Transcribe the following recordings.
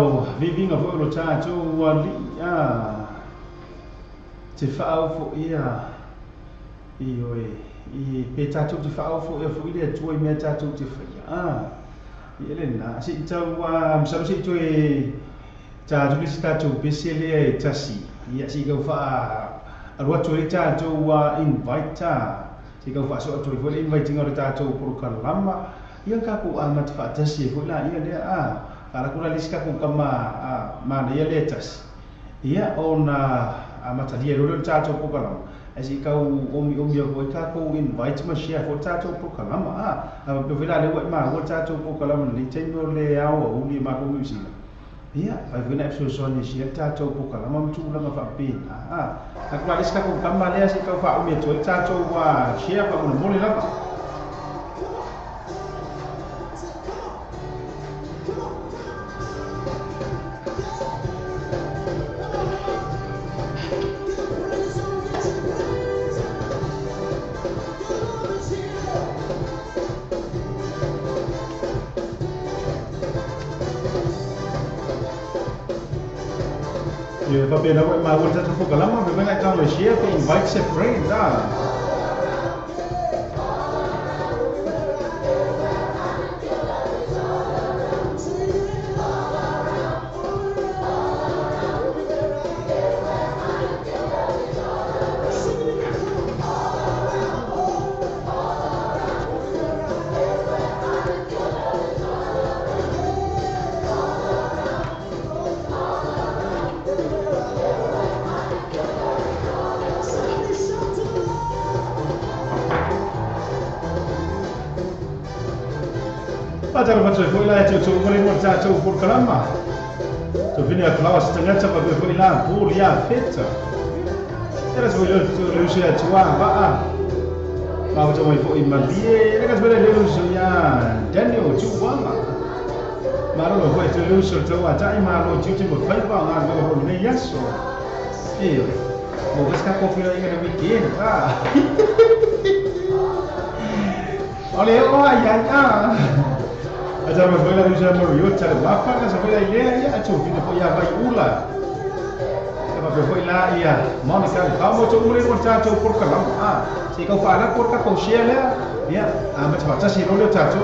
tau vivinga fo lo tato wali te whao fo ia i oe i pe tato te whao fo ia fo i lea tua i mea tato te whaia i ele na si tau msaro si tue tato kisi tato pese lea e tasi ia si kau wha arua tue tato invite si kau wha so tue fo le invite ngore tato puru kalama ia kako amat wha tasi fo la ia lea para kula liska ko kama mana ia letas ia ona amata dia ro tato ko kalam asi kau omi ko ka ko invite ma share ko tato ko kalam pe vela le wa ma ko tato ko kalam ni tenyo le ao uli ma ko musi ia ai vena so ni share tato ko kalam ma tu la ma fa pin akwa liska ko kama le asi kau fa omi to tato wa share pa mo le la va bene ma vuol dire poco la ma viene a le share per invite se friend Acara macam itu lah cucu boleh macam cucu pur kelama. Tu vini a kelas setengah cakap boleh lah pur ya feta. Era seboleh tu Rusia tua apa Mau macam itu iman dia. Era seboleh Rusia Daniel tua lah. Malu boleh tu Rusia tua. Jadi malu cucu boleh bang ada orang ni yaso. Mau besar kopi lagi ada bikin. Oleh ya. Aja mafoila bisa moriot cara bapa kan sampai ile ya acu kita po ya vai ula apa mafoila ia Monica kamu tu mulai macam tu por kalam si kau fala por ka kau share ya macam macam si rolo cacu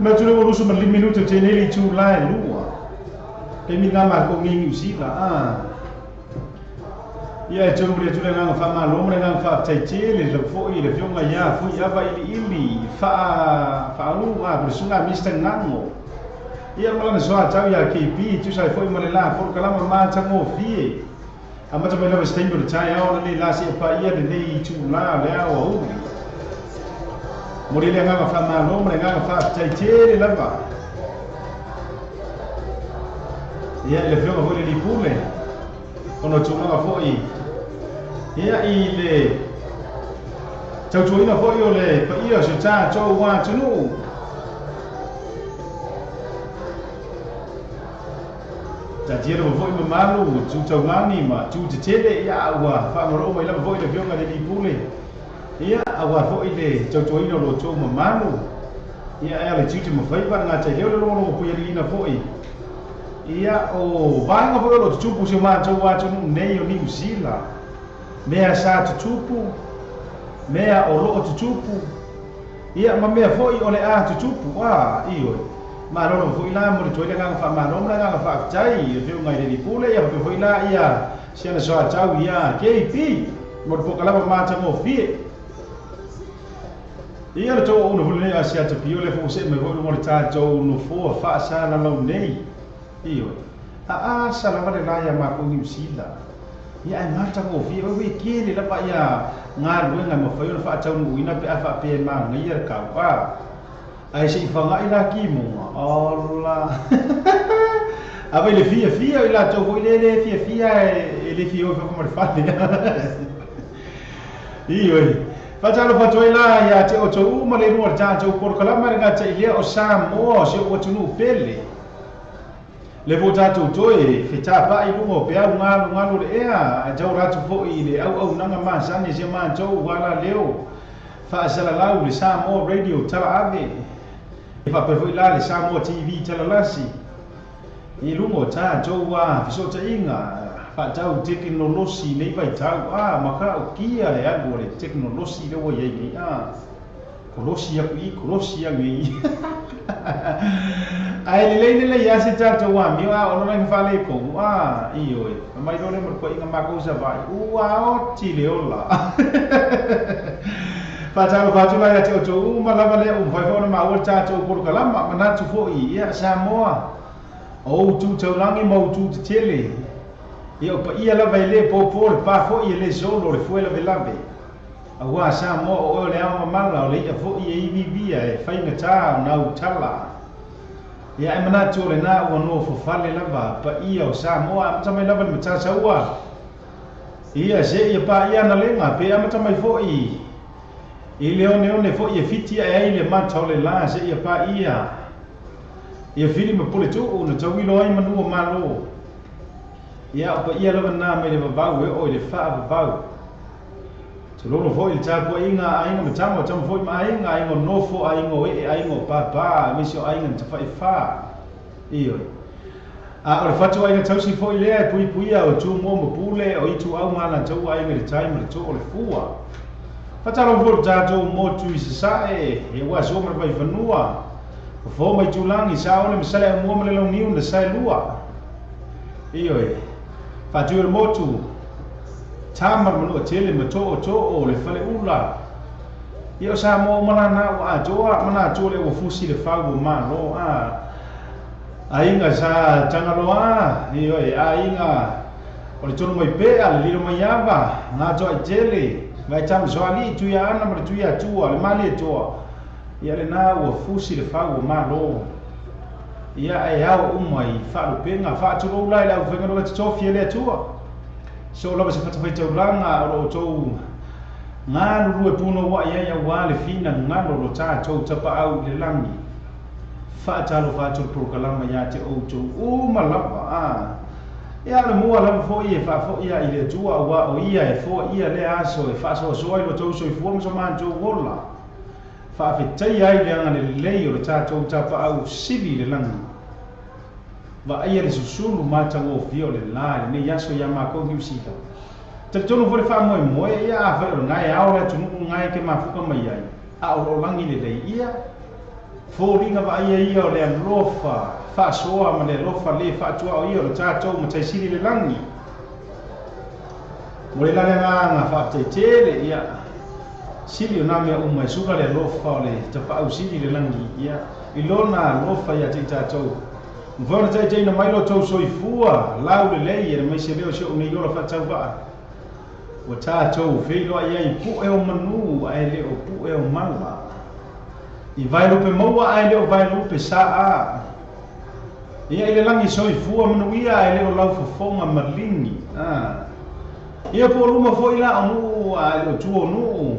Mas tu lewat usul 5 minit tu neli tu lain luar. Kami nama kau ngingu sih lah. Ya cuma dia tu dengan faham malu, dengan faham cecil, lepas itu dia cuma ya, fui apa ini, faham bersungai mesti ngango. Ya malah soal tahu ya KP, tu saya fui malah por kalau macam ngopi. Macam mana mesti bercaya orang ni lah siapa ia ni tu lah lewat. Mori le nga fa malo mre nga fa taitere lava ya le fio ho le di pule ono chuma nga foi ya ile tautuina fo'i o le paia se tatou atunuu tatia le fo'i mamalu tutaulagi ma tutetele ia aua fa'amalo'o mai lava fo'i le fioga le lipule ia aua fo'i le tautuina o lo tou mamalu ia ea le titi mafai pa'agatai leo le logologo puialiina fo'i ia o vaega fo'i o lo tutupu se matou atunuu nei o niusila mea sa tutupu mea o lo'o tutupu ia ma mea fo'i o le a tutupu io ma lolo fo'i la mo le toe le gaga fa'amalomo le gaga fa'afetai e feuga i le lipule ia pe fo'i la ia siana soatau ia KP mo le pokalava matamofie ia le tou una hulu nei a se atapio le fo'u mai fo'i mo le tatou nofoa fa'asalalau nei io a salava le la ia makou niusila ia e matamofie ue kele lava ia galuega mafai ona fa'ataunu'uina pe a fa'apea magaia le kau'a ai se faga'i la kimoga ola ava i le fiafia o i latou fo'i le fiafia e le fia oi fa'ama le fale ioe fatalo fatoai la ia te o tou ma le rua le tatou polokalama le gatai lea o Samoa o se ua tunuu pele le vo tatou toe fetapa'i luga o pe au galugalu le ea e tau ratu fo'i le auaunaga masani se matou ala leo fa'asalalau le Samoa radio tala'ave e fa'ape fo'i la le Samoa TV talalasi i luga o tatou fesoota'iga fa'atau teknolosi nei vaitau maka'okia e alu o le teknolosi le ua iai nei kolosi aku i kolosi agi i ai lelei lelei ia se tatou amio ono lagi fa'alekou ioe mai lo le malakua'iga makou savai ua oti le ola fa'atalo fatula ia te o tou ma lava lea uma fai fo'ona maua le tatou polokalama manatu fo'i ia Samoa ou tutaulagi ma ou tutetele ia o paia lava i lē popo le pa fo'i e lē solo o le fuela velave auā Samoa o oe o le ao mamala o le ia fo'i e ivivia e faigatā o nau tala ia e manatu o lenā ua no fofale lava paia o Samoa amatamai lava le matasaua ia se'i e pa'ia ana lega pe amatamai fo'i i le one fo'i e fiti e ai le mata o le la se'i e pa'ia ia fili ma pule tu'u na tauilo ai manua malo ia o paia lava na mai le vavau e o i le fa'avavau tololo fo'i le tapua'iga aiga matama o tama fo'i ma aiga aiga o nofo aiga o e'e aiga o papā misi o aiga na tafa'ifā ioe o le fatuaiga tausi fo'i lea e puipuia o tumoa ma pule o itu au ma latou aiga i le taima le to'o le fua fatalo fo tatou motu i sasa'e e ua so ma le faifanua fo mai tulagi sa o le masale amua ma le launiu na saelua ioe fa'atui o le motu tama le manua tele ma to'oto'o o le fale'ula ia o Samoa ma lana ua atoa manatua le ua fusi le fau o malo aiga sa tagaloa ioe aiga o le tonu mai pea le lilo mai ava gatoa i tele vai tamasoali tuia ana ma le tuia atua le mali atoa ia lenā ua fusi le fau o malo ia e ao uma i fa'alopega fa'atulou la i le aufaiga loa tatofia le atua so lava se fatafaitaulaga o lo'o tou galulu e punoa'i ai auā le fina galo lo tatou tapa'au i le lagi fa'atalo fatou le polokalama iā te outou uma lava ia le mua lava fo'i e fa'afo'i ai le atua auā o ia e fo'ia le aso e fa'asoasoa i lo tou soifua ma so matou ola fa'afetai ai le aga lelei o le tatou tapa'au sili le lagi va'aia le susulu matagofia o le la lenei aso ia makou niusila talitonu fo le fa'amoemoe ia afai o le gae ao le atunu'u gae ke mafuka mai ai a o lo'o lagi lelei ia foliga va'aia ia o le alofa fa'asoa ma le alofa lē fa'atua'o ia o le tatou ma taisili le lagi mo le laleagaga fa'afetaitele ia sili ona mea uma e suga le alofa o le tapa'au sili le lagi ia i lona alofa ia te i tatou ma ona taʻitaina mai lo tou soifua lau lelei e le maise lea o se o nei ola fa'atauva'a ua tatou fei lo'ai ai pu'e o manu ae lē o pu'e o mala i vaelupe maua ae lē o vaelupe sa'a ia i le lagi soifua manuia ae lē o lau fofoga maligi ia po o luma fo'i la o nu'u ae lē o tuonu'u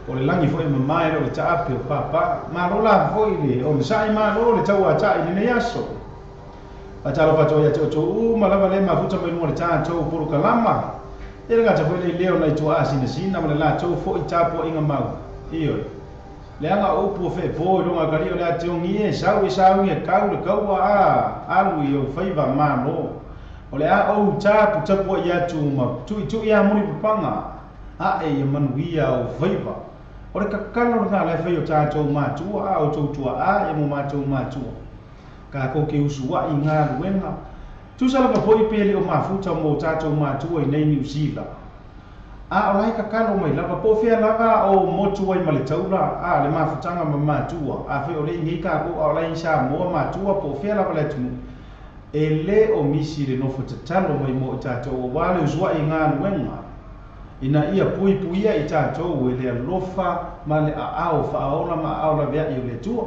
o le langi foi mai o le taape o papa ma lo la foi le o le sai ma lo le tau ata i le yaso pa talo fa to ya to ma la le ma futa mai mo le ta to por kalama e le ngata foi le leo na to asina sina ma la to foi tapo inga mau io le anga o po fe po lo nga kali o le ate ngi e sau e kau le kau a alu i o fai va ma lo o le a o tapo ya tu ma tu ya muri panga a e manuia o fai va o le kakalo nga le fai o tatou matua a o toutua a e mo matou matua ka ko ke usua i ngā luenga tu sala ka foi pele o mafuta mo tatou matua i nei New Zealand a o lai kakalo mai lava po fea lava o motu ai male taula a le mafutanga ma matua a fai o le ngi ka ko o lai sa mo matua po fea lava le tumu e le o misi le nofo tatalo mai mo tatou o wale usua i ngā luenga ina ia pui i tātou e le alofa ma le aao whaola ma aola vea i o le tua.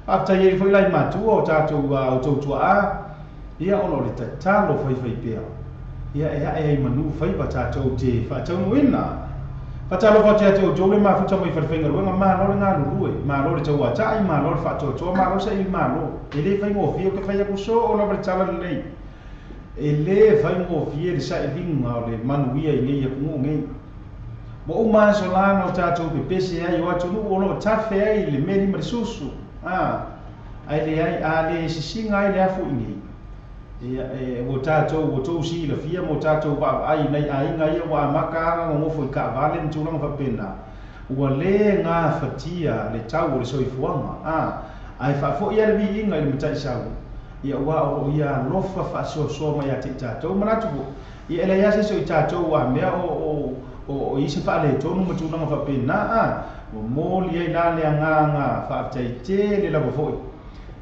Afta i e lai matua o tātou o tautua a, ia ono le tatalo whai pēa. Ia e manu whai pa tātou te whaatau nuina. Whatalo wha te o jole ma futa mai whawhenga ruenga ma lore ngā lurue, ma lore tau atai, ma lore whaatoa, ma lore sa ili ma lo. E le whai ngō whio ke whai aku so o la tala lei. E le fai mo fie le sai linga o le manuia i ngai aku ngai mo o ma so lana o tatou pe pese ai o atu o lo tafe ai le meri ma susu ai le ai a le sisinga ai le afu ngai e o tatou o tou si le fia mo tatou ba ai nei ai ngai wa maka ngo foi ka vale ni tulanga fa pena ua le nga fatia le tau o le soifuanga ai fa fo ia le vi inga le mitai sau ia wa o ia lofa fa so mai ati tatou manatu ia ele ia se tatou wa mea o isi fa le tonu matuna fa pena o moli ai la le anga fa tai te le la foi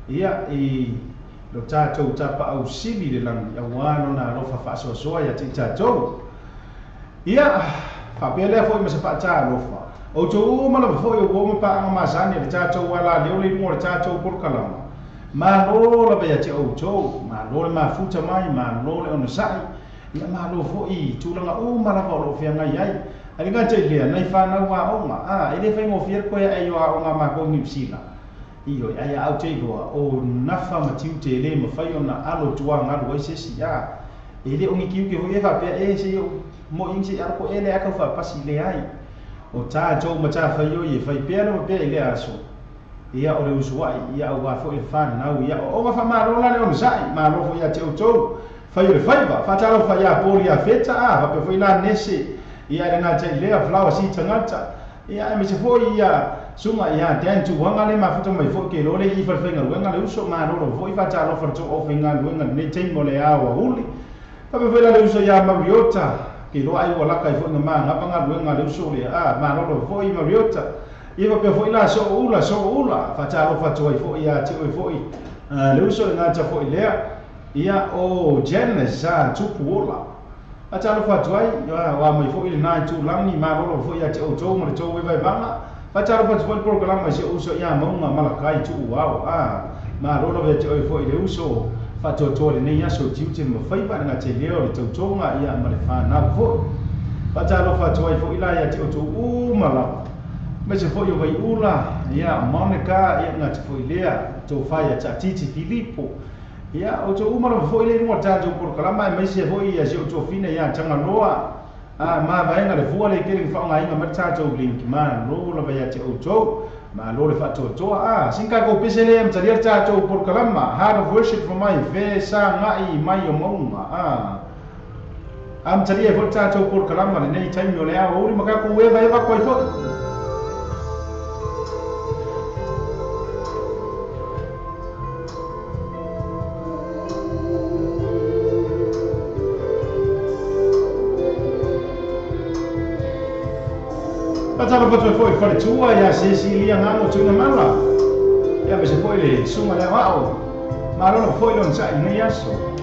ia lo tatou tapa au sili le lang ia wa no na lofa fa so ia ati tatou ia fa pele foi ma se fa ta lofa o to ma la foi o ma pa ma sani le tatou wala le le mo le tatou por kalama ma lo la be te o to ma lo ma futa mai ma lo le ona sai ia ma lo fo I tulanga o ma la lo fia ngai ai ali ga te le nai fa na wa o ma ele fa ngo fier ko ai o nga ma ko New Zealand io ai au te go o nafa ma tiu te le ma fai ona alo tua nga lo se si ya ele o ngi kiu ke ho e fa pe e se mo ing se ar ko ele aka fa pasi le ai o ta jo ma ta fa yo ye fai pe no pe ele aso ia o le usuai ia o wa fo e fan na ia o wa fa ma lo la le on sai ma lo fo ia te o to fa yo le fa fa ta lo fa ia po ia feta fa pe fo ina nese ia le nga te le flower si tangata ia me se fo ia sunga ia dan tu wanga le ma futa mai fo ke lo le I fa fenga wanga le uso ma lo fo fa ta lo fa to o fenga wanga ne te mo le a wa uli fa pe fo la le uso ia mariota ke lo ai wala kai fo ma ngapa nga wanga le uso le ma lo fo I mariota ia pe foi la so ula fa ta lo fa toi fo ia te oi foi le uso nga ta foi le ia o Janice tupuola a ta lo fa toi wa mai foi le nai tu langi ma lo foi ia te o to mo to vai vanga fa ta lo fa foi programa se uso ia mo nga malakai tu wa ma lo ve te oi foi le uso fa to le nei aso tiu te mo fai pa nga te leo le to nga ia ma le fa na fo fa ta lo fa toi foi la ia te o to mala me se foi o vai ula ia Monica ia nga te foi lea to fai ta titi Filippo ia o to umaro foi le no ta jo por kalama me se foi ia se o to fina ia tanga loa ma vai nga le fua le ke fa nga inga mata to link ma lo la vai te o to ma lo le fa to sinka ko pesele am taria ta to por kalama heart of worship for my ve sa ngai mai o monga am taria vo ta to por kalama le nei time yo le a o ri maka ko we vai va ko fo Patalo pato foi fare tua ia se lia ngamo tu mala ia me se foi le sunga le wao ma lo foi non sai nei aso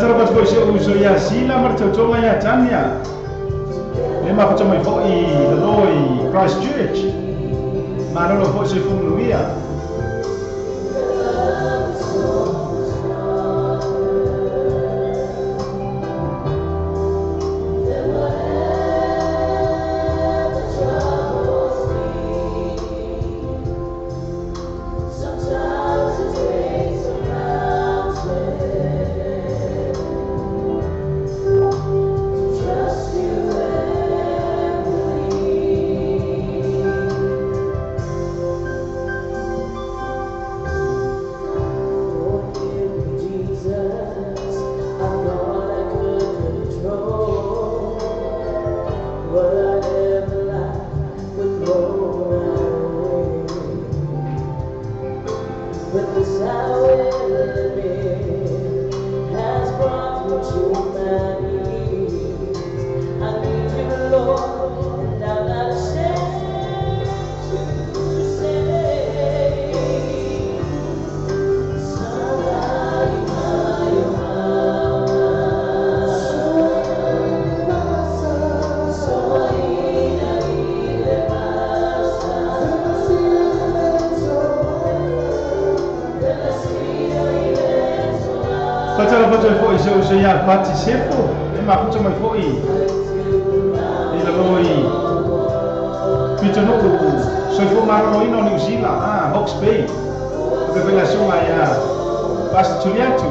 Patara pas boy se uso ya sila marchochonga ya chania. Le mafuta mai fo I the Lord Christ Church. Marolo fo se fumuia. Patara pato foi so ya participo e mafuta mai foi e la loi pito no so foi maro no New Zealand Hawke's Bay que vela suma ya pasta tuliatu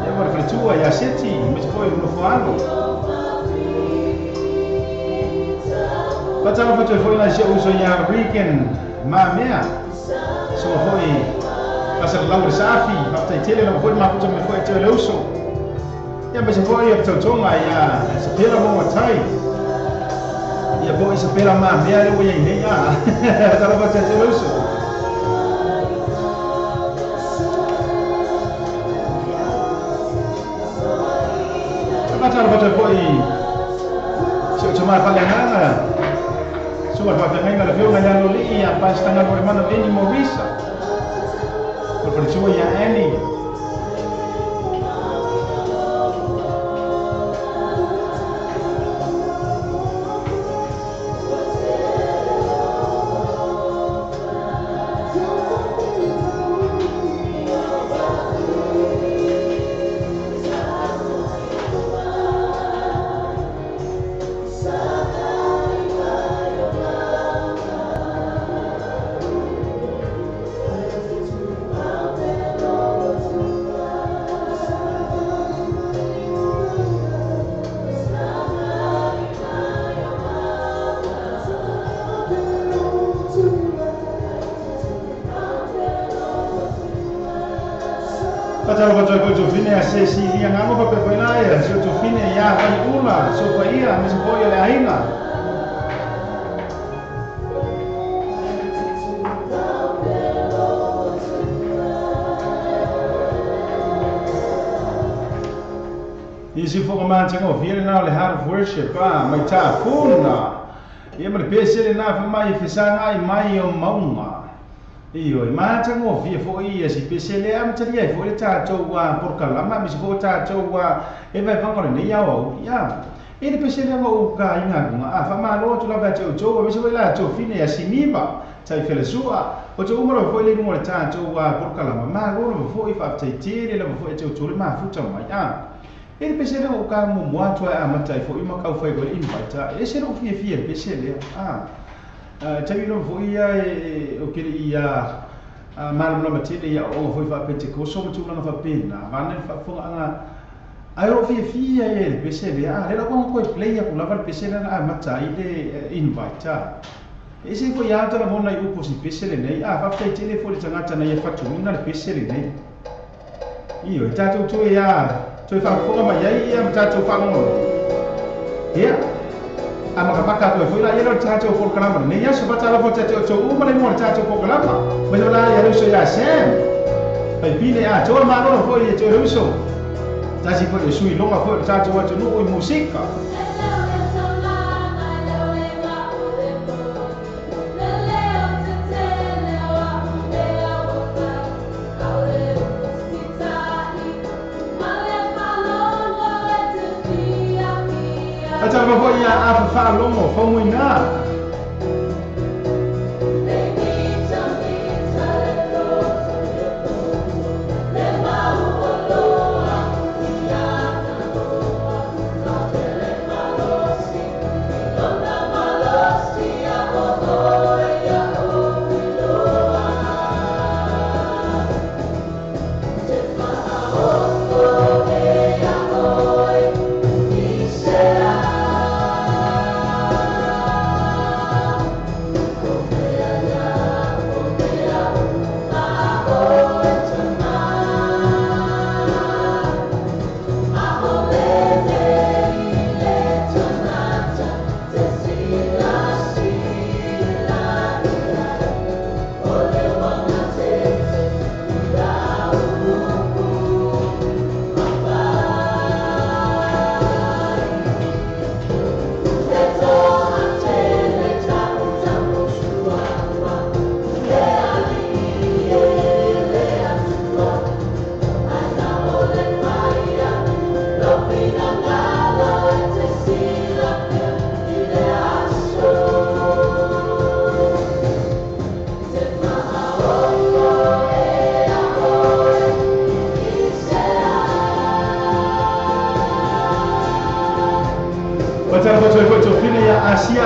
ya mora fritua ya seti mas foi no fano Patara pato foi la so ya weekend ma mea so foi pasal laur safi waktu tele na foi mafuta mai foi tele uso ya mas foi ya tautonga ya sepela mo matai ya foi sepela ma mea le ya nei tara pa tele uso tara pa foi cuma palangana cuma palangana la viu ngana lo li ya pas tanga por mano Benny Morrisa Percuma ya Annie. Patara pato ko to fine a se si ia ngamo pa pe na ia so to fine ya ai una so pa ia me se foi le aina Isi fo ma tingo viene na le heart of worship mai ta funa ia me pese na fa mai fisanga mai o mauma Iyo, ma tango via fo ia si pesele am taria fo le tatou wa por kalama mi fo tatou wa e vai vanga le ia o ya. E le pesele ngo ka inga nga fa ma lo tu la va tau tau mi se la tau fine ya siniba tai fele sua o tau mo fo le ngo le tatou wa por kalama ma lo fo i fa tai tele le fo e tau tau ma futa ma ya. E le pesele ngo ka mo mo tu a matai fo i ma ka fo e go invite e se no fie pesele Tawi no foi o que ia mal no matile ia o foi fa Pentecost so tu na fa pena vane fa fonga anga ai o fia e pesele le la ko play ya kula val pesele na matai de invite e se foi alta la mona i upo si pesele nei fa fa telefone tangata na ia fatu na pesele nei io tato tu ia tu fa fonga ma ia tato fa no ia Amaka ko foi la yelo tato por kalama ne ya so bata la foto to uma le mo tato por kalama mas la ya so ya sem pai pile to ma no foi to ruso ta si foi sui longa foi tato wa no o musica fa longo fa muina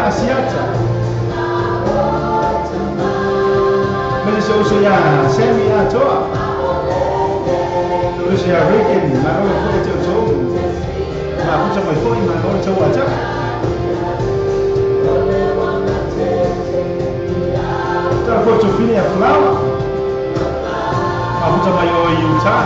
asiata mele so ya semi atoa lo se reckon ma no ko te so ma ko mai foi ma no so aja ta ko to fine a flower ma ko mai o yuta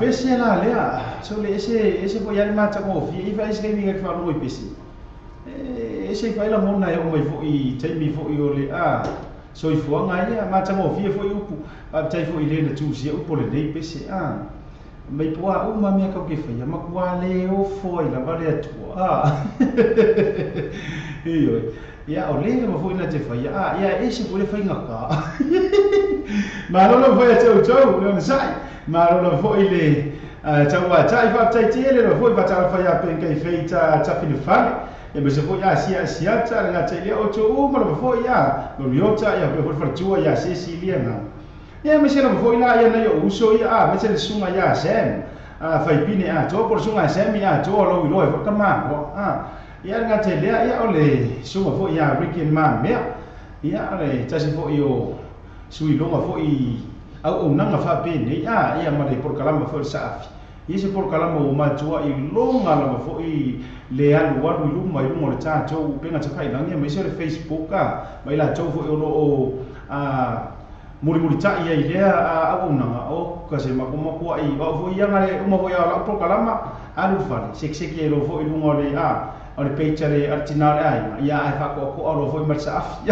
pese na lea so le ese po ya mata ko fi ifa ese mi ga fa no pese ese fa la mona yo mai fo I taimi fo I ole so I fo nga ya mata mo fi fo upu a tai fo ile na tu si upo le nei pese mai po a uma me ka ke fa ya makwa le o fo ila va le tu iyo ya ole le mo fo ina te fa ya ese po le fa nga ka ma lo fo ya tau lo sai ma lo fo ile tawa tai fa tai tele lo fo va ta fa ya pen kai feita ta fini fa e me se fo ya sia ta nga tele o to ma lo fo ya lo yota ya fo fa tua ya Cecilia na ya me se lo fo ila ya na yo uso ya me se sunga ya sem fa pine to por sunga sem ya to lo fo kama ya nga tele ya ole sunga fo ya Ricky man me ya ole ta se fo yo sui longa fo I au nanga fa pene ia ma le por kalama fo safi ise por kalama o matua I longa la fo I le alu walu luma I lungo le tato penga takai langia me se le Facebook mai la to fo o muri ta ia idea au nanga o ka se makoma ko I va fo ia ngale uma fo ia la por kalama alu fa sekseki lo fo I lungo le o le page le artinale ai ia ai fa ko lo fo I mar safi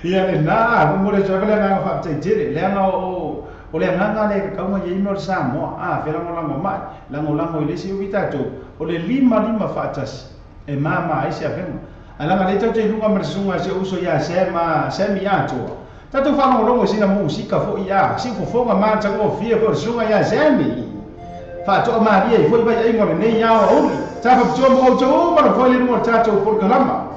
ia le na mo le tsa le nga fa te dire le nga o le nga le ka mo ye mo sa mo fe la mo la mo mai la mo ile si vita to o le lima fa tas e mama ai se afen ala nga le tsa te lunga mer sunga se uso ya se mi ya to tato fa mo lo sina musica fo ia si fo ma tsa ko fie ko sunga ya se mi fa to ma rie foi ba ai mo le nei ya o ta fa jo mo jo ma fo le mo tato por kalama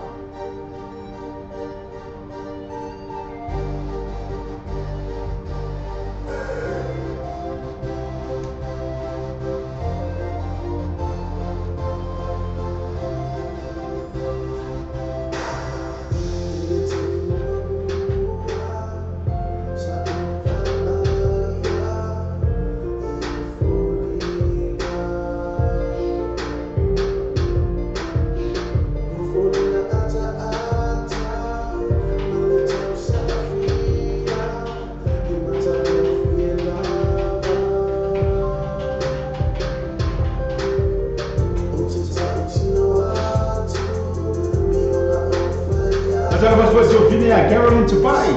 Caroline Tupai.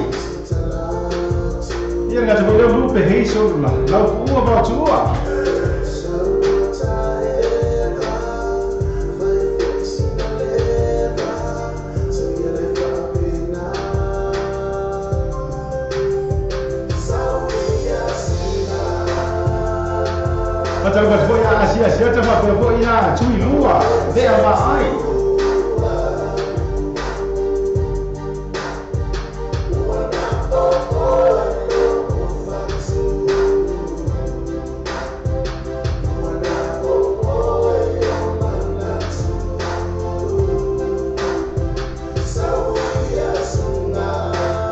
Ia ngata ko le lupe hei so la. La ua ba tua. Mata ba foi asia ta ba ko ia tui lua. Ve ba ai.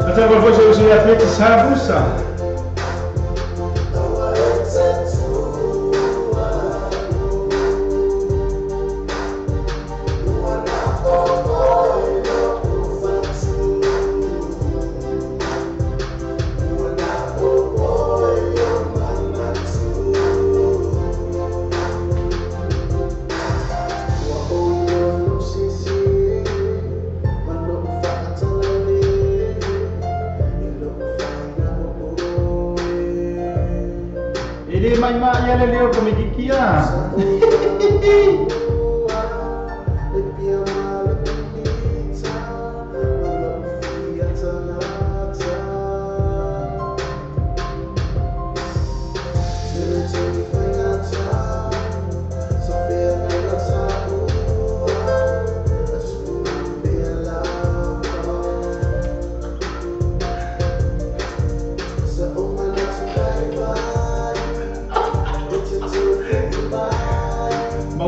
Até agora eu usei a preta sabusa. Ele mai mai ele leo como kikia.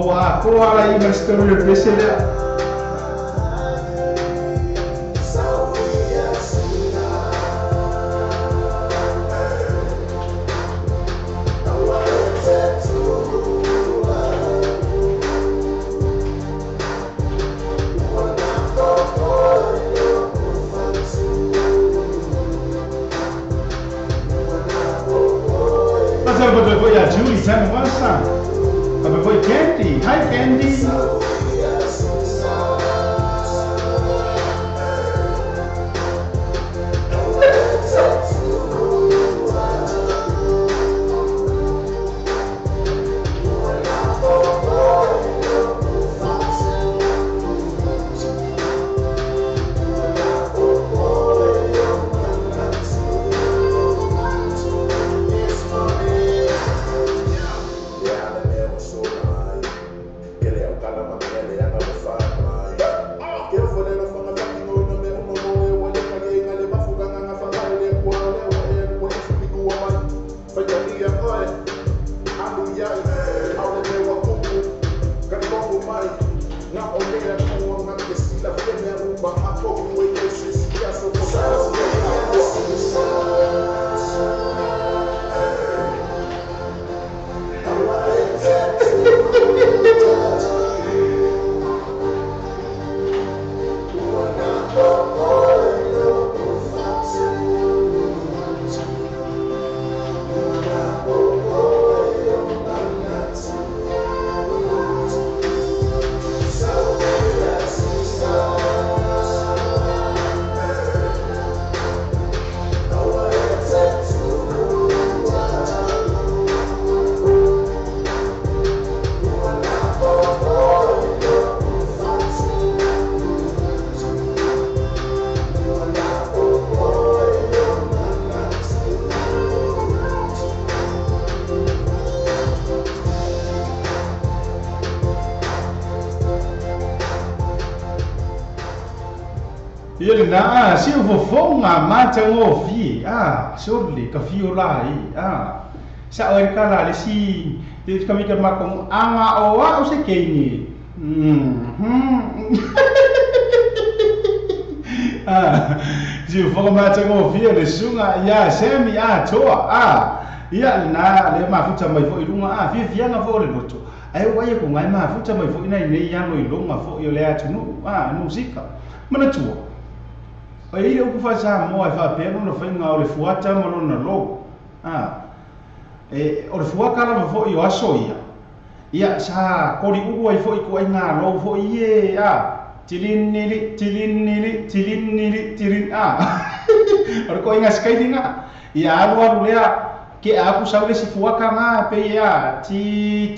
Wah, kau ala ini mesti terus bersedia. Pasal betul ya Julie, saya merasa. Apa foi Candy? Hi Candy. Calama ia le na si fofonga mata ngo fi sorle ka fi ola sa o kala le si te kami ka makong anga o se keini si fofonga mata ngo fi le sunga ia semi toa ia na le mafuta mai fo ilunga fi nga fo le loto ai wai ko ngai mafuta mai fo ina nei ya no ilunga fo yo le atunu musika mana tua ai ile ku fa sa mo ai fa pe no fa nga o le fuata mo no na lo o le fuaka la fo yo aso ia sa ko ri u ai fo i ko ai nga lo fo ie tilin or ko inga skai dinga ia alu lea ke aku saule si fuaka nga pe ia ti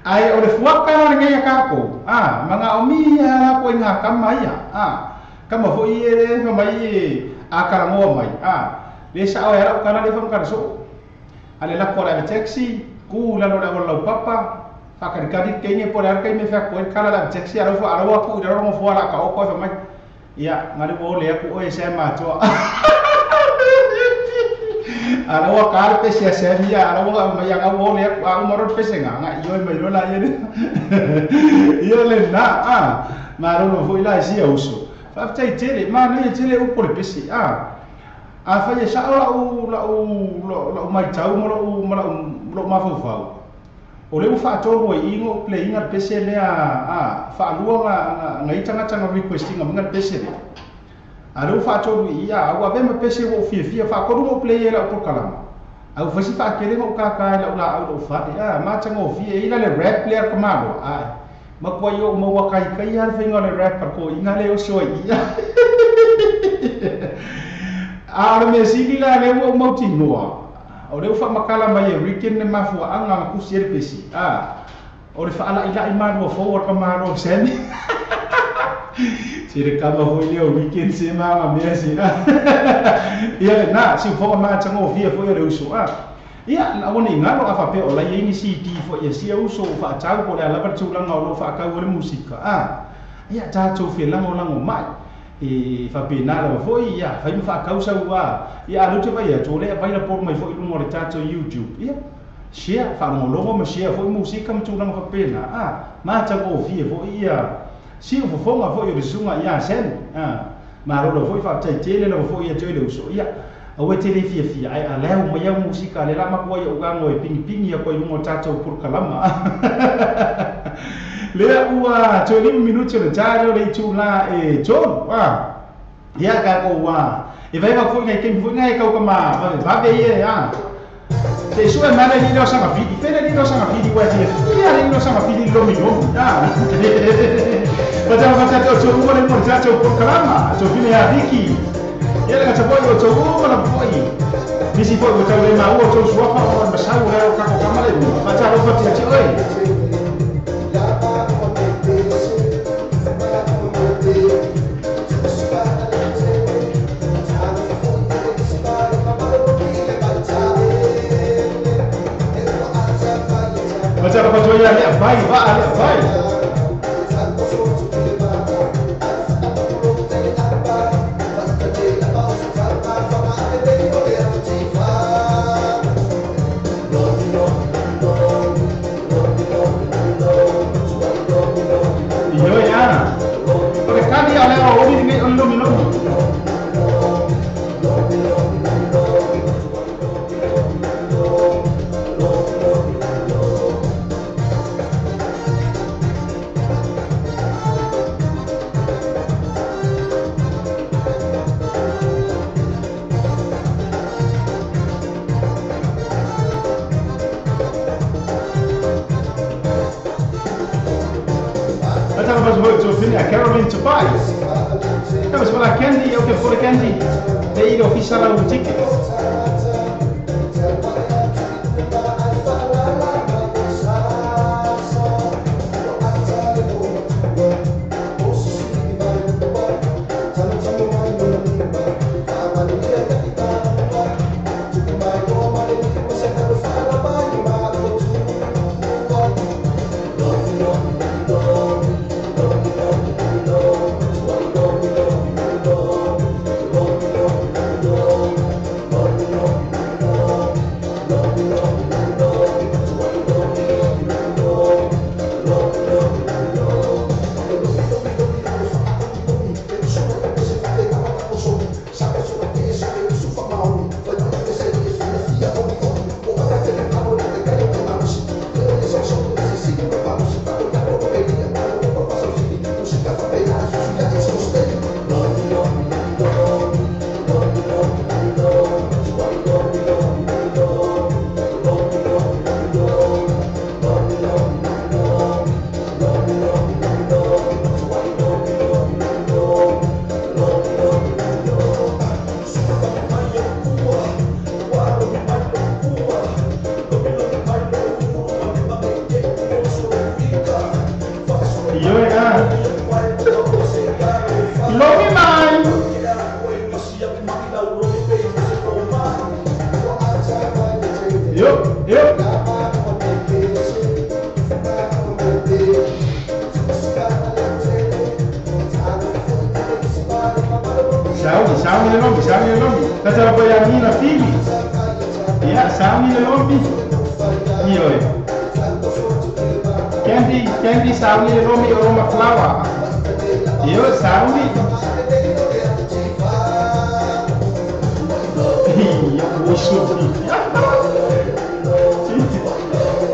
ai o le fuaka na ngai kako manga omi ala ko inga kama ia kama fo ie le mai akara ngo mai le sa o era kana le fam kana so ale la ko la taxi ku la lo papa fakar kayaknya por ar kay me fa ko kala la taxi ara ku ira mo fo ala ka o ko fa mai ya ngari bo le ku o ese ma to ara wa kar pe se se ya ara wa ma ya ga bo le ku a mo ro pe se nga yo me lo la ye yo le na ma ro no fo ila si ya uso fa tai tele ma ne tele u por pe si fa ye sa la mai tau mo lo ma fo fa o le fa to mo ingo play inga pese le fa lua ngai tanga requesting nga pese le le fa to wa be ma pese wo fia fa ko mo play la por kalama au fa si fa kele mo ka la fa ma tanga o fia ila le rap player kamalo ma ko yo mo wa kai ya finga le rap ko inga le o so le me sigila le wo mo tinoa o le fa makala mai weekend ne mafu anga ku sier pesi o le fa ala ila imano forward kama ro sen sire kama ho ile o weekend se ma me si ia na si fo ma chango via fo le uso ia na woni ngalo afa pe o la yini si ti fo ia si uso fa tau ko la par chulang o fa ka wo le musika ia ta to fe lango mai fa pena la fo ia fa fa causa wa ia lu te vai to le vai la por mai fo lu mo tato YouTube ia share fa mo longo ma share fo musika mo tu fa pena ma ta go fie fo ia si fo fo ma fo yo sunga ia sen ma ro fo fa tai tele la fo ia to le uso ia o we tele fie ai ala mo ia musika le la ma ko ia ga mo ping ia ko mo tato por kalama le ua 20 minutos le taro le tula John ia ka ko e vai va foi ngai fo ngai ka ma va be ia te sue male ni lo sama fidi pene ni lo sama fidi wa ti ia ni lo sama fidi lo mi no va to so mo le mo tato por kalama so fine a diki ia le ka boy to mo la boy nisi foi to le ma o to suapa o ma sa o ka ko kamale ma ta ro ti oi macam apa tu yang dia baik baik iyo ya mereka dia oleh orang ini minum Caroline Tobias. Dat was wel een candy, ook voor de candy. De ieder officiële boutique. Yo. Saúde le lombi. Tata poi a mina figli. Ya, saúde le lombi. Io. Candy saúde le lombi o Roma flower. Io saúde. Io posso dire.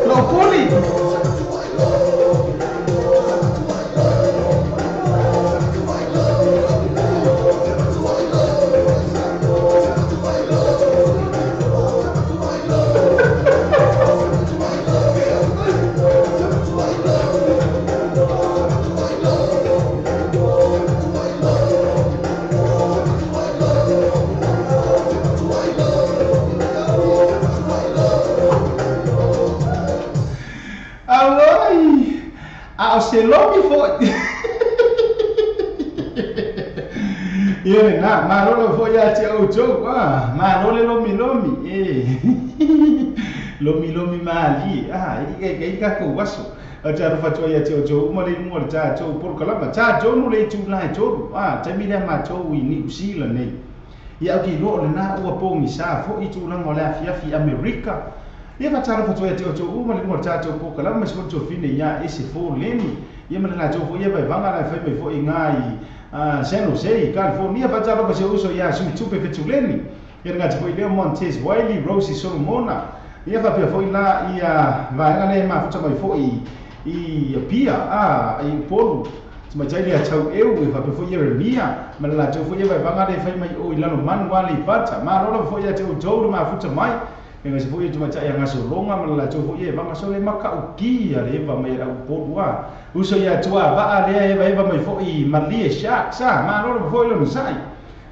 Lo puli. Se lombi foi. Ie na marolo foi a te o jo marole lomi. Lomi mali. Ai ka ko waso. A te fa to ia te o jo mo le mo ta jo por kala ta jo no le tu na jo. Te mi le ma jo wi ni usila nei. Ia ki lo le na o po mi sa fo I tu na mo le fi America. Ia ka tara fa toia te o tō uma le mo tātou po kala ma siko tō fine ia ese fō leni. Ia ma le nā tō fō ia vai vanga lai whai mai fō I ngā San Jose, California, pa tara pa se uso ia sumi tupe fetu leni. Ia ngā te fō I Leo Montez Wiley, Rosie Solomona. Ia fa pia fō I la ia vaenga le ma futa mai fō I pia, I polu. Tuma tai le tau eu e fa pia fō Jeremia. Ma le nā tō fō ia vai vanga le whai mai o I lano manu wale pata. Ma rola fō ia te o tōru ma futa mai. Nga se foi tuma tai nga so longa ma la tofo ye vanga so le maka uki ale va mai ra podua uso ya tua va ale va mai foi malie shark sa ma no foi lo sai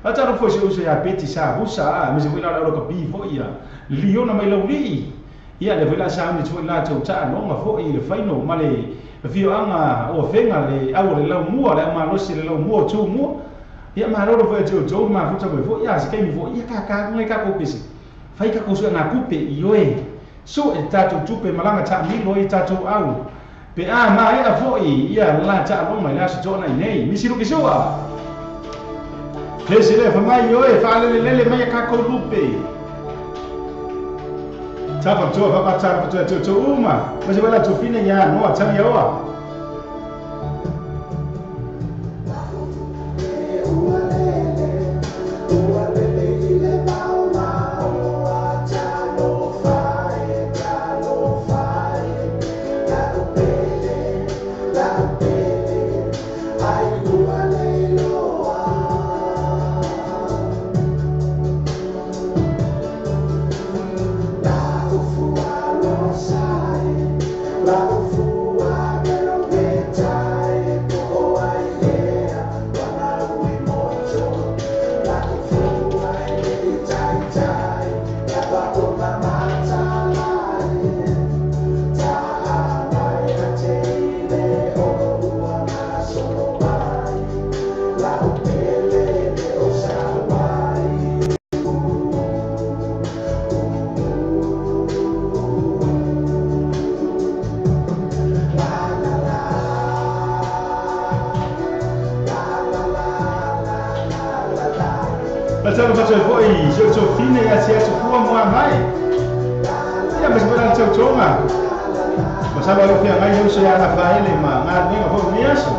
ata ro foi uso ya peti sa busa me se foi la ro ka bi foi ya liona mai lo li ia le vela sa ni foi la tau ta no nga foi le faino ma le fio anga o fenga le au le lau mua le ma lo se le lau mua tu mua ia ma ro foi tu ma futa foi ya se ke mi foi ia ka ngai ka ko pesi fai ka kosu na kupe ioe so e tatu tupe malanga ta milo I tatu au pe ma e a foi ia la ta lo mai la so na nei mi siru kisua le fa mai ioe fa le mai ka ko lupe tapa to fa tapa to uma mas e wala to fine ya no ata ya wa Pasal pasal foi, so fine ya se so kuwa mo mai. Ya mas bala tau tonga. Pasal ba pia ngai so ya na faile ma, nga ni ko ni aso.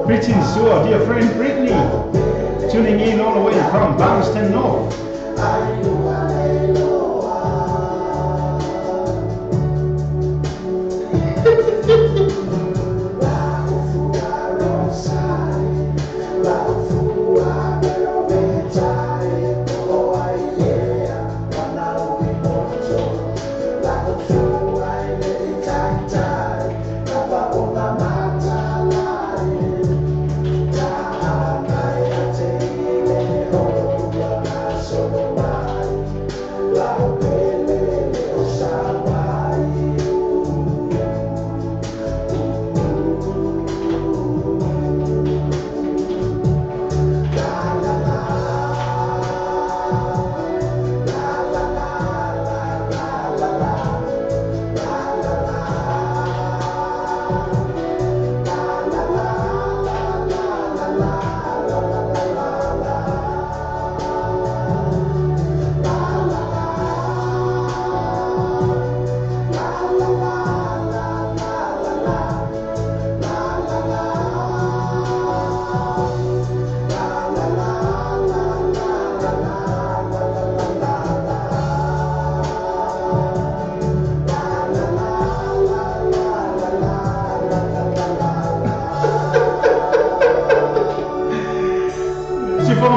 Greetings to our dear friend Brittany, tuning in all the way from Palmerston North.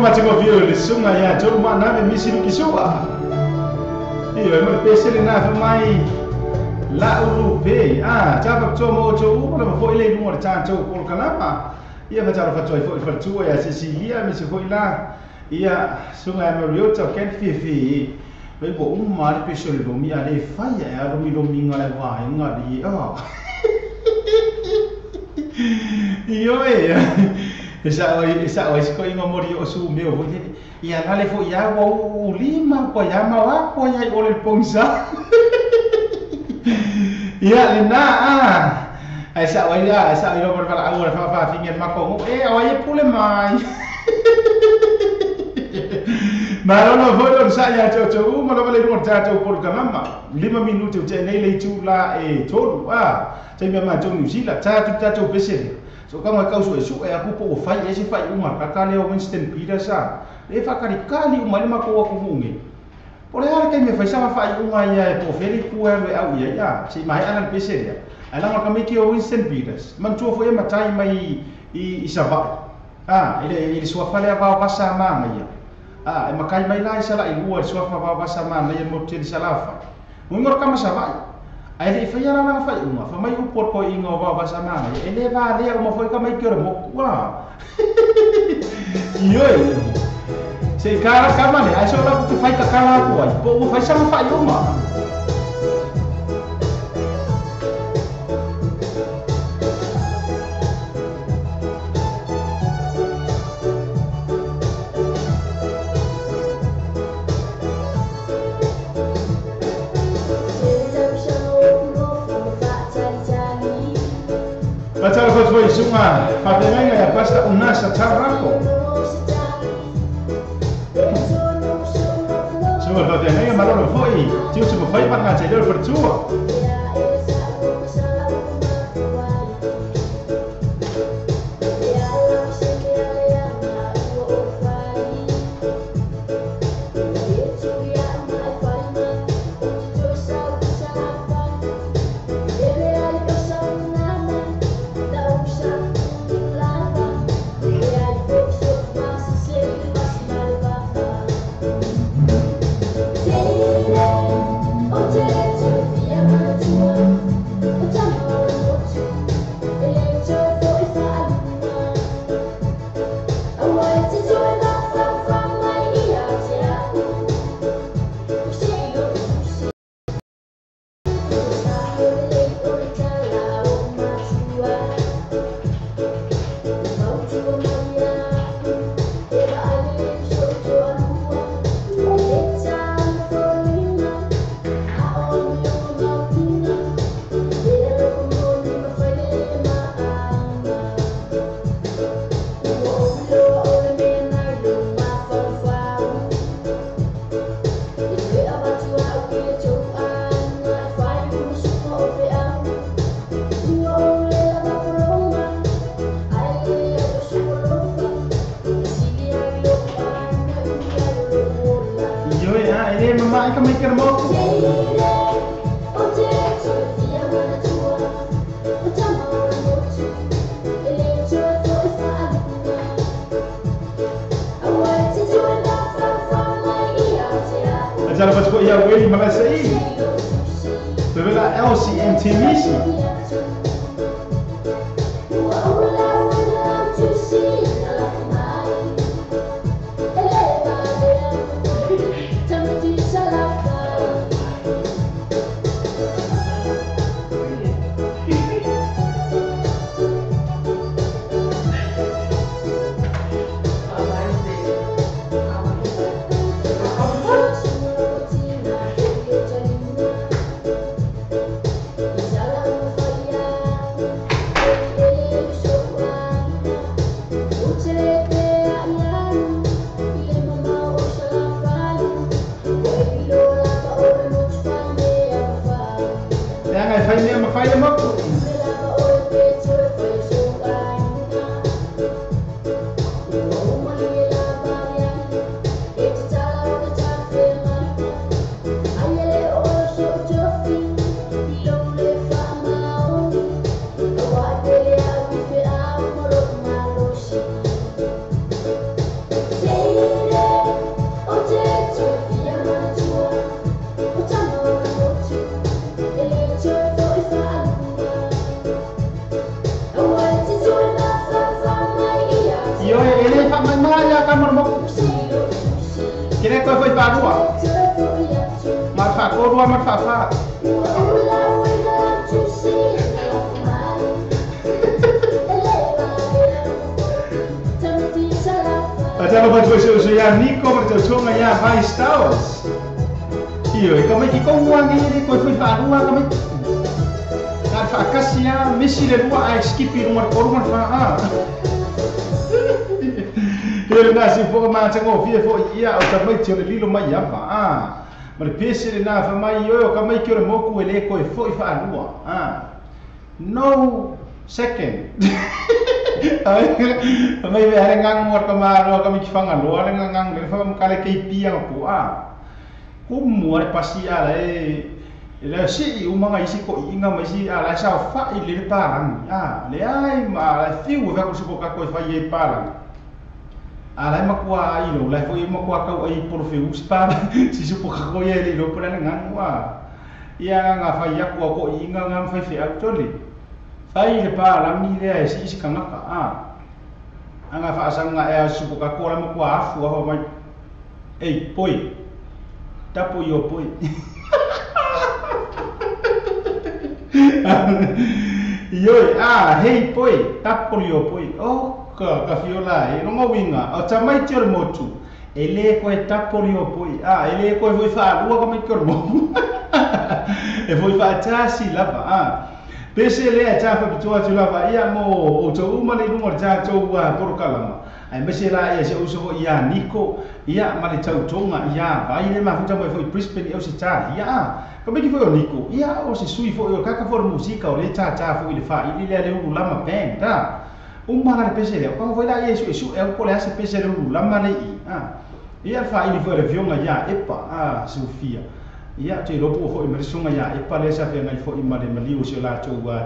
macam view le sungai ya, cuma na me misi lu kisua. Iyo mo pesele na mai la urupe. Capa cuma cuma mo foi le mo cha cuma por kalapa. Ia baca fa foi fa tua ya Sicilia me se foi lá. Ia sungai Mario cha ken fifi. Bây bộ mà đi pesele lo mi ale fai ya lo mi ngala vai ngadi. Iyo Isa oi ko ingo mori o su meu vo ia nale fo ia wo lima ko ia ma wa ko ia ole pongsa ia lina isa oi no por para agora fa fingen mako oi pule mai ma no vo sa ya cho ma lo vale no cha cho por kanama 5 minutos je nei le chu la tolu sai me ma cho New Zealand cha cho pesel. So kama kau su aku po fai ese fai uma kakale o Winston Peters e kali uma lima ko aku mungi pole ara kai me fai sama fai uma ya po feri ku e au ya si mai alan pese ya ala ma kamiki o Winston Peters man tu fo e matai mai I sava ile sua fale va passa mama ya e makai mai lai sala I lua sua va passa mama ya mo til salafa ngor kama sava ai fai ara na fai uma fa mai upor ko ingo va sama ele va le uma foi ka mai kero mo wa yoi se cara kama le ai so la ku fai ka kala ko ai po fai sama fai uma Baca lepas boy sunga, pada ngai ya pasta unasa charako. Sunga pada ngai malu foi, tiu cuma foi pat ngaji dia berjua. Mamãe, como é que era moto? Já não pode ir ao meio, mas vai sair. Vai ver lá, LCMT Missy. Kira koe foi whanua. Ma whakorua ma whawha. Patalo ba koe so ya Nico ma tau songa ya vai stawas. Iyo, e kamai ki konguangi ni koe foi whanua kamai. Ka whakasi ya misi le rua ai skipi rumar korumar whaa. Ele nasi fo ma tango fie fo ia o tamai tio le lilo mai apa ma le pese le na fa mai yo ka mai kio le moku ele ko e fo i fa lua no second ai mai ve are ngang mor ka ma ro ka mi fanga lo ale ngang le fa ka le ke pia ko ku mo le pasi ala le si u manga isi ko inga mai si ala sa fa i le parang le ai ma la fiu va ko su ko ka ko fa ye parang alai makua i lo lai foi makua kau ai por fe uspa si supo ka ko ye le lo pula ngan wa ia nga fa ya ko ko inga ngam fa fe actually fai le pa la mi le si kanga ka anga fa sanga e supo ka ko la makua afu ho mai ei poi tapo yo poi yo hey poi tapo yo poi ka fiola e no winga o tamai tio motu ele ko e tapoli o poi ele ko foi fa lua ko mai kormo e foi fa tasi lava pese le a tafa pitua tu lava ia mo o to uma le no ja to wa por kalama ai mese la ia se uso ia Nico ia ma le tau tonga ia vai le ma futa mo foi Brisbane o se ta ia ko me ki foi o Nico ia o se sui foi o kaka for musika o le ta foi le fa i le ulama band ta umma le pese le ko foi la Yesu Yesu e ko le ase pese le ulama le ia fa i foi le vionga ia epa Sofia ia te lopo foi me sunga ia epa le sa fe ngai foi ma le maliu se la tua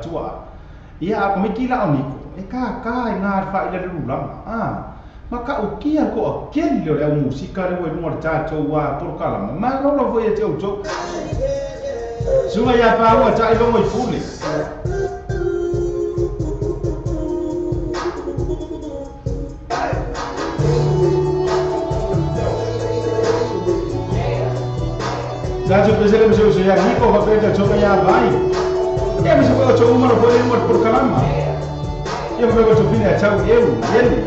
ia ko me ki la o Nico e ka nga fa i le ulama maka o kia ko akeli le musika le mo ta tua por kala ma no foi te o sunga ia pa o ta i lo mo fuli Dato presele mse uso ya Nico va peta choka ya vai. Ya mse ko cho uma no pode mo por kalama. Ya mo ko cho fina chau eu, ele.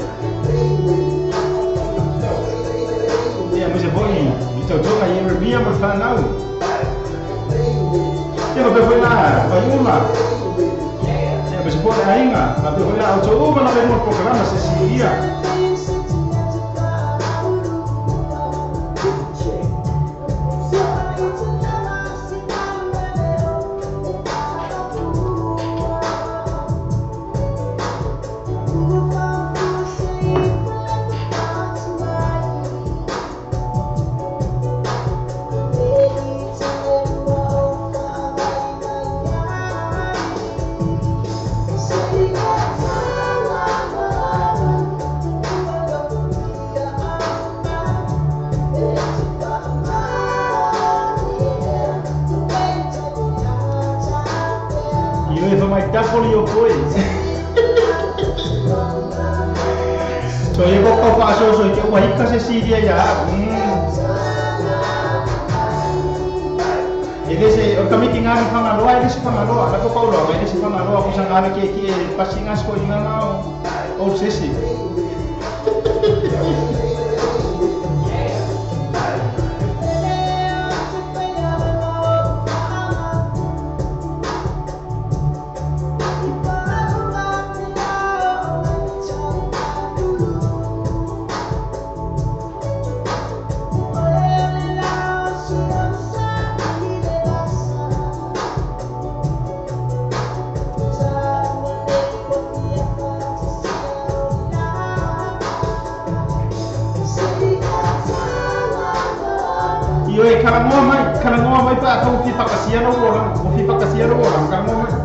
Ya mse boi, ito choka ya mia mo fa nau. Ya mo ko na, vai uma. Ya mse boi ainga, ma ko ya cho uma no mo por kalama se siria. Tapoli o poi. So ye ko ko fa so ke wa hika se si dia ya. Ele se o kami tinga ni fanga loa ele se fanga loa, la ko paulo, ele se fanga loa ko sanga ke pasingas ko inga na o sesi. Kalau ngomong mai pak kau fi pakasian orang, fi pakasian orang kalau ngomong.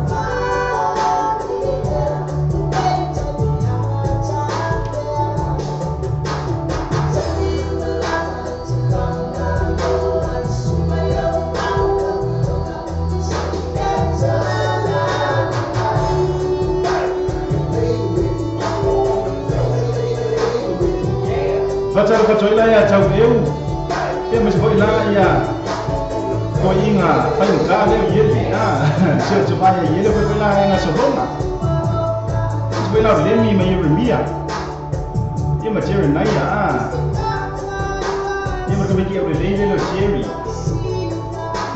Fatal patoi la ya tau eu. Pe mas foi lá ya. Ko inga pai ka le yele se tu vai yele foi lá na sobona. Foi lá le mi mai mia. Ia ma cherry na ya. Ia ma ko ki o le le lo cherry.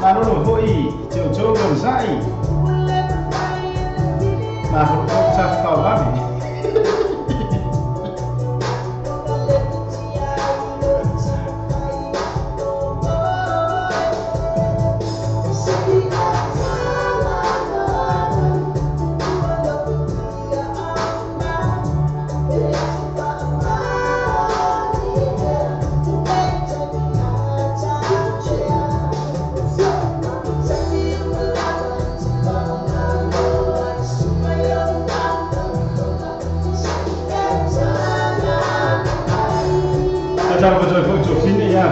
Ma no lo foi teu lo sai. Ma ko sa ka ba ni.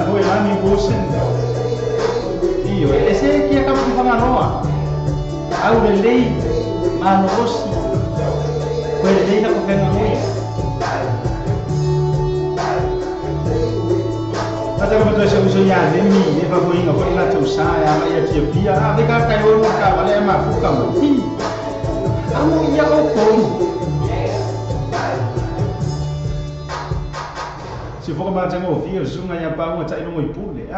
Foi lá em Bolsonaro. Io, e se chi acaba di fare la noa? Ha una lei, ma non rossi. Quelle lei da copiare noi. Até quando eu chego já nem para coinga, por lá tu sai, a mãe te pia, a ver cá caiu no cavalo, é mais fuca muito. A mulher o como. Se for mais jango ouvir, sunga ya pa uma tai no moi pule.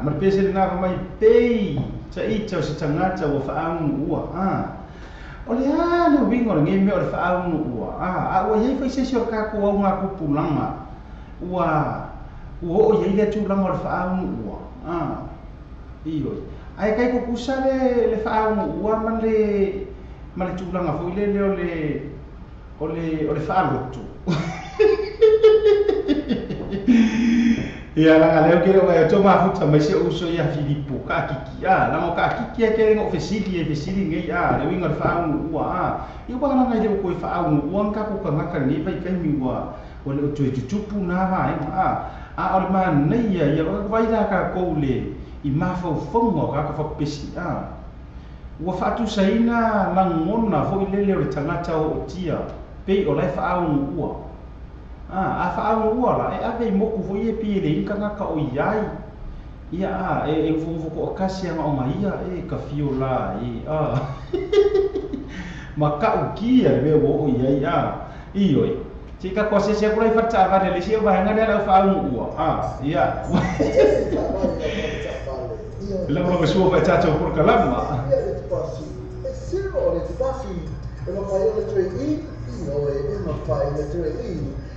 Mas pese na vai mai pei. Sai tau se tanga tau fa ang ua. Ole no wingo ngi me o fa ang ua. O ye foi se sio ka ko nga ku pulanga. Ua o ye le tu langa o fa ang ua. Io. Ai kai ko kusale le fa ang ua man le tu langa foi le ole fa lotu. Ia la leo kero vai to ma futa mai se uso ia Filipo ka kiki la mo ka kiki ke ngo fesili ngai le winga fa un ua io ba na ngai le ko fa un ua ka ku ka ngaka ni vai kai mi ua o le tu tupu na vai o ma nei ia vai da ka ko le I ma fa fongo ka fa pesi ua fa tu saina la ngona fo le le tangata o tia pe o le fa un ua a fa ua la ave moku foi pi le inka ka o iai ia fu ko kasi nga o mai ka fiola ma ka o kia me o iai io ti ka ko se ko lai fata va le si va nga le fa ua ia la mo ko suo fa tato por kalama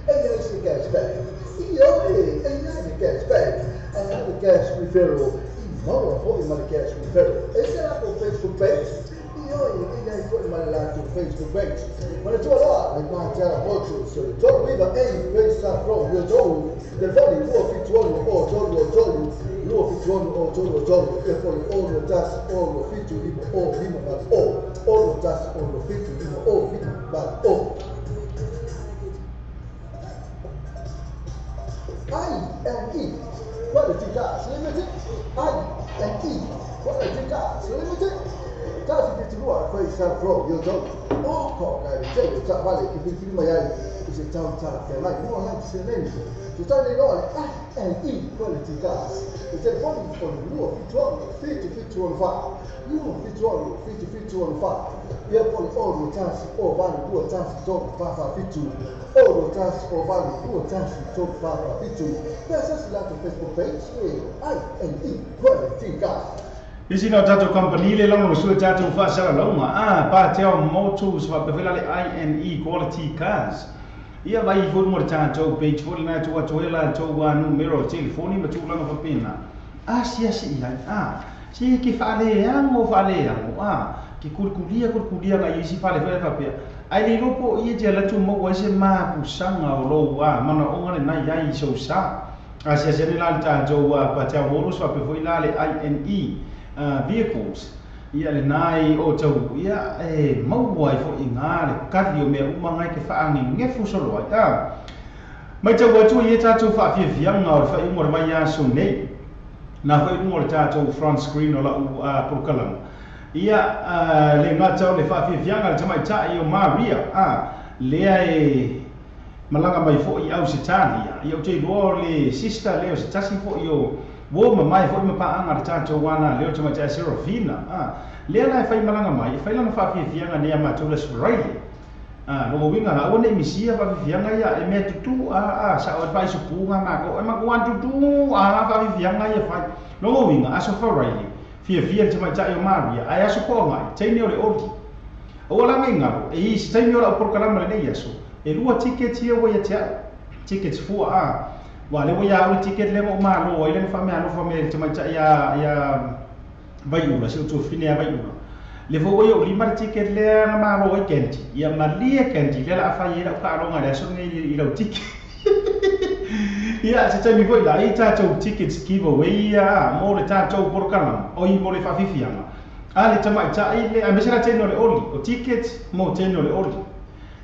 and then she gets back. Okay, and then she gets back. And then the cash referral. No, I'm putting my cash referral. Is that on Facebook page? And then putting my life to Facebook page. When I do a lot, like my channel photos, so don't read the any place start from your door. The value of it one or total, you of it one or total, therefore all the dust, all of it to him, all him about all the dust, all of it to him, all him about all. I&E, quality gas limited. I&E, quality gas limited. That's it to work for yourself from your dog. Oh, God, I will tell you, that valley, if you feel my eye, is a town tap. Like, no, I have to say names. To tell you all, I&E, quality gas. It's a body for you of it one, 50-50-1-5. You of it one, 50-50-1-5. You have all the tasks, all value, do a task, don't pass a fit to. All the tasks, all value, do a task, don't pass a fit to. There's just like a Facebook page, I&E, quality gas. Isi no tato company le longo su tato fa sala longa pa teo motos va bevela le I&E quality cars ia vai fu mo tato page fu na to atoela to wa numero telefoni ma tu longa fa pena sia si ki fa le amo ki kulkulia ga isi fa le fa pe ai le lopo ia je la tu mo wa se ma pusanga o lo wa mana o ngale na ia so sa sia se le la tato wa pa teo motos va pe fu la le I&E vehicles ia le nai o tau ia mauai fo inga le kadio me umanga ke faangi ngefu solo ai mai tau atu ia tatu fa fi vianga o fa umor mai ya so nei na fa umor tatu front screen o la prokalang ia le ngata le fa fi vianga le tamai ta io Maria le malanga mai fo I au se tani ia o te ro le sister leo se tasi fo io wo mai fo ma pa anga tato wana leo te mata Serafina le la fai malanga mai fai lana fa fianga ne ma tu le Friday no winga na one misia fa fianga ia e me tutu sa o pai su punga ma ko e ma ko tutu fa fianga ia fai no winga aso Friday fia te mata io Maria ai aso ko ngai te ne ole oti o la ngai e si te ne ole por kalama le ia so e lua ticket ia wa ia te tickets fu wa le ya o ticket le mo ma lo ile fa me ano fa me te mata ia vai ula se tu fine vai ula le fo yo lima ticket le na ma lo kenti ia malia kenti le la fa ia ka ro nga le so ne I lo ticket ia se te mi go la ita to tickets giveaway ia mo le ta to por kana o I mo le fa fifianga ale te mata ile a me sera te no le oli o ticket mo te no le oli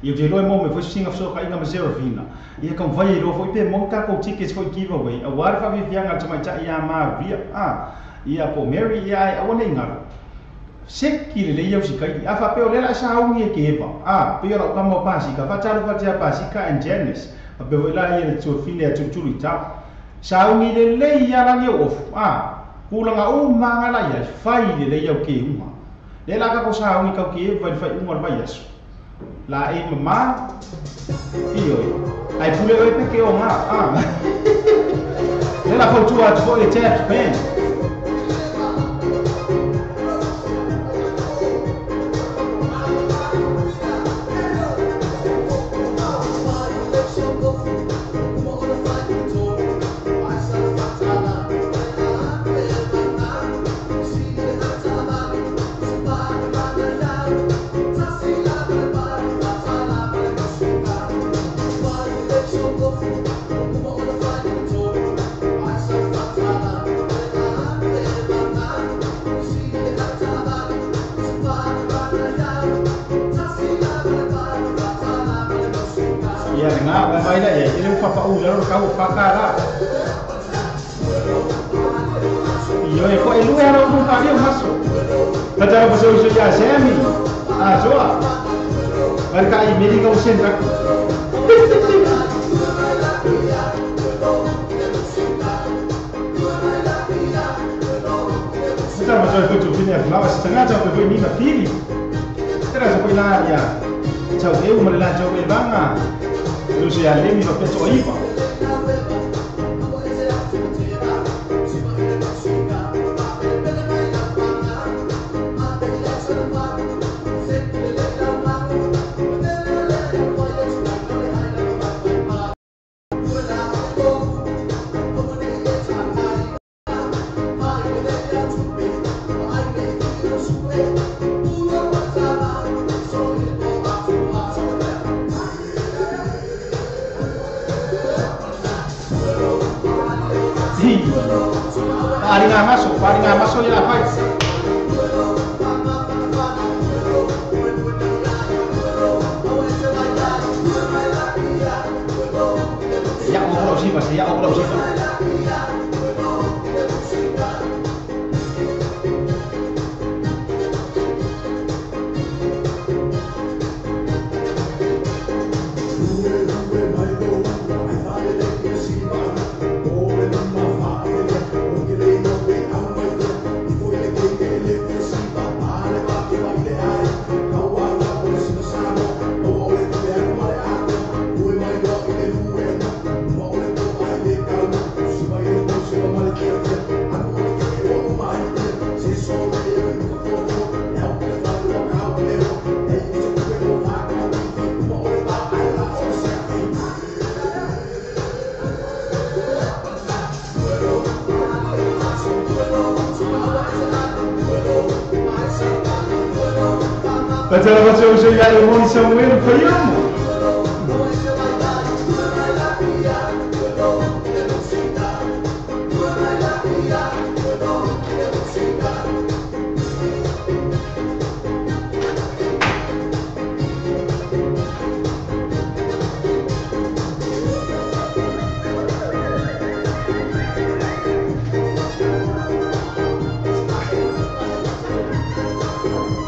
ia te loe mo me foi singa so ka inga ma Serafina ia kan vai ro foi pe mo ka ko tickets foi giveaway a war fa fifianga te mata ia ma via ia po Mary ia ai ona inga seki le ia usikai a fa pe o le la sa ungi e ke pa pe ora ka mo pasi ka fa talo fa te pasi ka and Janice a pe voila ia tu fine tu tulita sa ungi le ia la ni of kulanga o manga la ia fai le ia ke uma le la ka ko sa ungi ka ke vai fai uma vai aso la e mama io ai pule o pe ke o nga le la foto a tu e tap pen vai daí, ele é papa ular kau fakara. Iyo ko elu era o pari o maso. Kata ba so ya semi. Soa. Barka I medical center. Kita ba so ko tu fini la setengah jam ko ni na pili. Terus ko ila ya. Chau eu mo la chau e banga. Lu si alemi lo peto ipa. Paling masuk ya apa? Ya ngobrol sih Mas, ya ngobrol sih. Faceva usare il buon Samuele Paiamo.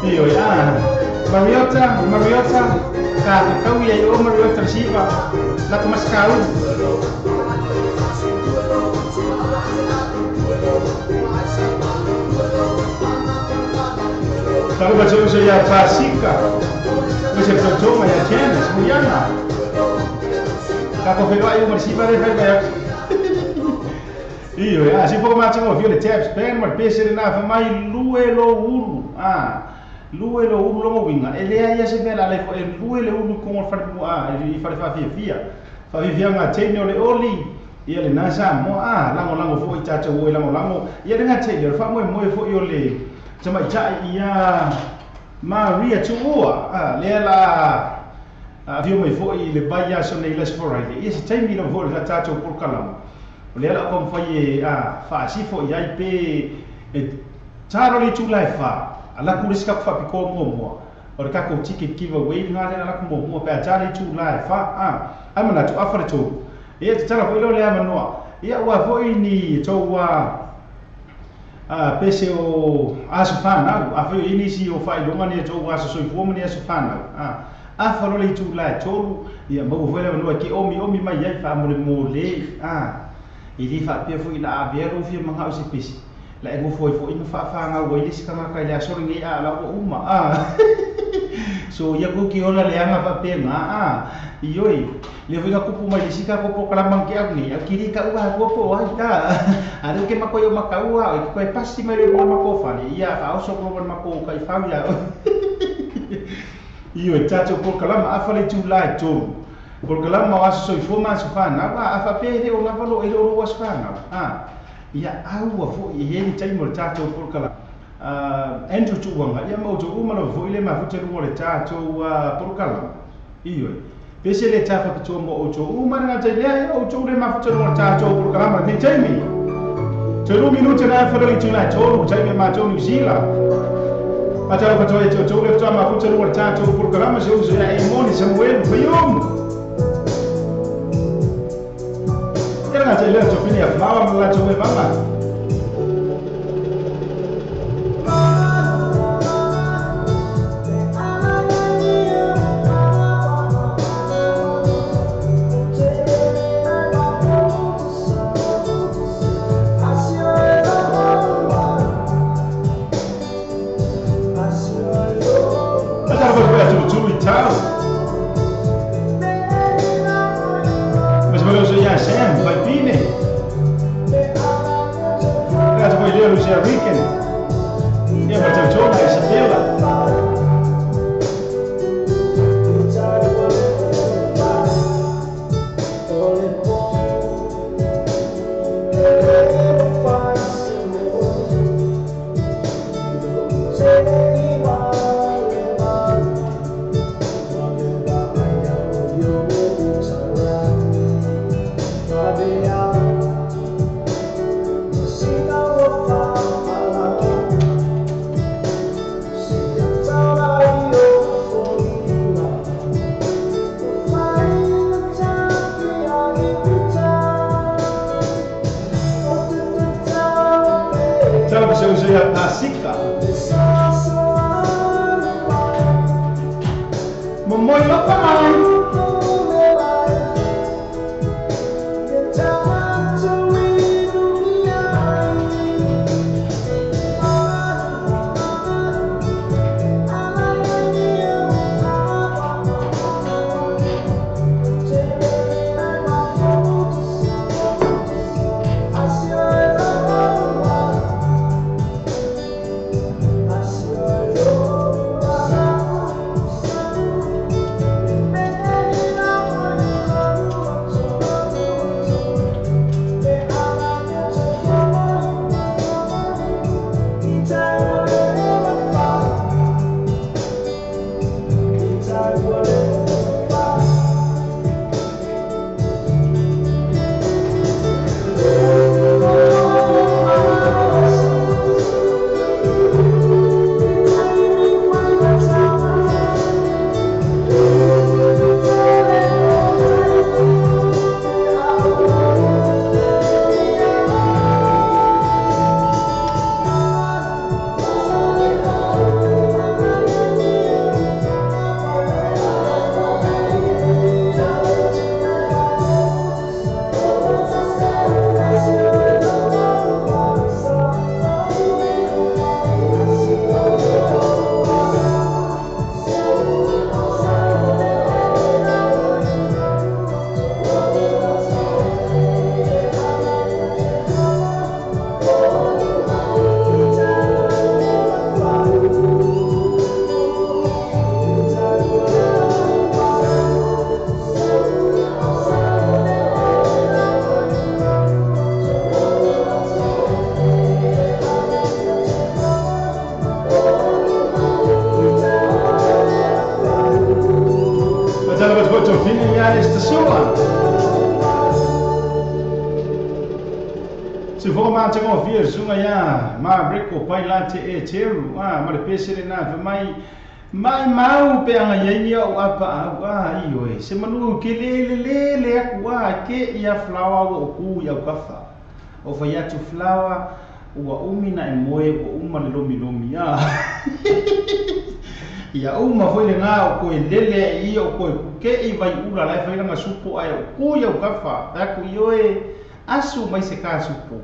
Io Mariota, kau ya yo Mariota receiver la mas kau kalau baca saya Pasika macam contoh ya China semuanya kako felo ayo receiver de fai iyo ya si pouco macam o viole taps pen mas pese na fa mai luelo ulu luelo ulu lo winga ele ya se vela le ko luelo ulu ko fa i fa fia nga tene ole oli ia le nasa mo lango fo i tata wo lango ia dengan tene fa mo fo i ole chama ia Maria tuua le la vio mai fo i le baia so nei les forai ia se tene no fo la tata por kalam le la kom fai fa si fo ia pe taro le tu lai fa ala kuriska fa piko mo o ka ko ticket giveaway nga le ala ko mo pe tari tu lai fa amana tu afare tu ia tara fo le amano ia wa fo ini to wa pese o asufana a fo ini si o fa longa ne to wa so fo mo ne asufana afaro le tu lai to ia mo fo le no ki omi mai ia fa mo le ili fa pe fo ina avero fi manga o se pesi la ego foi ina fa nga wo ili sikanga ka ya so ngi la o uma so ya ko ki ola le anga fa pe nga ioi le vinga kupu mai sika ko kala mangke agni akiri ka uwa ko ai ta ada ke makoyo makaua ko pasti mai le mako fa ni ia fa o so ko mako kai fa ya ioi tato ko kala ma afale tu lai to por que lá mau aso soi fo mas fana afa pere o lava lo ero was fana ia au fo i heli tai mo tato por que lá Andrew tu wanga ia mau tu uma lo fo ile ma futa lu le tato por que lá io pese le tafa tu mo o tu uma na tai le o tu le ma futa lu tato por que lá ma ni tai mi tu lu minuto na fa le tu la tu tai me ma tu New Zealand ata fa tu le tu ma futa lu tato por que lá ma se usa ai moni Samuel Bayom Kena jadi le chopini ya flower la chope banga. Ada apa buat curu-curu tahu? Mas ya Sam, vai bine. Grazie poi leo Lucia Weekend. Io faccio il gioco e sapeva. Pasika Momoy Lokamai soa. Se for ma te ko fia sunga ya, ma breko pai la te e teru, ma le pesere na mai mau pe anga yeni o apa iyo e se manu ke le akua ke ia flower o ku ia kafa o fa ya tu flower o umina e moe o uma le lomi ya ia uma foi le nga o ko lele ia o ko ke i vai ura lai fa nga supo ai o ku ia kafa ta ku yo e asu mai se ka supo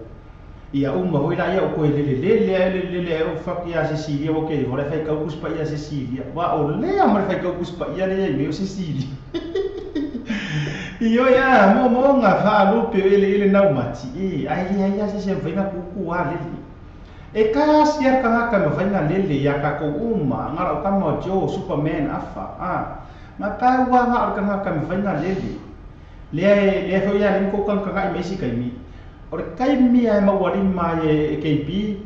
ia uma foi la ia o ko lele o fa ia se silia o ke vole fa ka kus pa ia se silia wa o le amar fa ka kus pa ia le me se silia io ya mo nga fa lu pe ele na mati ai se fa na ku wa le e ka sia ka ka me fa na le ya ka ko uma ngara ka mo jo superman afa ma pa wa nga ka me fa na le fa ya le ko ka ka me si ka mi o kai mi ai mawali mai e KP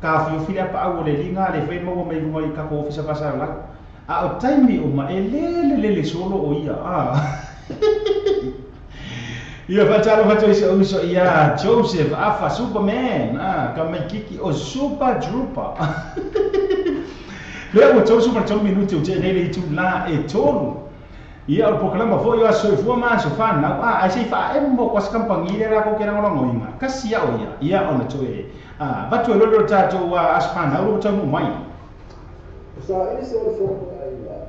ka fiu fila pa au le linga le fe mo mai ngoi ka ko ofisa pasar la a o taimi o ma ele solo o ia ia fatalo so ia Joseph afa Superman ka mai kiki o super drooper le o super minuti o je nei tu la e tonu ia o proclama foi o so fu ma so fa na ai sei fa mo ko skampangi le ra ko kera ngolo inga kasia o ia ona toe ba to lo tato wa aspana o to mo mai sa ese o fo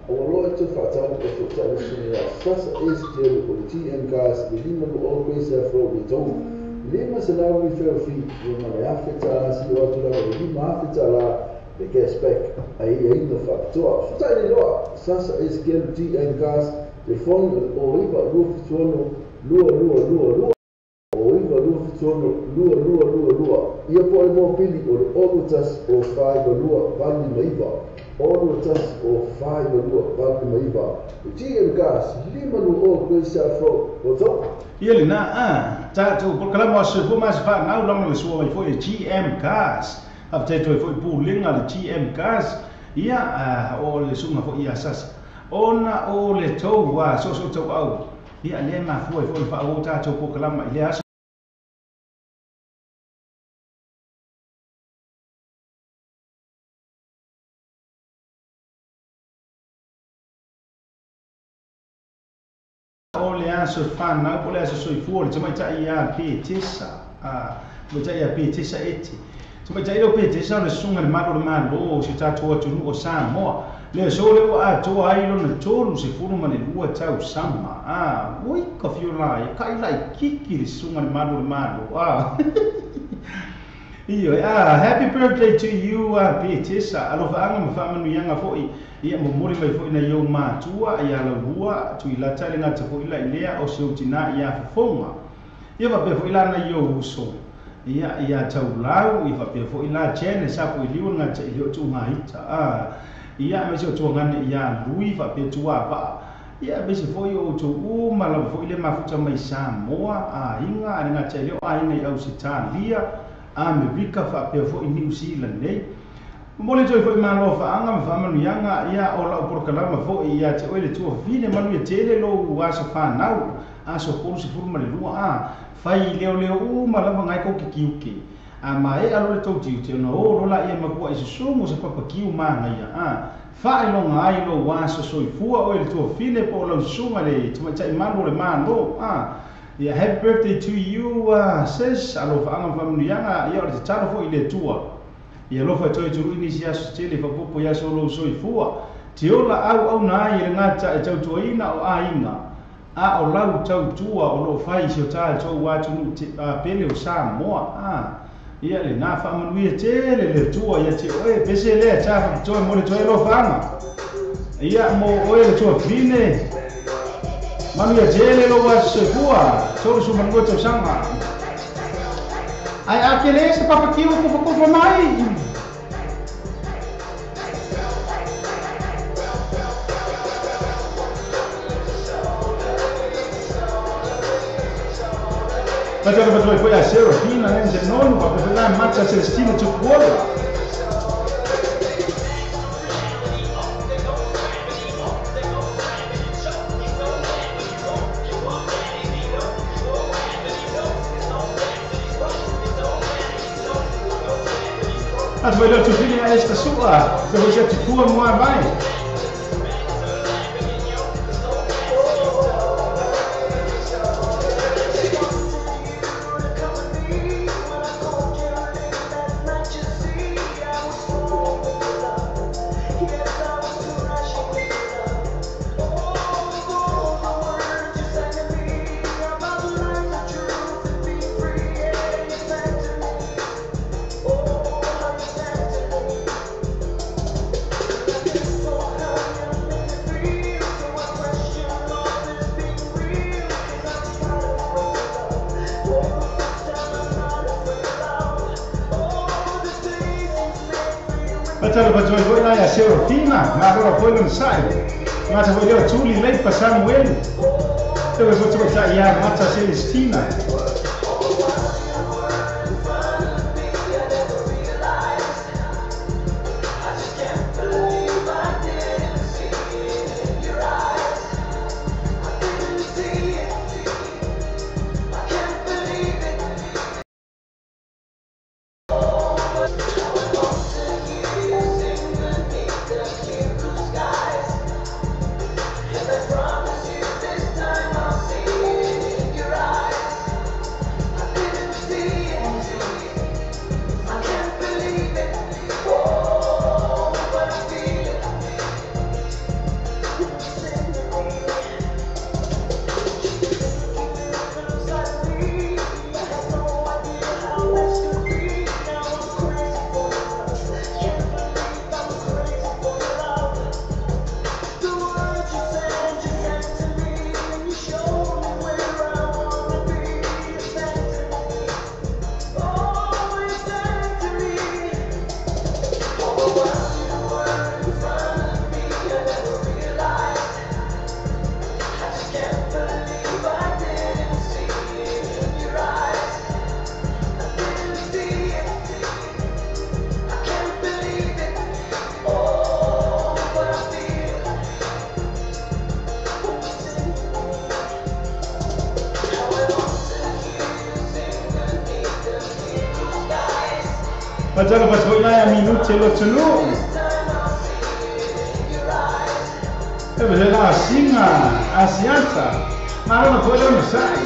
o lo to fa ta ko to ta se sasa is de o TM gas de lima do always afro de to lima se na mi fe fi o ma le afeta si o to la lima afeta la de gespeck ai ainda fa to so ta le lo sasa is de TM gas de fondo oliva roof sono lua oliva roof sono lua ia poi mo pili o olutas o fai do lua vali maiva olutas o fai do lua vali maiva o GM gas lima no o coisa fro o to ele na ta to por kala mo se fu mas fa na long le so foi GM gas after to foi pulinga le GM gas ia o le sunga foi ia sasa ona o le tau wa so tau au ia le ma fu e fa o ta to ko kalama ile aso o le aso fa na o le aso so i fu le mai ta ia pe tisa mo ta ia pe tisa eti so mai ta ia pe tisa le sunga le malo si ta to tu o sa mo le so le wa to ai lo na tolu se furu mane lua tau sama oi ka fiula e kai lai kiki le sunga le malo io happy birthday to you Petisa alo fa anga ma fa manu yanga foi ia mo mori mai foi na yo ma tua ia la rua tu ila tale nga te foi la ilea o se utina ia fonga ia va pe foi la na yo uso ia tau lau ia va pe foi la chene sa foi liu nga te yo tu ngaita ia me se tu ngane ia lui va pe tua pa ia be se foi o tu ma la foi le mafuta mai sa moa inga nga te yo ai au se talia Amerika fa pe fo New Zealand nei mo le foi malo fa anga fa manu yanga ia o la por kala ma fo ia te ole tu fine manu ia tele lo wa so fa nau so ko se furma le lua fai leo ma la ngai ko kiuki ma e alo le tau te no o la ia ma ko i so mo se pa kiu ma ngai fa lo ngai lo wa so i fu o le tu fine po lo sunga le tu mai manu le mano yeah, happy birthday to you, sis. Alo fa anga family yanga ia o te talo fo ile tua. Ia lo fa toi turu ini sia stele fa popo ya solo so i fua. Te ola au na ia ngata e tau tuaina o ainga. O lau tau tua o lo fai si o tā tau watu pele o sa moa. Ia le na fa manuia tele le tua ia te oe pese le ta fa toi mo le toi lo fa anga. Ia mo oe le tua fine. Manu ya jele lo wa sekua so su mango to sanga ai akele se papa kiu ko mai Mas foi a Serafina, né? De nono, para lá Matia Celestina de Cola. At vai lo tu fini a esta sua, devo já te pôr uma vai. Betul betul boleh lah ya Serafina, ngaruh apa yang saya, macam boleh culi lagi pas Samuel, terus betul betul ya macam Celestina. Betul pas boleh lah minut celok celok. Betul lah singa, asiansa, malah nak boleh mesai.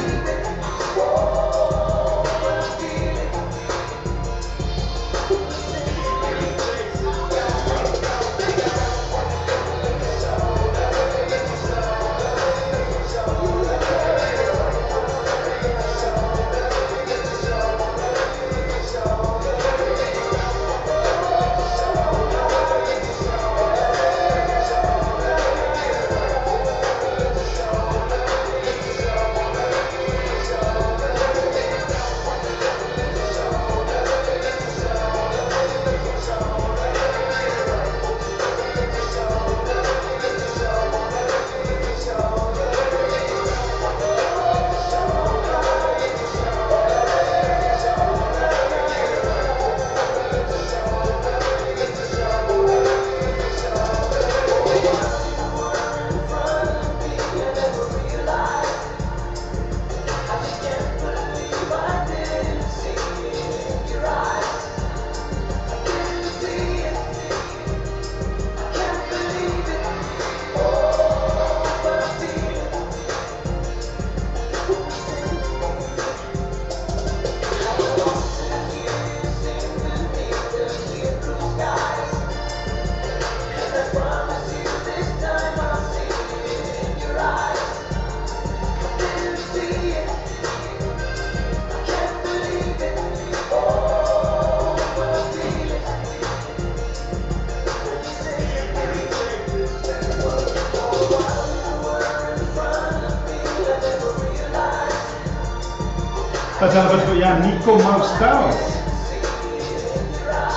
Pasal betul yang Nico Maustau.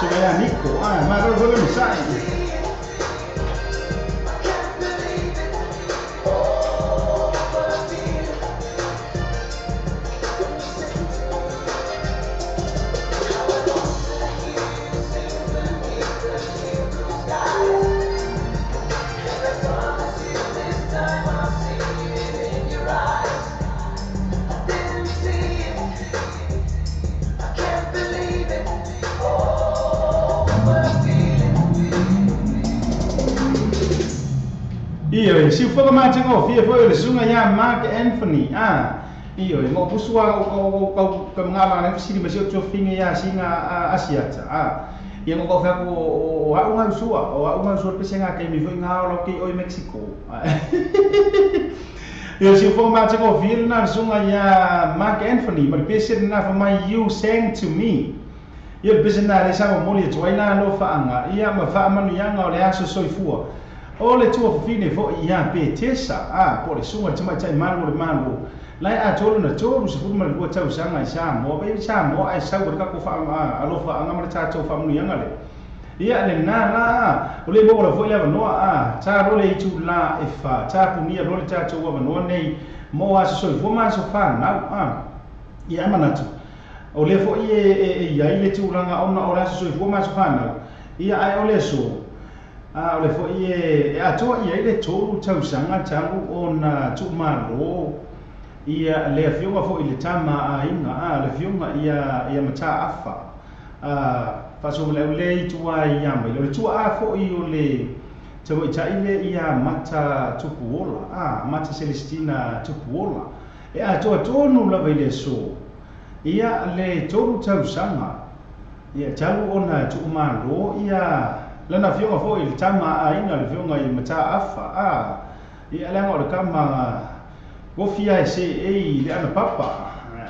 Supaya Nico, malah boleh mesai. Iyo si foka ma tingo fia foi le sunga ya Mark Anthony iyo mo busua o ngala na sini masih o finga ya singa Asiata ia mo fa ko o unga sua pesenga ke mi foi ngalo ke o Mexico iyo si foka ma tingo fia na sunga ya Mark Anthony but pesen na for my you sang to me ia pesen na le sa mo le twaina no fa anga ia ma fa manu yanga o le aso soifua o le tua fine fo ia pe tesa po le sunga tama tai manu le manu lai a tolu na tolu se fuma le tau sanga sa mo be sa mo ai sa ko ka fa alo fa anga ma ta tau fa manu yanga le ia le na la o le mo la fo le no ta ro le tu la e fa ta pu ni ro le ta tau wa no nei mo a so fo ma so fa na ia manatu o le fo ia ile tu langa ona ora so fo ma so fa na ia ai o le so o le fo atua ia ile tolu tausanga talu ona tumalo ia le afionga fo ile tama inga le fionga ia mata afa fa so le tua ia mai le tua fo o le tau ita ile ia mata tupuola mata Celestina tupuola atua tonu la ile so ia le tolu tausanga ia talu ona tumalo ia lana fionga fo il tama ina le fionga i mata afa ia langa o kama go fia se le ana papa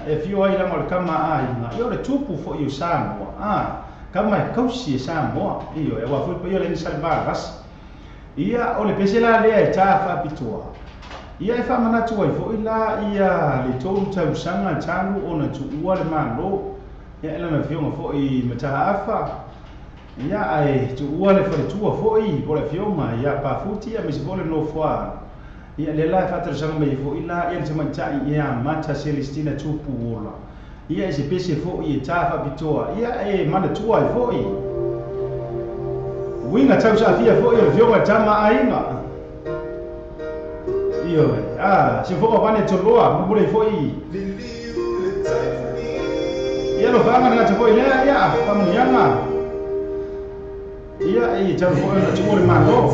e fio ai langa o kama ina io le tupu fo io samo kama kausi samo io e wa fo io le salvaras ia o le pesela le tafa pitua ia e fa mana tu ai fo ila ia le tolu tau sanga talu ona tu ua le malo ia lana fionga fo i mata afa ia ai tu ua le fale tua foi po le fioma ia pa futi ia mi se vole no foa ia le la fatter sanga me fo ila ia se mancha ia mata Celestina tupu ola ia se pese fo ia tafa bitoa ia e mana tua foi winga tau sa fia fo ia fioma tama ainga io se fo pa ne toloa mo bole foi ia lo fanga na te foi ia pa mo yanga ia tau fo na tu mori mano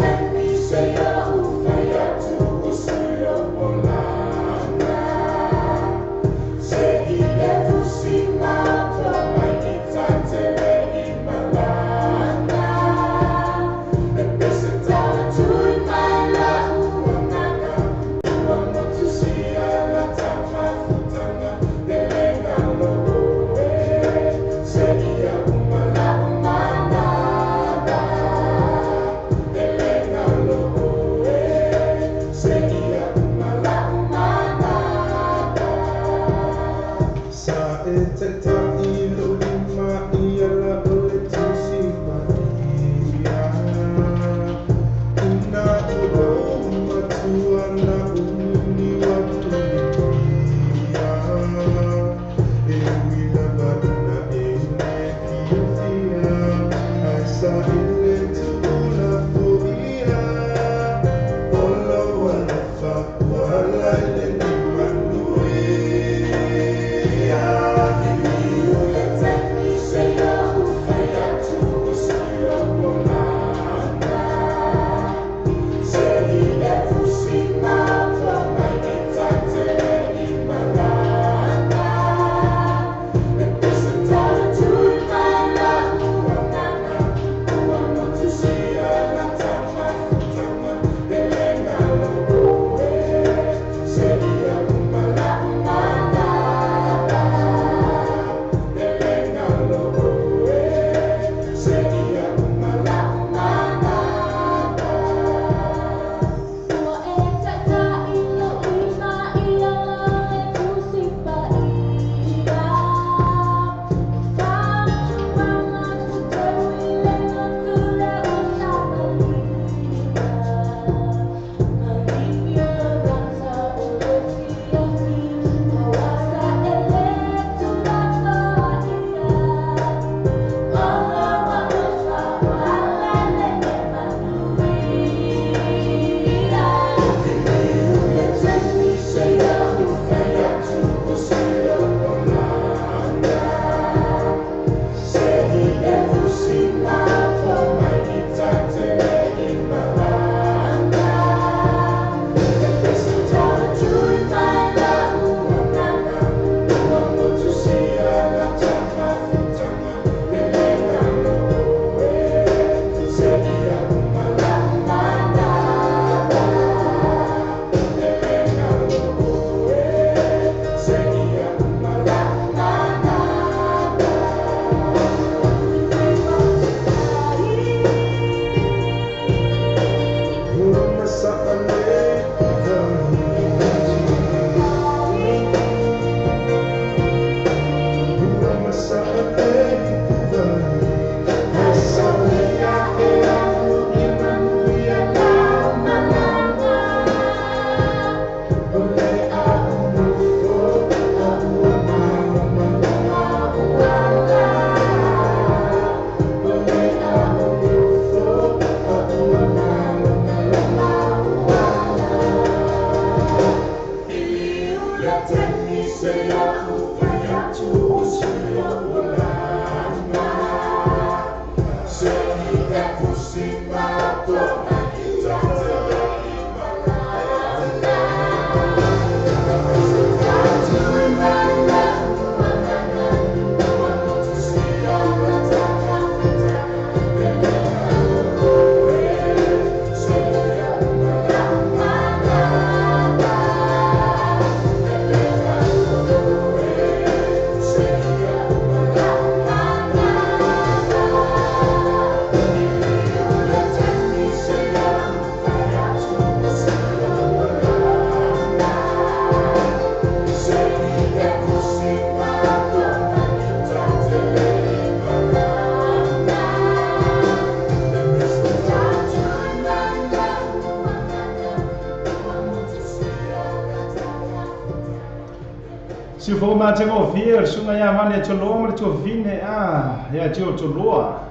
Si fo ma tengo fier sunga ya mane cholo ma to vine ya tio choloa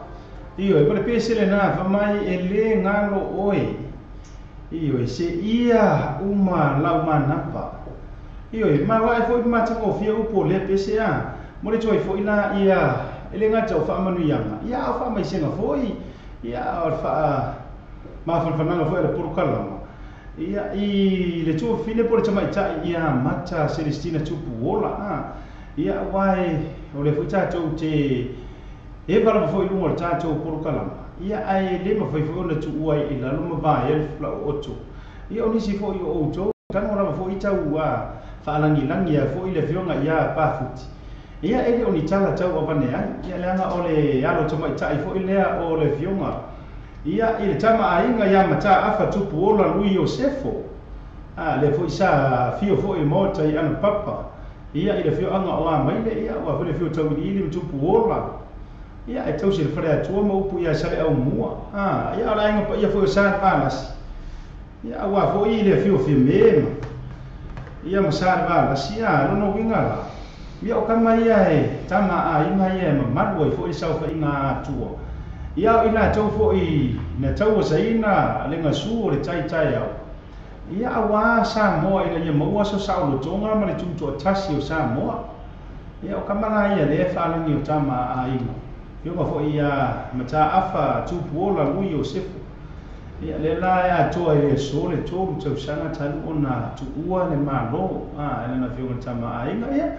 io e per pesile na fa mai ele ngalo oi io se ia uma la uma napa io ma vai fo ma tengo fier upo le PCA mo le toi fo ina ia ele nga tau fa manu yanga ia fa mai senga foi ia fa ma fa nanga foi le porcala ia I le tu fine por chama ita ia mata Celestina tupu ola ia wai o le futa tu te e para foi lungo tato por kalama ia ai le ma foi foi le tu uai ila luma vai el fla oto ia oni si foi o oto kan ora foi ita ua fa langi langi ia foi le fionga ia pa futi ia ele oni tala tau avane ia le anga ole alo chama ita I foi le o le fionga ia ile tama ainga ya mata afa tupu ola lui Josefo le foi sa fio foi mota I ana papa ia ile fio anga o mai le ia wa foi fio tau ile tupu ola ia e tau se fare tua mo pu ia sale au mua ia ala inga ia foi sa palas ia wa foi ile fio mema ia masar balas ia no winga la ia o kama ia e tama ainga ia mamadua foi sa fa inga tua ia ina tau foi na tau saina le ngasu le tai tai au ia awa sa mo ina ia mo so sa lo tonga ma le tumto tasi o sa mo ia o kamanga ia le fa le ni tama ai yo ma foi ia mata afa tu pola lui Josefo ia le la ia to e so le to tau sana tan ona tu ua le malo ele na fio tama ai ia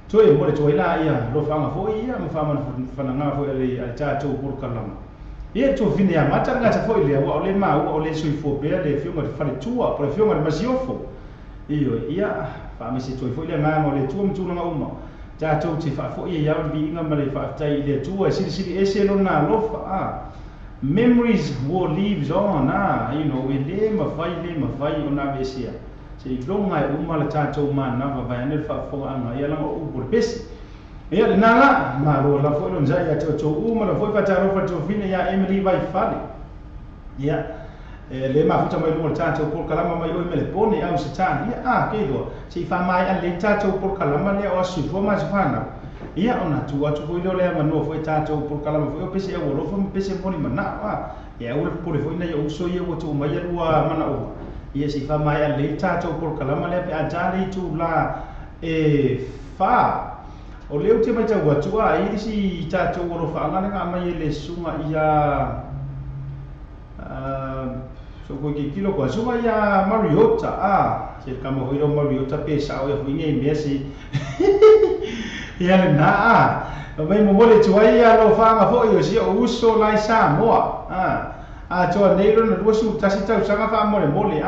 to e mo le to ila ia lo fa nga foi ia ma fa ma fa nga foi le tato por kalama ia to fine ya mata nga foi le wa le ma o le sui fo pe le fio ma fa le tua pro fio ma masiofo io ia fa mi si to foi le ma mo le tua mtu nga uma tato ti fa fo ia bi nga ma le fa tai le tua si ese lo na lo fa memories will lives on you know le ma fai ona besia se longa e uma le tato ma na va ane fa fo anga ia la o por pesi ia le nanga ma ro la fo lo nzai ya to uma la fo fa ta ro fa to fine ya Emily vai fale ia le ma futa mai lo tato por kalama mai o me le pone au se tan ia ke do se fa mai a le tato por kalama le o su fo ma fana ia ona tu atu fo le ma no fo tato por kalama fo pesi e o lo fo pesi poni mana ia o por fo ina yo so ye o to mai lua mana o ia si fa mai a le tato por kalama le pe a jali tu la e fa o leo te mai tau atua I si tato o fa nga mai le sunga ia so ko ki kilo ko sunga ia Mariota se kama hoiro Mariota pe sa o fu nge mesi ia le na mai mo le tua ia lo fa nga fo yo si o uso lai sa mo to nei ro no su tasi tau sanga fa mo le mole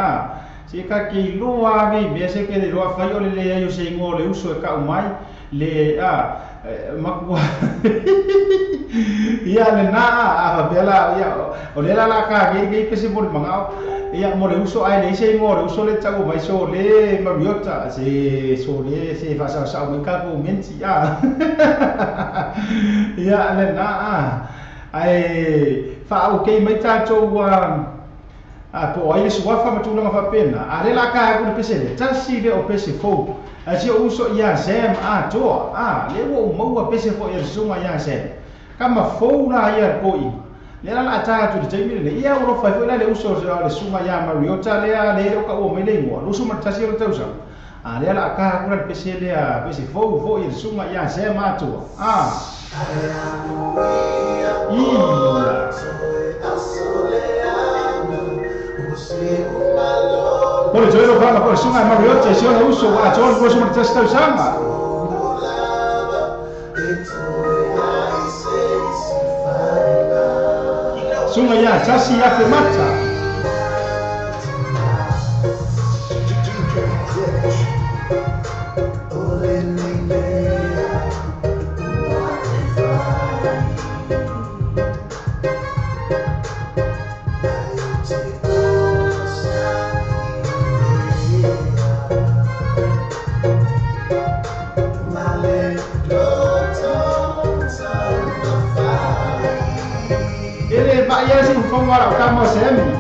se ka ki loa nge mesi ke le loa fa yo le yo se ngo le uso e ka mai le makua ia le na bela ia o le la ka ge pese por mangao ia mo le uso ai le se mo le uso le tau mai so le Mariota se so le se fa sa mo ka ko menti ia le na ai fa o ke mai tato po ai se wa fa matulanga fa pena ale la ka ko pese le tasi le o pese fo asi uso ia sem to le wo mo pese fo ia sunga ia sem kama fo na ia koi le la ta tu te mi le ia ro fa le uso le sunga ia Mariota le o ka o me le mo lo suma tasi ro tausa le ala ka kura pese le pese fo i sunga ia se matua Pole joe lo fala por sunga Mario te si ona uso a John por sunga testa sanga sunga ia chasi ya ke mata Không qua đảo cam mà xem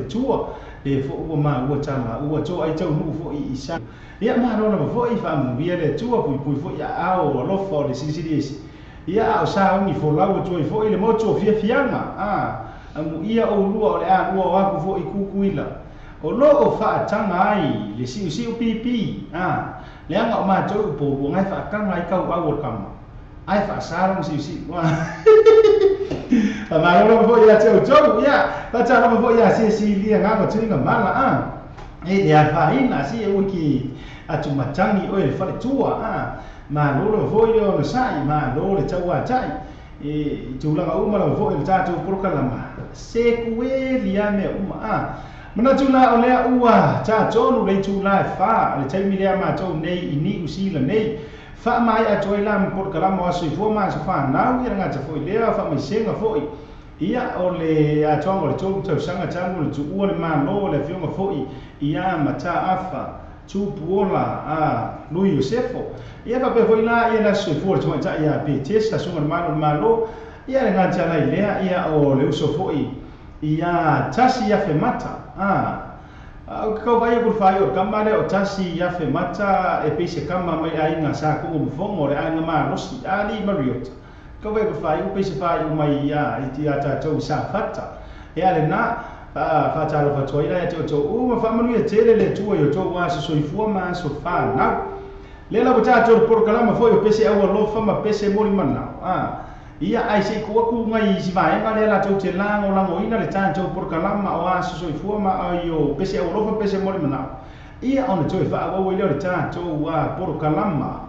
chua để phụ mà ua chama ua cho ai châu nu phụ i sa ya ma no na phụ i fa mu bia le chua pui phụ ya ao lo fo de CCDS ya ao sa mi fo la ua cho phụ i le mo cho fia ma mu ia o lua le a lua wa ku phụ i ku ila o lo o fa changa ai le si pp le nga ma cho po bu ngai fa kang lai kau au kam ai fa sa rong si wa mà nó vô ya châu châu ya ta cha nó vô ya si lia nga ko chinga mala e ya fa ina si e wiki chuma changi oi fa le chua mà nó vô yo no sai mà nó le chawa chai e chu la uma la vô le cha chu por kala ma se kuwe lia me mana chu la ole ua cha cho no le chu la fa le chai mi le ma cho nei ini usi la nei fa mai a toi lam por kalama o sui fo ma se fa na wi nga te foi le fa mai senga foi ia o le a tongo le tau tau sanga tangu le tu ua le malo le fionga foi ia mata afa tu puola a lui Yosefo ia pa pe foi la ia la sui fo le tau ia pe testa sunga le malo ia le ngata la ilea ia o le uso foi ia tasi ia fe mata kau vai por fai o kamale o tasi ia fe mata e pese kama mai ai nga sa ko mo fongo le ai nga ma rosi ali mariota kau vai por fai o pese fai o mai ia i ti ata tau sa fata e ale na fa talo fa toi ia to o ma fa manu ia tele le tua yo to wa so ifua ma so fa na le la bota to por kalama foi o pese au lo fa ma pese moli mana ia ai se ku ngai si vai ma le la tau te lango ina le tanto por kalama o aso so ifua ma ai pese au lo fa pese moli mana ia ona to fa o le tanto wa por kalama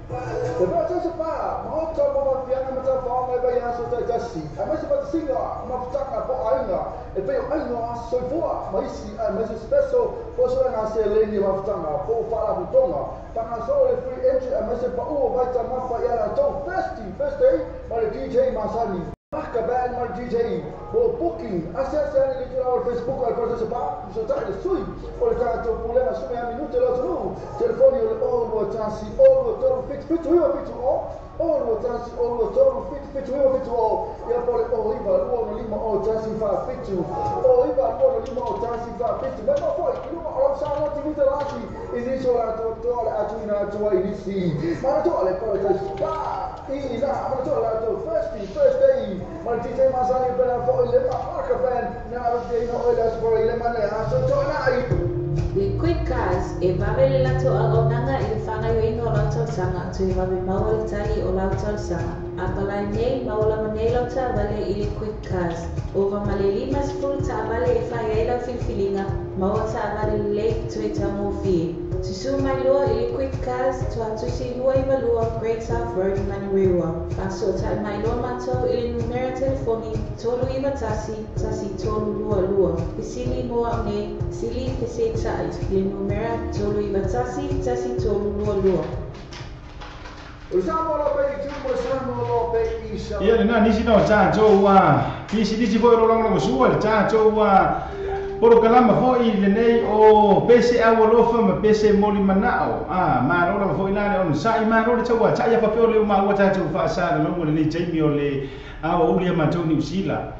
The Roger Sapa, Mota Mama Piana Mata Farm, by Yaso Tassi. I must have a singer, Maftaka for Aina, if they are so far, Maisi, and Mrs. Special, also and I say Lady Maftanga, for Falabutonga, Panaso, free entry, and Mrs. Pau, Vita Mafa Yana, first day, by the DJ Masani. Marca band my DJ for booking. Access any to our Facebook or Roger Sapa, so that is sweet. For the time to pull in a swimming minute or two. Telephone all what chance, all what fit to you, fit to all what chance, all what fit to you, fit to all. Yeah, for the Oliver, Lima, all chance fit to Oliver, Lima, all chance fit to. Never for it, you know, all sound to the last is this all at all at this Manatola, I'm first day. My DJ Masani been for 11 Marca fan. Now they know us for 11 so Le quick cars e vavele la to agonanga il fanga yo ino la to sanga to vabe mawal tali o la to sanga apala nei mawala manelo ta vale il quick cars over malelima full ta vale e fa yela filfilinga mawata vale lake to ita mofi to suma lo il quick cars to atushi lo ivalua Great South Road Maniriwa aso ta mai lo mato il numero telefoni tolu ivatasi tasi tolu lua isili mo ne sili kese tai le numero tolu ivatasi tasi tolu lua ia na nisi no cha jo wa pisi disi foi lo longo mo suwa cha jo wa por kalama foi le nei o pese a lo fa ma pese moli manao ma lo lo foi la on sai ma lo cha wa cha ya fa pe le ma wa cha jo fa sa lo mo le Jamie o le a o le ma to New Zealand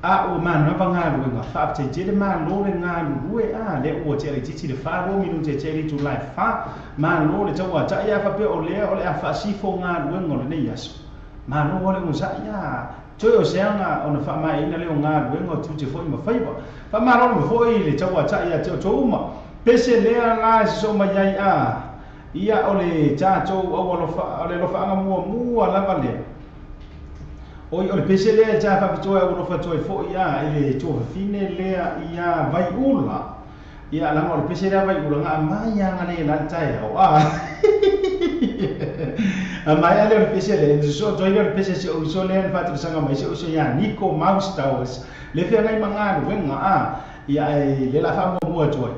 o ma na panga lu nga fa te je ma lo le nga lu le o che le ti le fa ro mi lu che le tu life fa ma lo le cha wa cha ya fa pe o le a fa si fo nga lu ngol ne yaso ma lo le mo sa ya cho o seanga ona fa mai ina le nga lu ngo tu che fo ma fa fa ma lo mo fo le cha wa cha ya cho ma pese le la so ma ya ia o le cha cho o lo fa nga mu la va le o le pese le cha fa pitoa o fa toi fo ia ile to fine le ia vai ula ia la o pese le vai ula nga mai nga le la tai o mai le pese le so toi le pese so le fa tu sanga mai so ya Nico Mouse Towers le fe ngai manga nga ia le la fa mo toi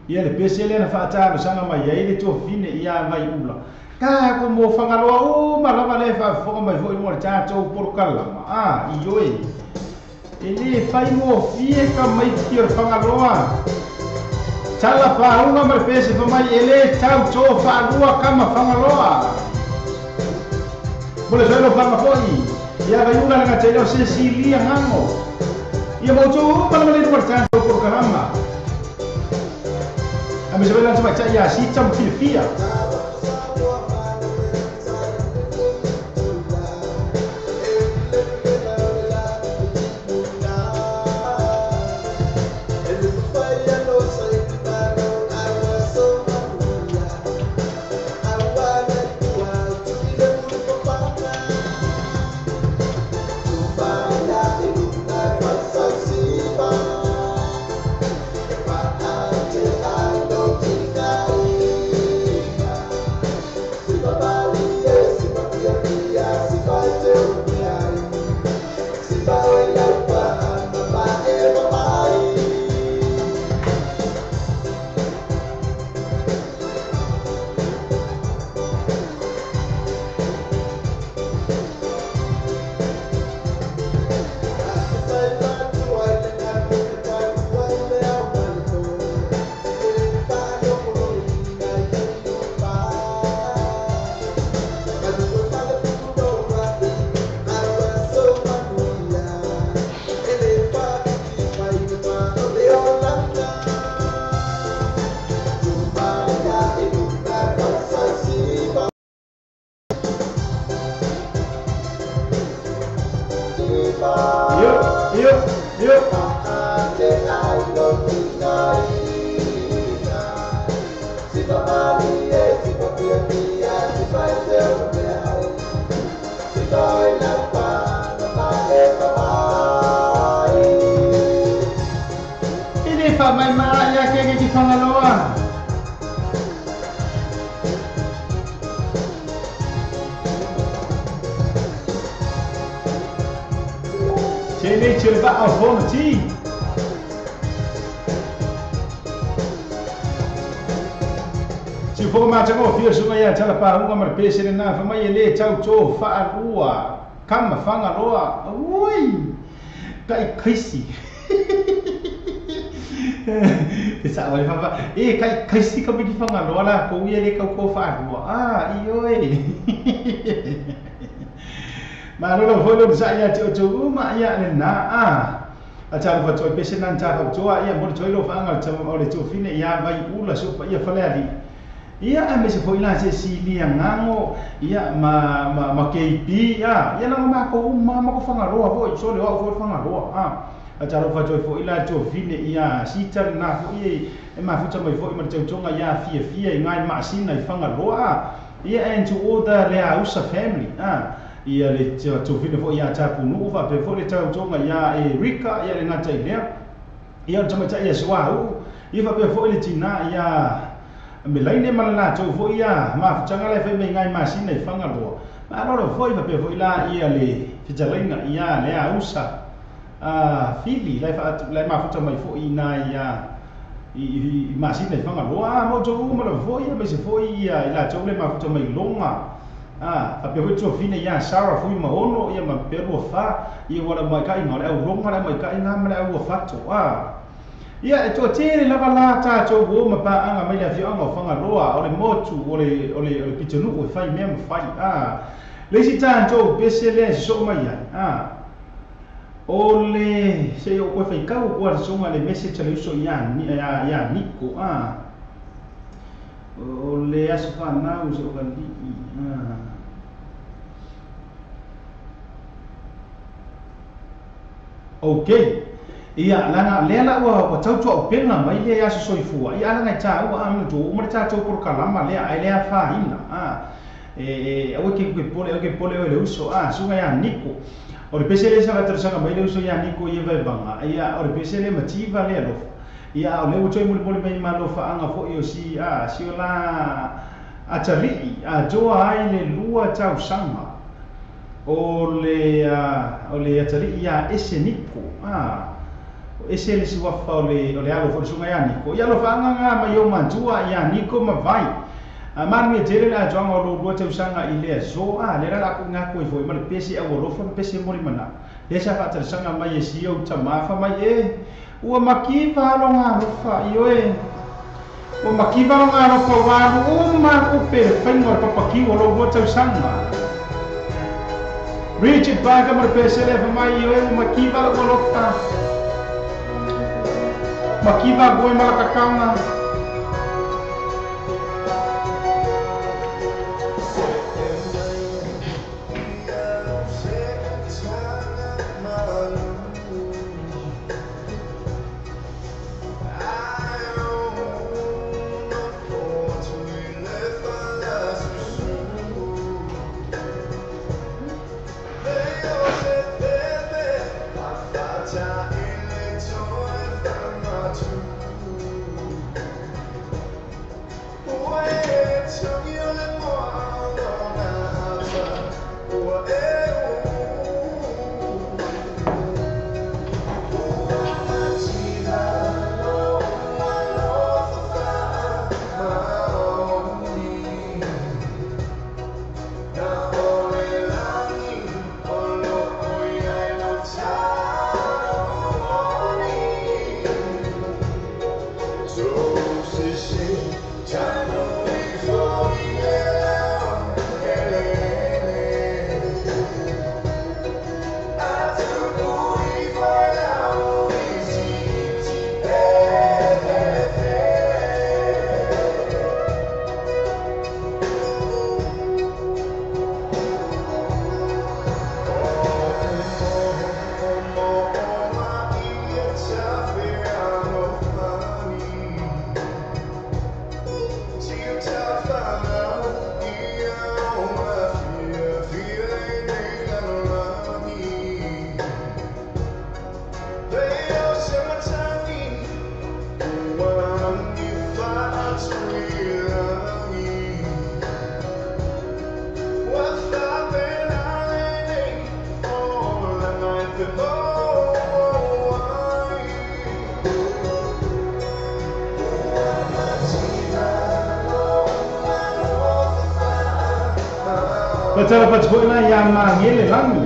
ia le pese le na fa ta sanga mai ile to fine ia vai ula ka ko mo fangaloa ma la le fa fo mai fo mo cha cho por kalama iyo ele fai mo fie ka mai tier fangaloa chala pa unga mai pese fa mai ele tau cho fa lua kama fangaloa bole so lo fanga foi ia vai unga nga chelo Cecilia ngango ia mo cho ma le mo cha cho por kalama a mi se vela cha ya si cham fia Ini fa mai mai ya ke di fangaloa. Ini cerita apa sih? Si for macam apa dia sungai ya cara pahu kamar pesen na famai le chau cho fa rua kam fanga roa. Ui. Kai kaisi. Bisa awal papa. Kai kaisi kau di fanga roa lah. Kau ye le kau fa rua. Ioi. Malu boleh saya cucu mak ya na acara buat pesen nanti kau coba ya boleh coba lo fangal cuma oleh coba fine ya bayi ulah supaya faladi. Ia ambil sepoilah sini yang ngango ia ma KP ya nang mako mako fangaroa foi so le foi fangaroa acara fa joy foi la jo fine ia sitar na foi ma fu chama foi ma chonga ya fia ngai ma sina fangaroa ia and to order le usa family ia le jo fine foi ia cha punu fa pe foi le chonga ya Rika ia le ngata ia chama cha ia swau ia fa pe foi le tina ia me laine malana cho foi ya ma changa le fe me ngai ma sina fangaroa ma no foi fa pe foi la ia le fijalenga ia le usa fili lai ma futa mai foi na ia i masina fanga loa mo jo mo lo foi me se foi ia la jo le ma futa mai longa fa pe ho fine ia Sarah foi ma ono ia ma pe ro fa ia wala mai kai ngale au longa la mai kai ngam la au fato ia to tere la bala ta jo go ma pa anga mai la fi anga fanga loa ole motu ole pitonu o fai mem fai le si ta jo pesele so mai ole se o ko fai kau ko songa le message le so ya niko ole asfa na o so gandi okay ia lana lela wa tau tu pena mai le ya so ifua ia lana cha o am tu mo cha tu por kalama le ai le fa ina o ke pole o le uso sunga ya niko o le pesele sa terusanga mai le uso ya niko ye vai banga ia o le pesele mativa le alo ia o le uto mo le mai malo fa anga fo yo si ola atari joa ai le lua tau sanga o le atari ia ese niko ese le siwafa o le alo fo sunga ya niko ia lo fa anga mai o mantua ya niko ma vai manu jere la joang o lo tau sanga ile zo le la ku nga ko foi mal pesi a wo fo pesi mo mana le sa fa sanga mai si o tama fa mai o makiva lo nga lo fa io o makiva lo nga lo fa wa o ma ku pe fengo pa pa ki o lo tau sanga Richard Baga mal pesi le fa mai io o makiva lo lo fa makiva go mal ka kanga Fatara patfoina ya mangele langi.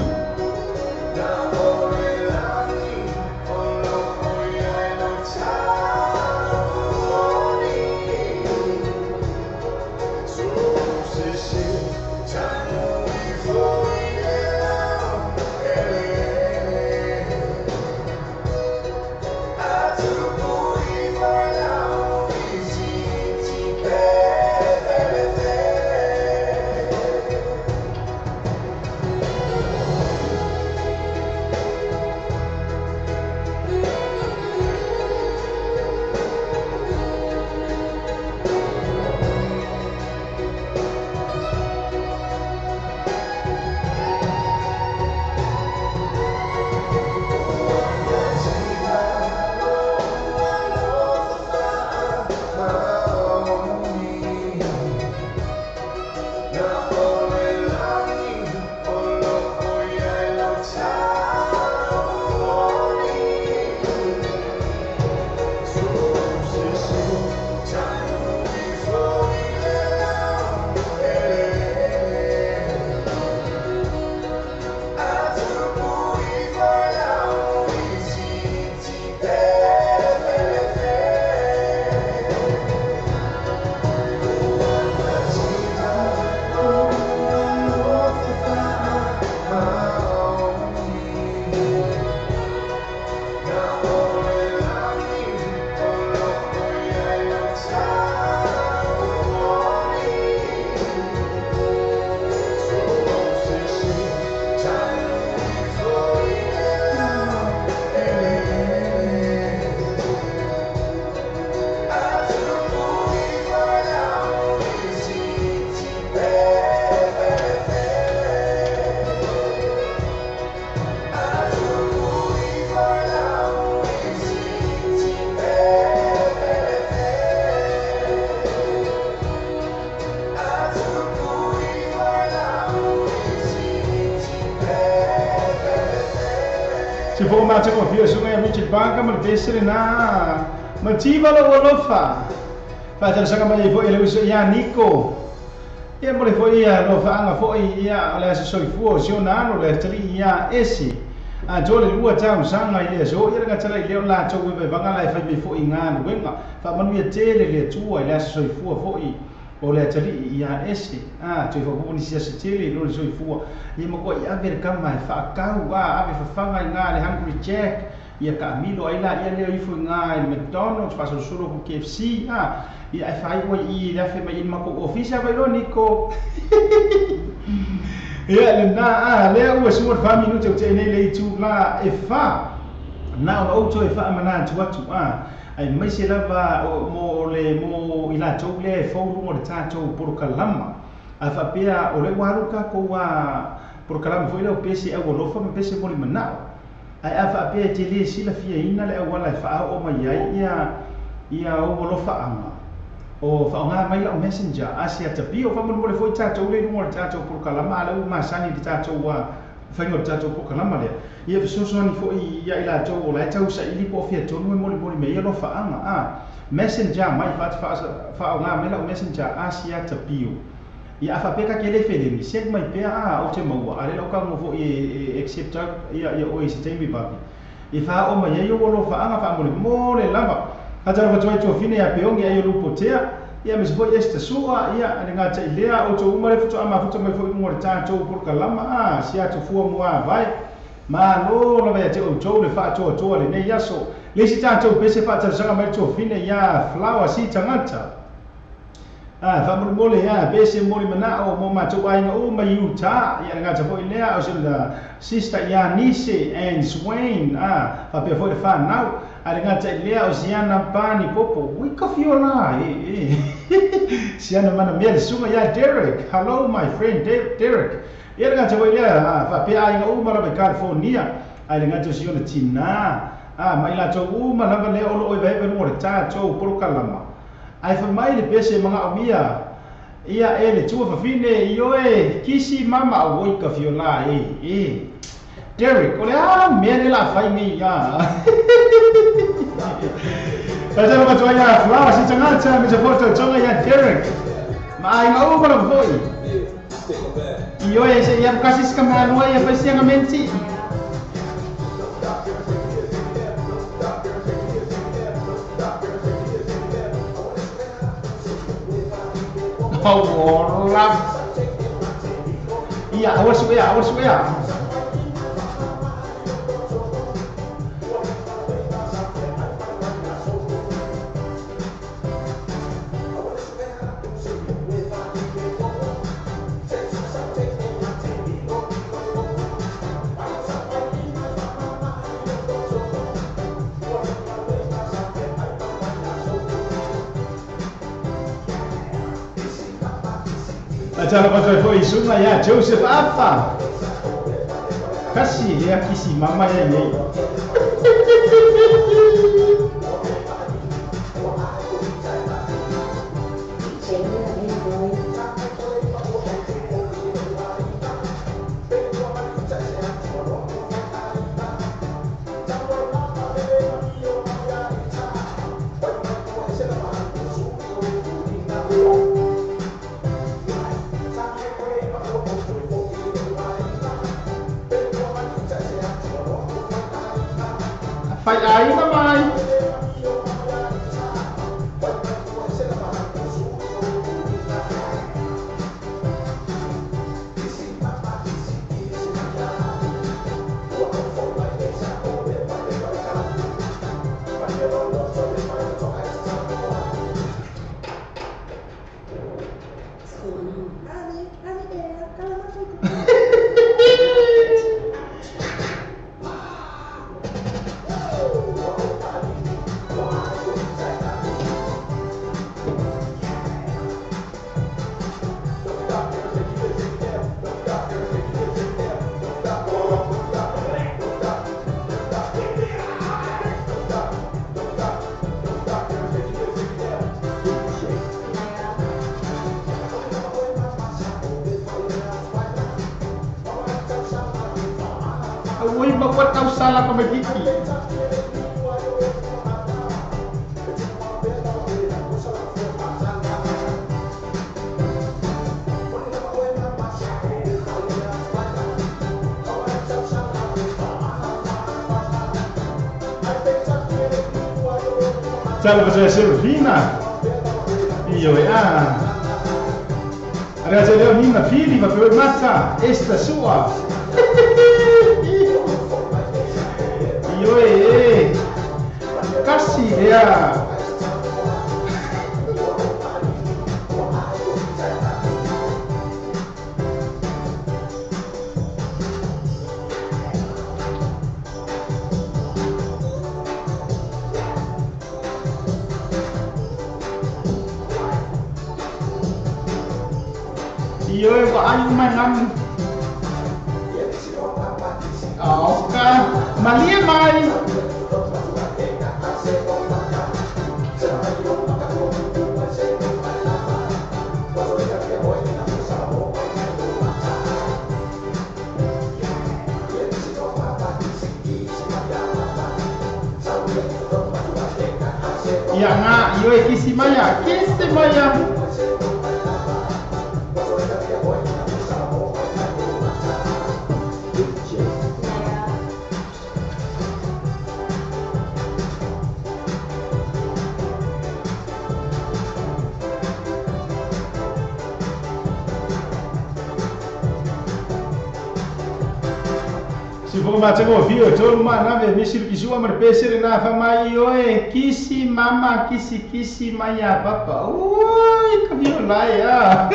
Se for uma tipo via sungai Richard Banka mal vesere na mativa lo wolofa pada sanga mai fo ele wiso ya Nico e mo le fo ia lo fa anga fo ia ala se soi fu o na no le tri ia esi a jole lua tau sanga ile so ia nga tala ile la to we banga la fa me fo inga no wenga fa manu ia tele le tua ile se soi fu fo i o le tali ia esi a tu fo boni sia se tele no le soi fu ia mo ko ia ver kama fa kau wa ave fa fanga nga le Hungry Jack ia ka milo ai la ia le ifu nga i McDonald's pa so solo ko KFC ia ai fai wo i la fe mai ma ko office vai lo Nico ia le na le o so fa minuto te nei le tu la e fa na o to e fa mana tu atu ai mai se lava mo ila to le fo mo de tato por kalama a fa pia o le waru ka ko wa por kalama foi le o pese e o lo fa me pese mo mana ai a fa pia te le sila fia ina le wala fa o mai ia o lo fa ama o fa nga mai la messenger asia tapi o fa mo le foi tato le mo tato por kalama le ma sani de tato wa fa ngo tato por kalama le ia so ni foi ia ila to o la tau sa ili po fia to no mo me ia lo fa anga messenger mai fa nga mai la messenger asia tapi ia fa peka ke le fele mi sek mai pe o te mau ale lo ka mo fo e accept ia o isi te mi ba e fa o mai ia lo fa anga fa mo le lava hata va to fine ia pe ongi ia lo potea ia mes foi esta sua ia nga te lea o to umare futo ama futo mai foi mo ta to por kalama sia to fu mo vai ma no la vai te o to le fa to le nei yaso le si ta to pese fa ta sanga mai to fine ia flower si tangata fa mo le ia pese mo mana o mo ma to ai o mai uta ia nga te foi lea o sila sister ia Nise and Swain fa pe foi fa now ale nga te lea o siana pani popo we coffee ona siana mana mele sunga ya Derek hello my friend Derek ia nga te foi lea fa pe ai o mara be California ale nga te siona tina mai la to uma lava le o lo vai per mo ta to por kalama ai fa mai le pese mga omia ia ele tu fa fine io kisi mama o we coffee ona Derek, olha mene la fai mi ya. Pada ba to ya flower si tanga cha mi foto tonga ya Derek. Ma ai ngau ba foi. Iyo e ia kasi skamano ia pa siya ngamensi. Oh, love. Iya, awas ya. Acara pasal foi sunga ya Joseph apa? Kasih ya kisi mama ya ye. Phải ấy lắm ai. Uy, bakwat kau salah pemegiki. Cara pasal Silvina. Iyo ya. Ada Silvina filho, vai pegar massa. Esta sua. Iyo kasih ya. Iyo kok ayu mainan. Oke, Malia mai. Ya nga, iyo kisi maya. Si vou bater o ouvido, todo mundo na vez me que sua mas pensei na fama oi kisi mama kisi maya papa oi cabelo lá ya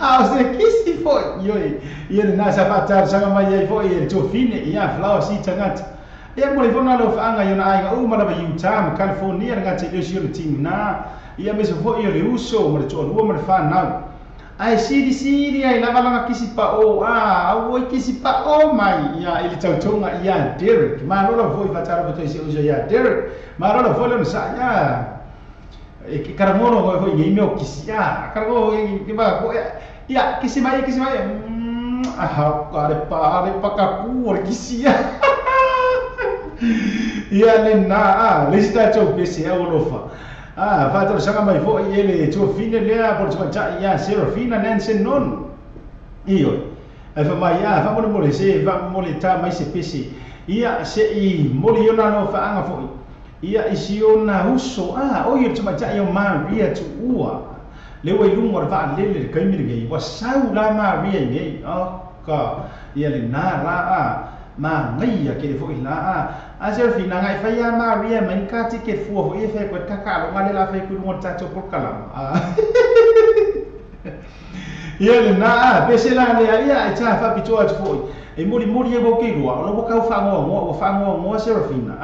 ah você kisi foi oi na sapatar sanga maya foi to fine ya flower si tangat ya mo ifo na lo fanga yo na ai mara ba Utah California nga te yo sio team na ya meso foi yo le uso mo to no mo fa na ai siri ai lava kisi pa o oi kisi pa o mai ya ili tautonga ya Derek marola foi fatara boto isi uso ya Derek marola foi no sa ya e karamono foi ngime o kisi ya kargo ke ba ya kisi mai kare pa kaku kisi ya ya nena lista cho pesi e olofa fatara sanga mai foi ele to fine le por cha ya Serafina Nansen non Iyo. Ai fa mai ya fa mo le se fa mo le ta mai se pesi. Ia se I mo le ona no fa anga foi. Ia isi ona uso o ia tuma ta ia Maria tu ua. Le wai lungo va le kai mi ge wa sau la Maria ge ka ia le na la ma ngai ya ke foi la a Serafina ngai fa ia Maria men ka tiket fu e fe ko ta ka lo ngale la fe ku lungo ta cho por kalam ia le na pese la le ia ta fa pito at foi e mori e bo ke roa lo ka fa ngo Serafina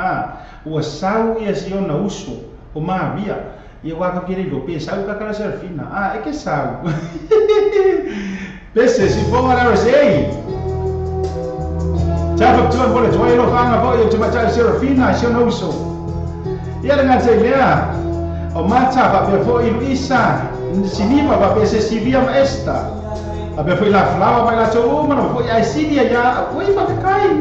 o sau ia si ona uso o Maria ia wa ka kire do pe sau ka kala Serafina e ke sau pese si fo ara sei Tapa tuan boleh tuai lo fanga bo ia tuma ta Serafina si ona uso ia dengan se lea o mata pa pe fo I Luisa sinima pa pe Cecilia Maesta a pe fo la flava pa la to ma fo ai sidia ya oi pa kai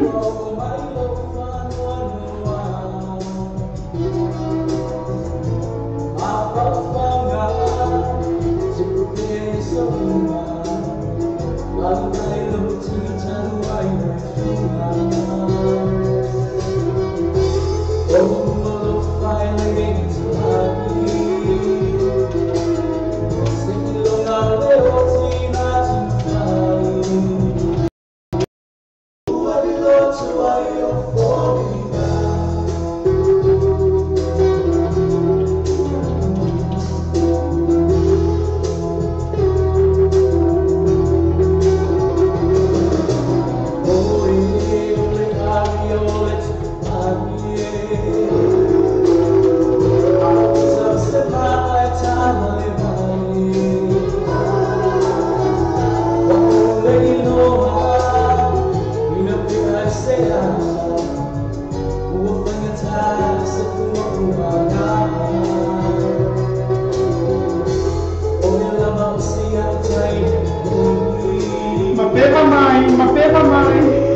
Mapema mai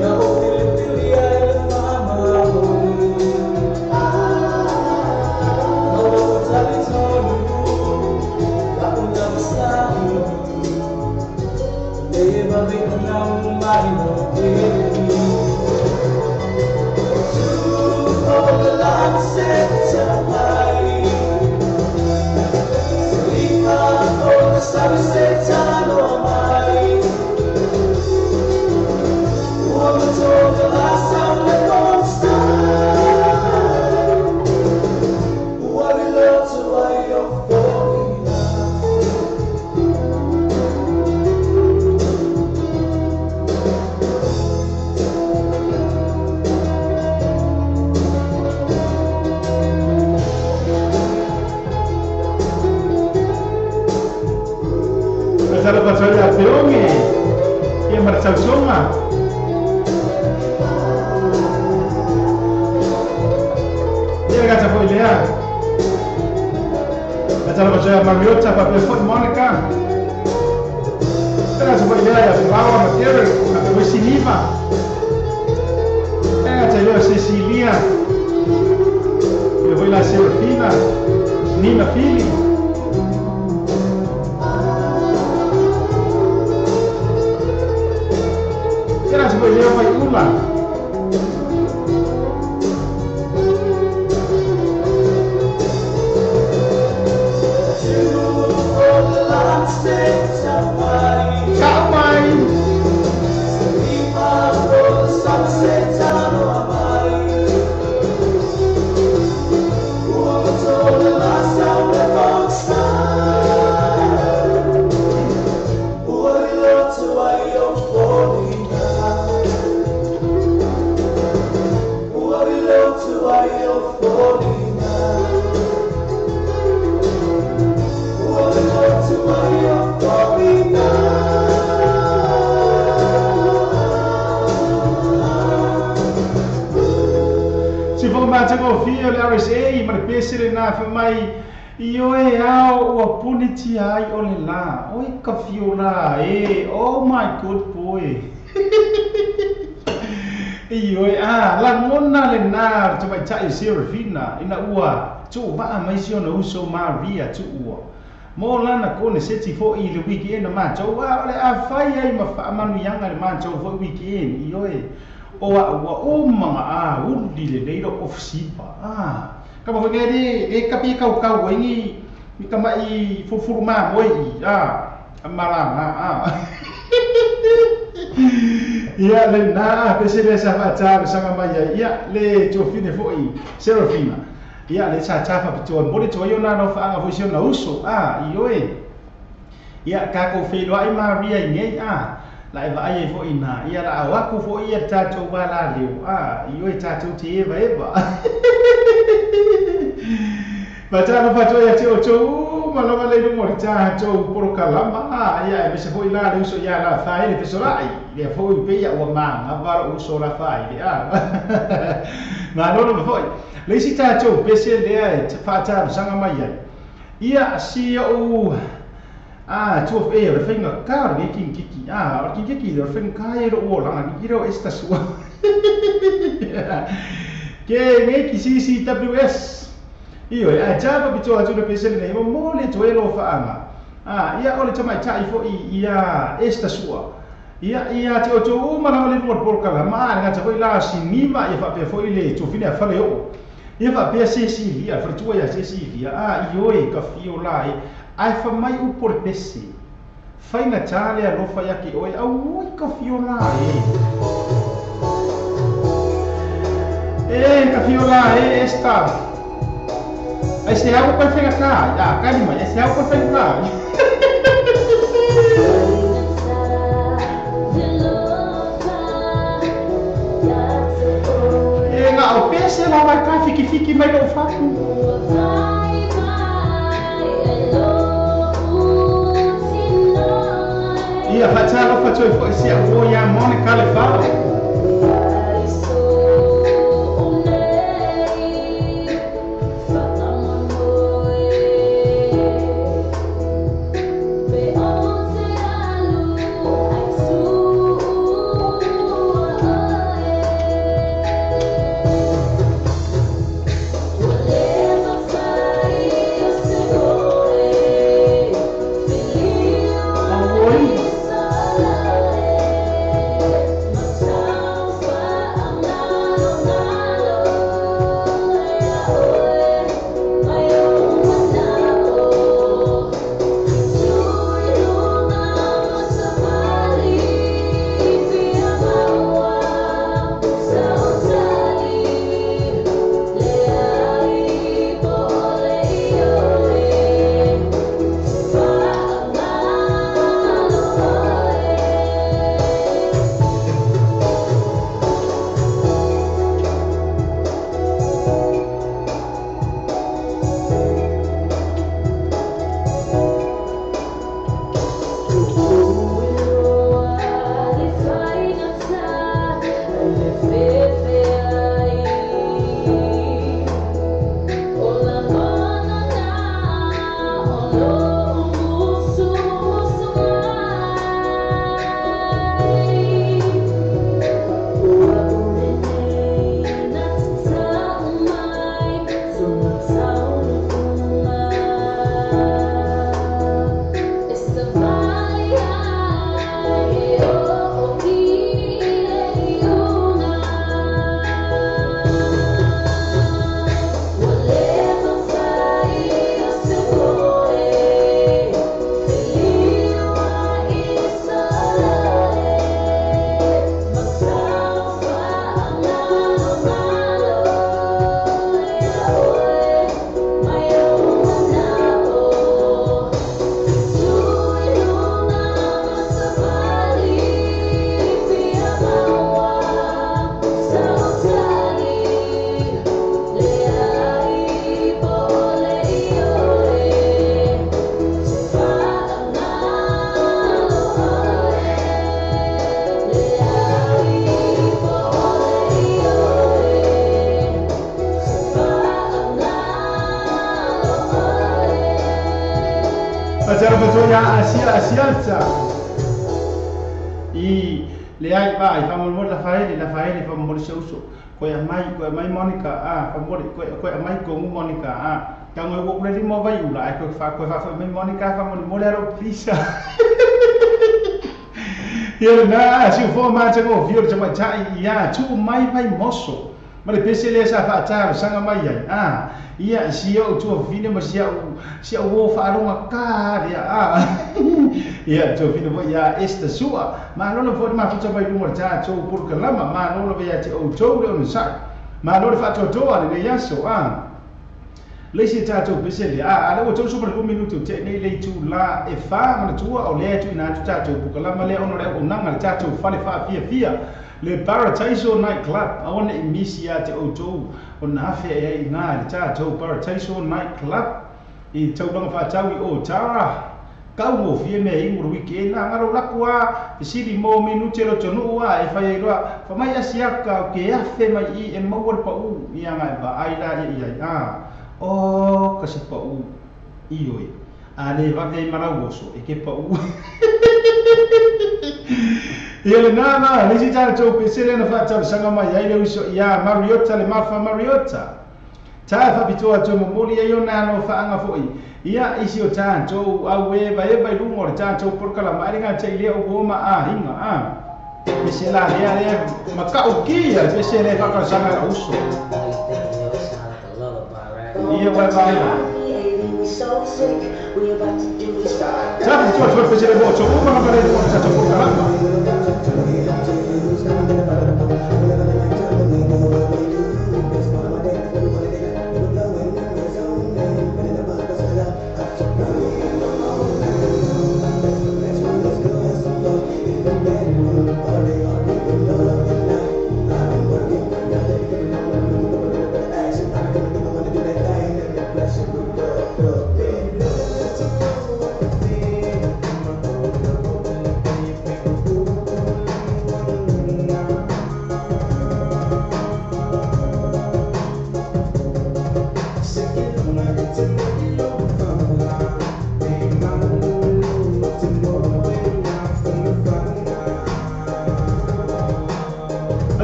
Kalau pasal ya peongi, ia marchau soma. Dia kata foi lea. Kalau pasal Mariota papai foi Monica. Kata foi lea ya bawa material, kata foi Siniva. Kata foi Cecilia. Dia foi la Serafina, Nina Fili. Dia vai ulang. Fio le RSA ma pesere na fa mai io e ao o puniti ai o le la oi ka fio la oh my good boy io e la mona le na to mai tai Serafina ina ua tu ba mai sio no uso Maria tu ua mo lana ko ne seti fo I le weekend ma cho wa le a fai ai ma fa manu yanga le ma cho fo weekend I oi o wa manga a udi le dei do ofisi pa ka mo ngedi e ka pi kau wengi mi ka mai fu ma moi amala ia le na pese le sa fa cha sanga mai ia le chofine fo I Serafina ia le sa cha fa pito mo le toyo na no fa nga fo na uso I oi ia ka ko fe do ai Maria nge la eva ai fo ina ia la awaku fo ia tatou bala leo I oi tatou te eva Batana fato ia te o chou malama le no mo cha chou por kalama ia e se fo ila le uso ia la fa ile te sorai ia fo I pe ia o manga va uso la fa ile na no fo le si tatou pese le ai te fata sanga mai ia si o tu e le finga ka le kiki kiki le finga ka e o la ni ro esta sua ke me ki CCWS io e java bito atu le pese le mo le toelo fa anga ia ole tama tai fo ia esta sua ia te o to ma le mo por kala ma nga te foi la sinima ia fa pe foi le to fine fa le o ia fa pe Cecilia fa tu ia Cecilia io e ka fio lai ai fa mai u por pese fai na tale a lofa ia ki oi au ka fio lai ka fio lai esta Esse é o que vai cá, calma, esse é o que vai cá. O peixe lá vai cá, fique mais não faço. E a fatia não foi se a foi a Mônica levava. Pasara besonya Asia I le ai vai fa mo la faele fa mo le uso ko mai Monica fa mo ko mai ko Monica Kang ngoi wok le mo vai ula ai ko fa me Monica fa mo le ro please. Ia na si fo ma te go fior te mai tai ia tu mai vai moso. Ma le pese le sa fa ta sanga mai ai. Ia si o tu fine ma si o wo fa ronga ka ia ia tu fine mo ia esta sua ma no fo ma fa vai lumor ta tu por kalama ma no ia te o tu le on sa ma no fa to ale le yaso le si tatou pese le ale o tolu super minuto te nei le tu la e fa ma tu o le tu ina tu tatou pukalama le ono le o nanga le tatou fale fa fia le Paradiso Night Club aona imisi ya te outou ona afe e ina le tatou Paradiso Night Club i taulanga whātaui o Tara kau mo fie me ingu weekend na ngaro lakua sili mo minute lo tonu wa e fai roa fa mai asiaka o ke afe mai I e mawar pa u ia ngai ba aila ia o kasi pa u ioi ale va ke marawoso e ke pa u ia le nana le si tatou pesele na whātau sanga mai ai le uso ia Mariota le mafa Mariota ta fa bitoa to mo moli ai ona no fa anga foi ia isi o tatou au e vai lungo le tatou por kala mai nga te le o goma hinga pesela le makau kia pesele fa ka sanga uso ia vai so sick, we about to do this right. ta bitoa to pesele mo to mo na le mo tatou por kala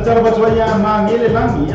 cara batuaya mangile langi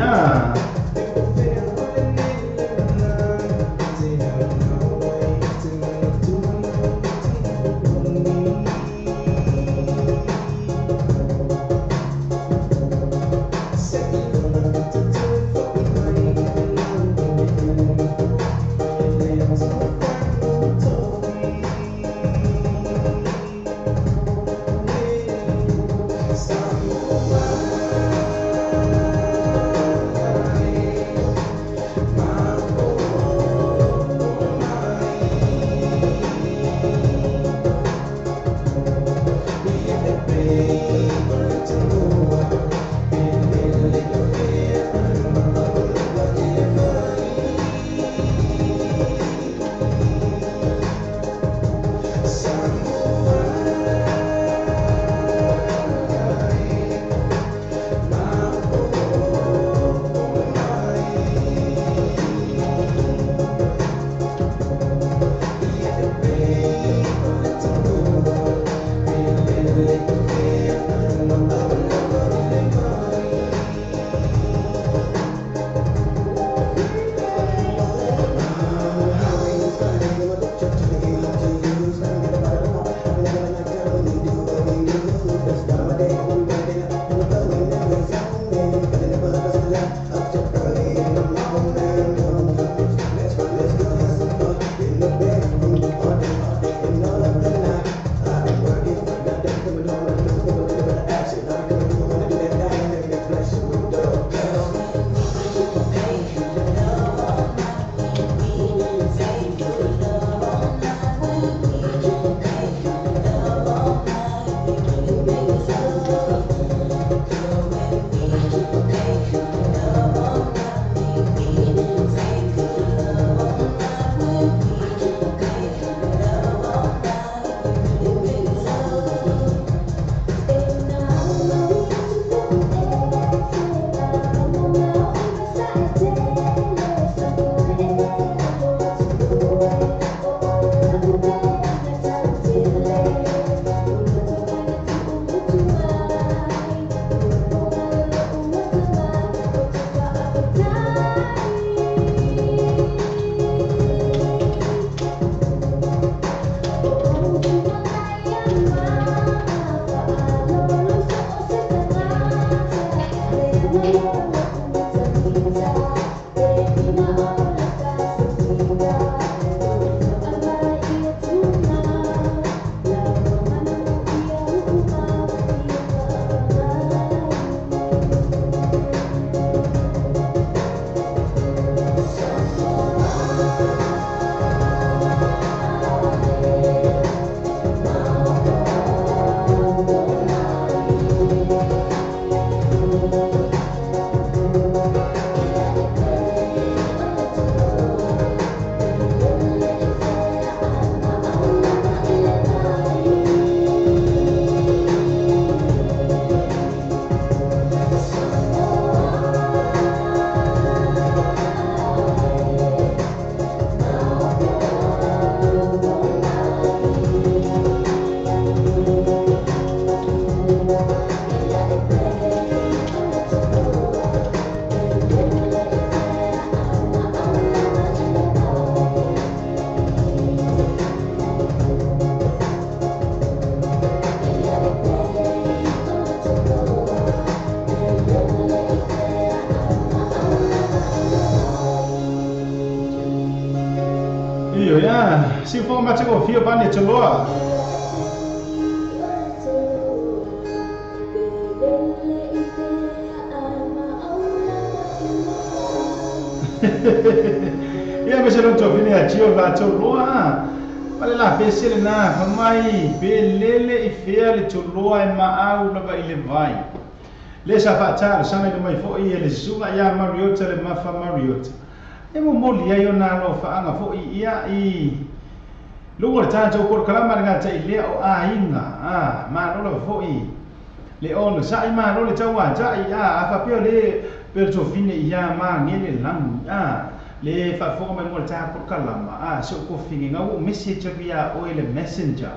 Si fo ma tiko fio bane choloa. Ia me se non to fine a chio la choloa. Pale la pesele na famai belele I fea le choloa e maau lava I le vai. Le sa fatara sanga le mai fo I le suga ia Mariota le mafa Mariota. E mo moli ia yo na no fa anga fo ia I Luar tajo por kalama nga tai le o ainga ma no fo I le on sa I ma no le tawa tai fa pio le per to fine ia ma ngene lam le fa fo ma mo ta por kalama so ko fingi nga o message via o le messenger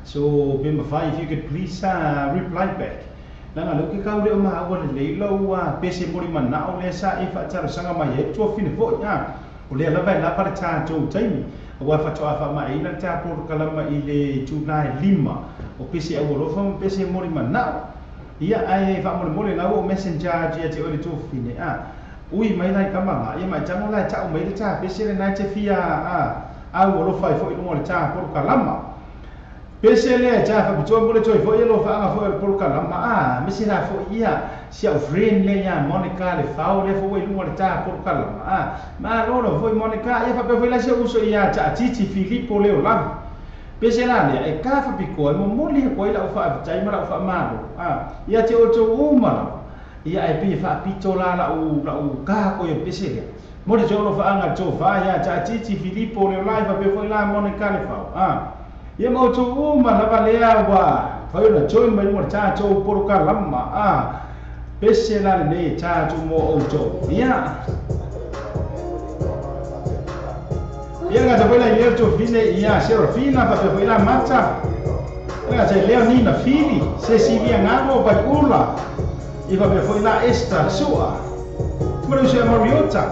so bim fa if you could please reply back langa lo ki ka le ma o le lo pese mori mana o le sa I fa tara sanga mai e to fine fo o le la vai la para tajo taimi wa fatoa fa mai na ta por kalama I le tunai 5 o pese o lo fa pese mori mana ia ai fa mori na o messenger dia te o le to fine ui mai nai kama ia mai tanga la ta o mai ta pese le na te fia a o lo fa fo I lo ta por kalama pese le ta fa to mo le to fo lo fa anga fo por kalama me sina fo ia sia friend le ya Monica le fa le fo I lo ta por kalama ma lo fo Monica ia fa pe fo la sia uso ia ta titi Filippo le o lam pese la le e ka fa piko mo mo le ko ila fa tai ma fa ma ia te o to uma ia e pi fa pito la u ka ko e pese le mo le jo lo fa anga to fa ia ta titi Filippo le o la fa pe fo la Monica le fa ia mo to uma la valea wa fa na join mai mo ta to por kalama pese la le ta to mo o to ia ia nga tapoila I to fine ia Serafina pa pe la mata nga te Leonina Fili Cecilia ngamo pa ula I pa pe la esta sua mo se Mariota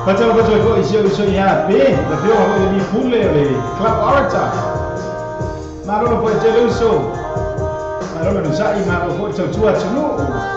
Facciamo questo iso ya be, la più di pulle le club arta. Ma non puoi dire uso. Ma non lo sai, ma lo puoi tua no.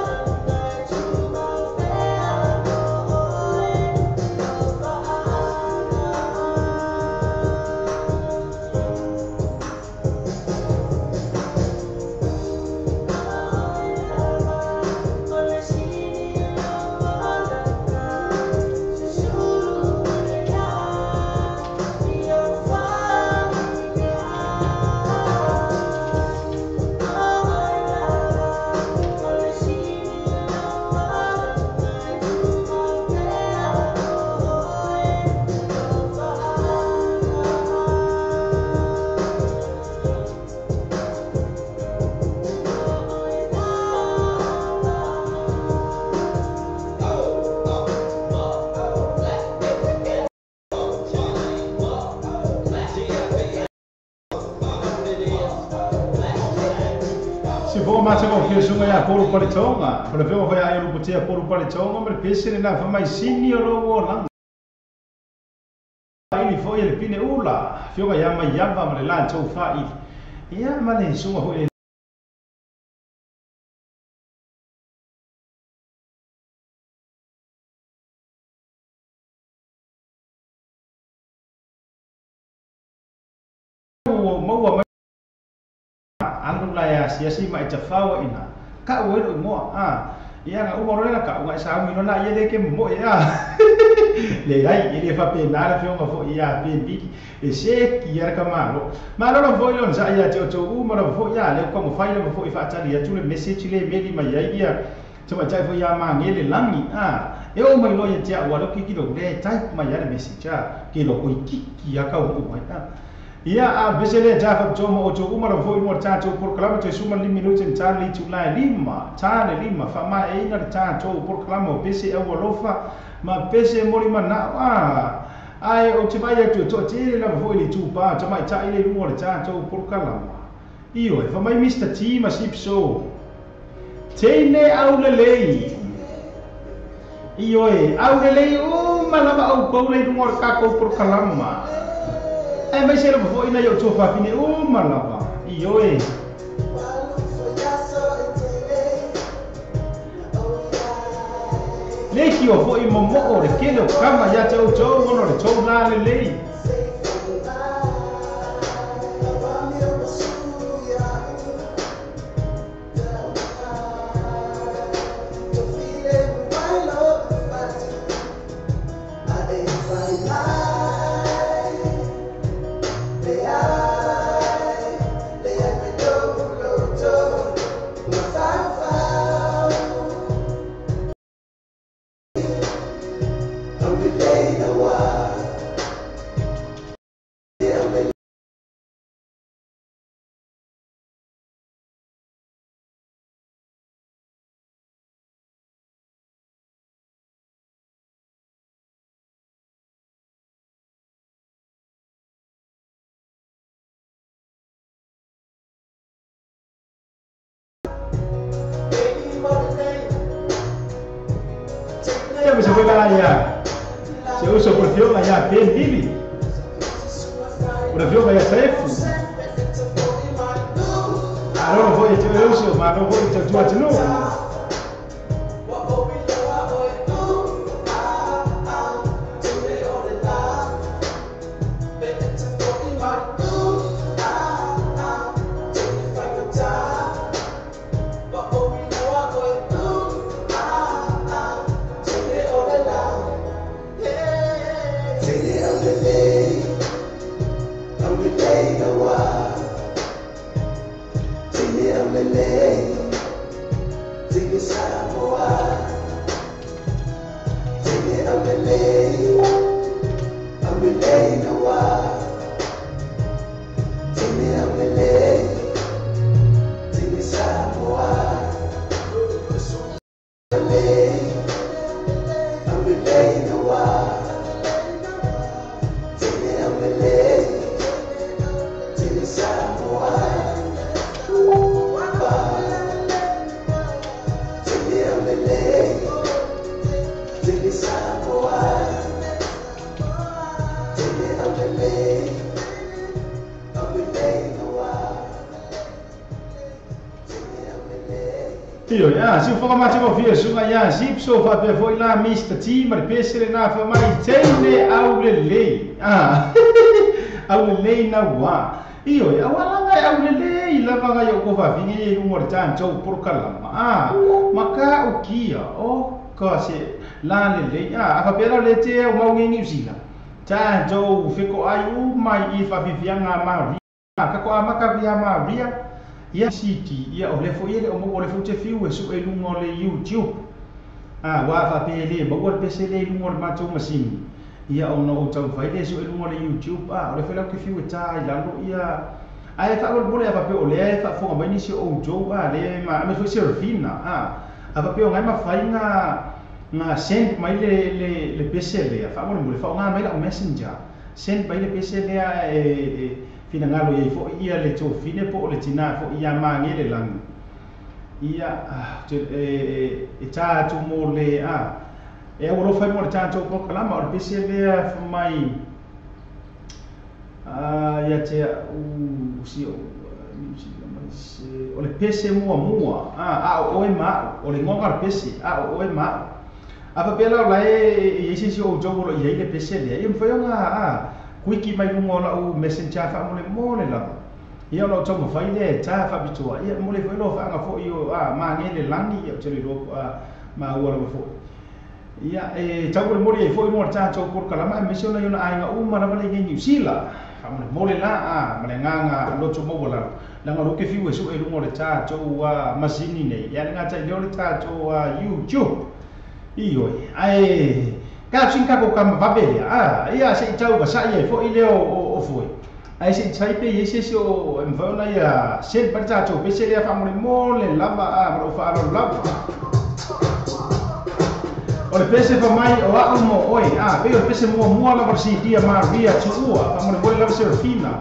Poro palitonga, para ver o vai aí no botia poro palitonga, mas pensei na fama mais sini o logo lang. Aí foi ele pine ula, fio ga yama yamba mas lá tau fai. Ia mas suma foi mau anu la ya sia mai tafau ina. Ka o ero mo ia nga umoro na ka nga sa mi no na ye de ke mo ia le dai ye fa pe na la fio nga fo ia pe bi e se ki era ka ma lo fo yo sa ia te o umoro fo ia le ko mo fa ile fo fa ta ia tu le message le me li ma ia tuma tai fo ia ma ngele langi e o mai lo ye tia wa lo ki lo le tai ma ia le message ke lo ko ki ya ka o mai ia a besele jafa jomo o jo umara foi mo tato por clama te suma 5 minutos en tali tu la lima fa ma e na tato por clama bese e wolofa ma bese mori mana ai o te vai tu to te la foi li tu pa ta mai ta ile mo tato por clama io e fa mai Mr. T ma sipso tene au le lei io e au le lei o ma la au ko le mo ka ko por clama mas se não foi na eu tô fazendo uma lava e oi leki o foi momo o le kelo kama ya tau tau ono le tau la le lei se fue para allá, se usa porción allá, bien Billy, porción allá trefu, ahora voy a te uso, mas no voy a te tuat no. Io, si whakamate mo fia sunga ia, zip so fa pe foi la Mr. T, ma pesere na fa mai teine au lei. Au lei na wa. Io, awala ngai au lei, lava ngai o ko fa vingi e umor tan chou por kalama. Maka ukia, o ka se la lei. Aka pera le te o mau ngi usila. Tan chou fiko ai u mai I fa vivianga ma. Ka ko amaka via ma ria. Ia siti ia o le fo ia o mo le fo te fiu e su e lungo le YouTube wa fa pe le mo le pese le lungo le matou masini ia o no o tau fai le su e lungo le YouTube o le fela ke fiu e ta i lalo ia ai fa o le fa pe o le fa fo mai ni si o jo le ma me fo se refina a fa pe o ngai ma fai nga send mai le pese le fa mo le fa nga mai la messenger send mai le pese le fina ngalo ia fo ia le to fine po le tina fo ia mangi le lang ia e ta tu mo le e o lo fai mo ta to ko kala ma o pese le fo mai ia te si o le pese mo o e ma o le ngonga pese o e ma apa pela la e si o jo lo ia le pese le e fo nga Wiki mai lungo la u messenger fa mo le la. Ia lo tomo fai le ta fa bitua. Ia mo le foi lo fa nga fo io ma ngele langi ia te lo ma ora fo. Ia e ta mo le foi mo ta to por kala ma mission na yona ai nga u ma na le ngi sila. Fa mo le la ma le nga lo tomo bola. La nga lo ke fiu su e lungo le ta to masini nei. Ia nga ta le ta to YouTube. Io ai ka sinka ko kam babele ia se tau ba sa ia fo ile o foi ai se tai pe ese so mvona ia se parta to pe se le fa mo le lava ma fa ro lava o le pese fa mai o a mo oi pe o pese mo la versi dia ma via tu fa mo le lava se fina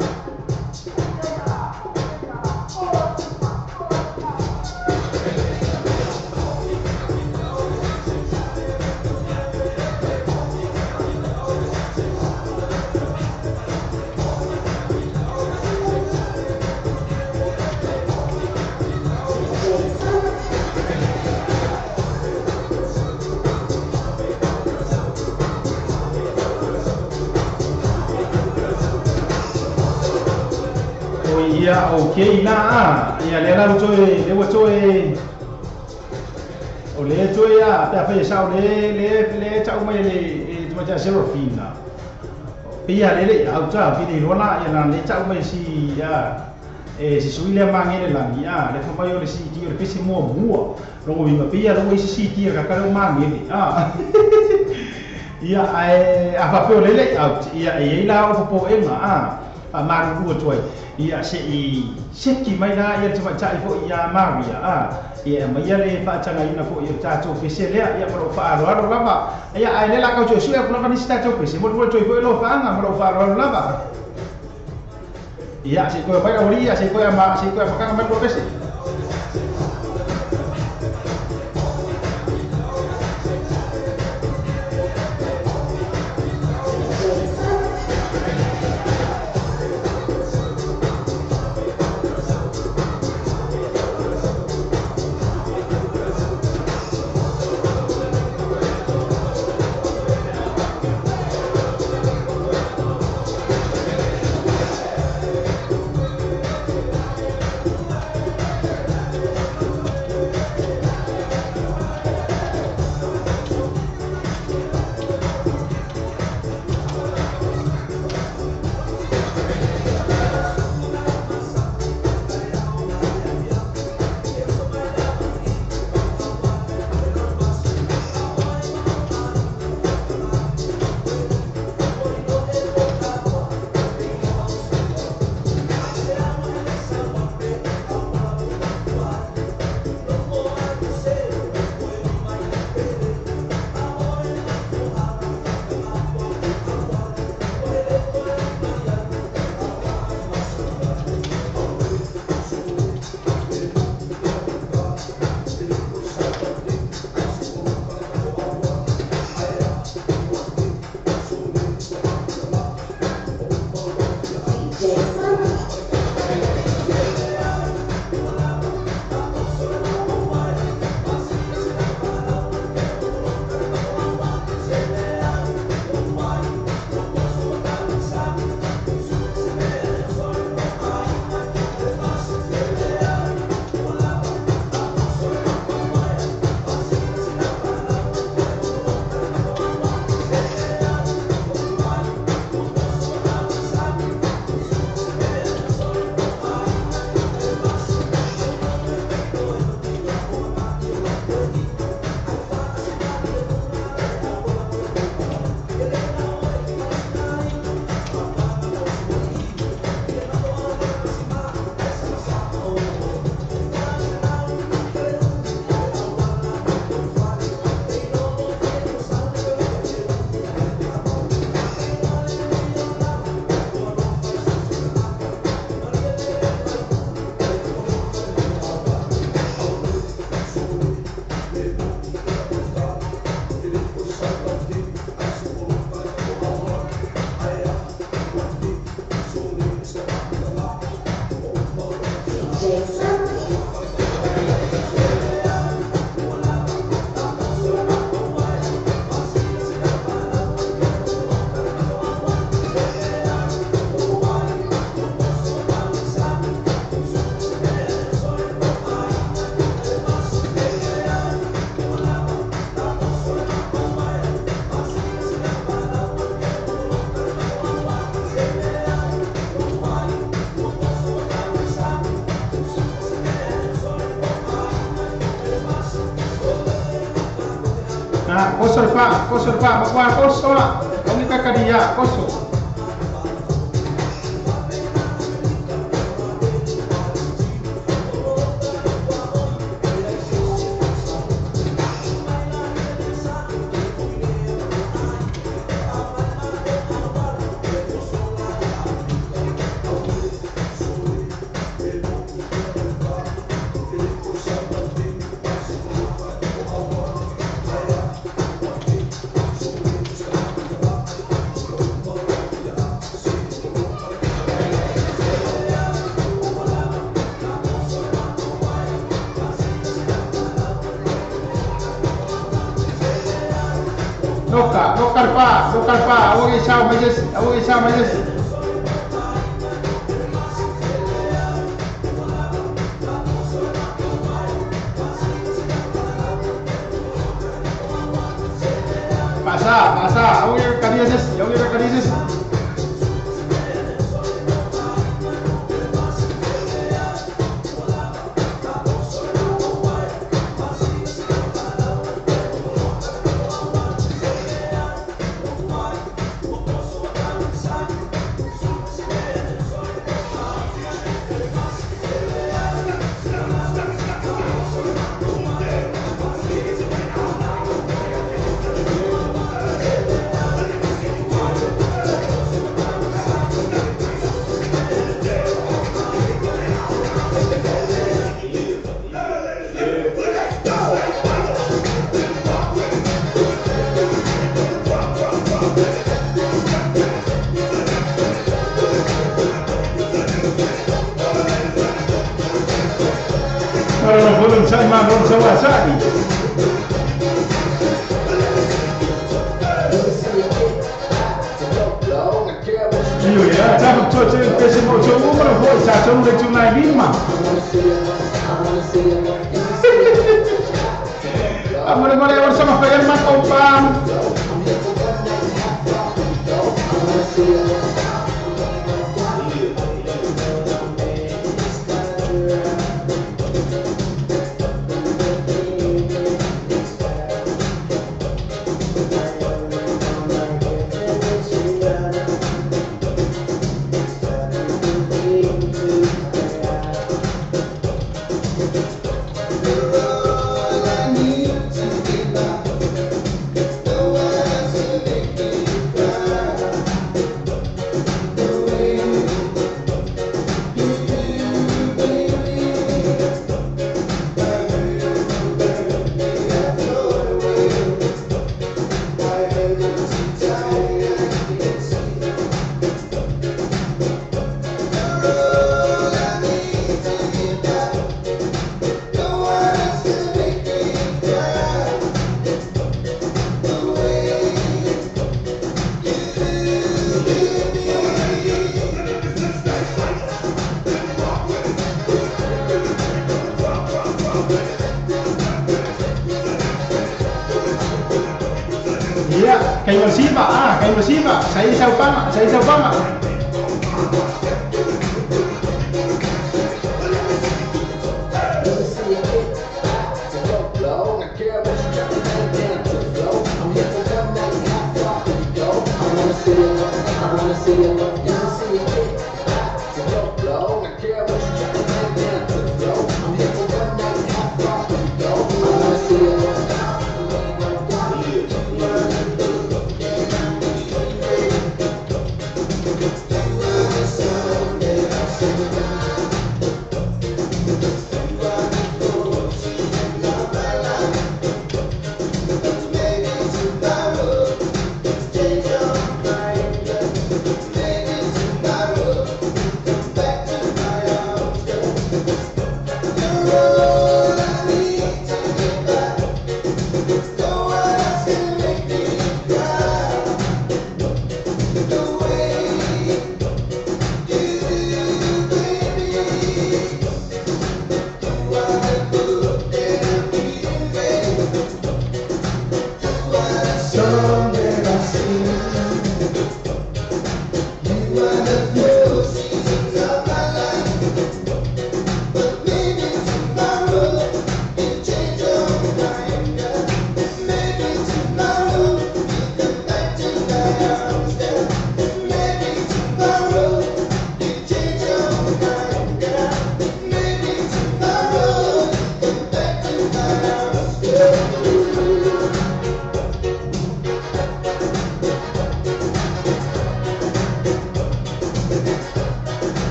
ia okay la ia le la toe o le toe pe fa sa le tau mai le tu ma zero fina pia le au ta fi de rola ia na le tau mai si si suile mangele la ia le fa mai o le si ti o le pesi mo lo mi ma pia lo si ti ka ka mangele ia a fa pe le au ia la o po ema maru tuai ia se ki mai na ia tuma tai fo ia maria ia mai le fa tanga ina fo ia tato ke se le ia pro fa ro lava ia ai le la ka jo su ia pro fa ni sta to ke se mo to fo lo fa nga pro fa ro lava ia se ko vai ori ia se ko ma ka ma pro pese koso pa, makwa koso, ang ikakadia koso. Lokal pa, awag isaw majes. Pasa, awag kadiases. Belum sawasani. Iyo ya, sabi ko kasi mo umur ho sa sung de tunai lima. Amore bersama Firman Opam. Iya, kayak bersifat, saya isaw pama.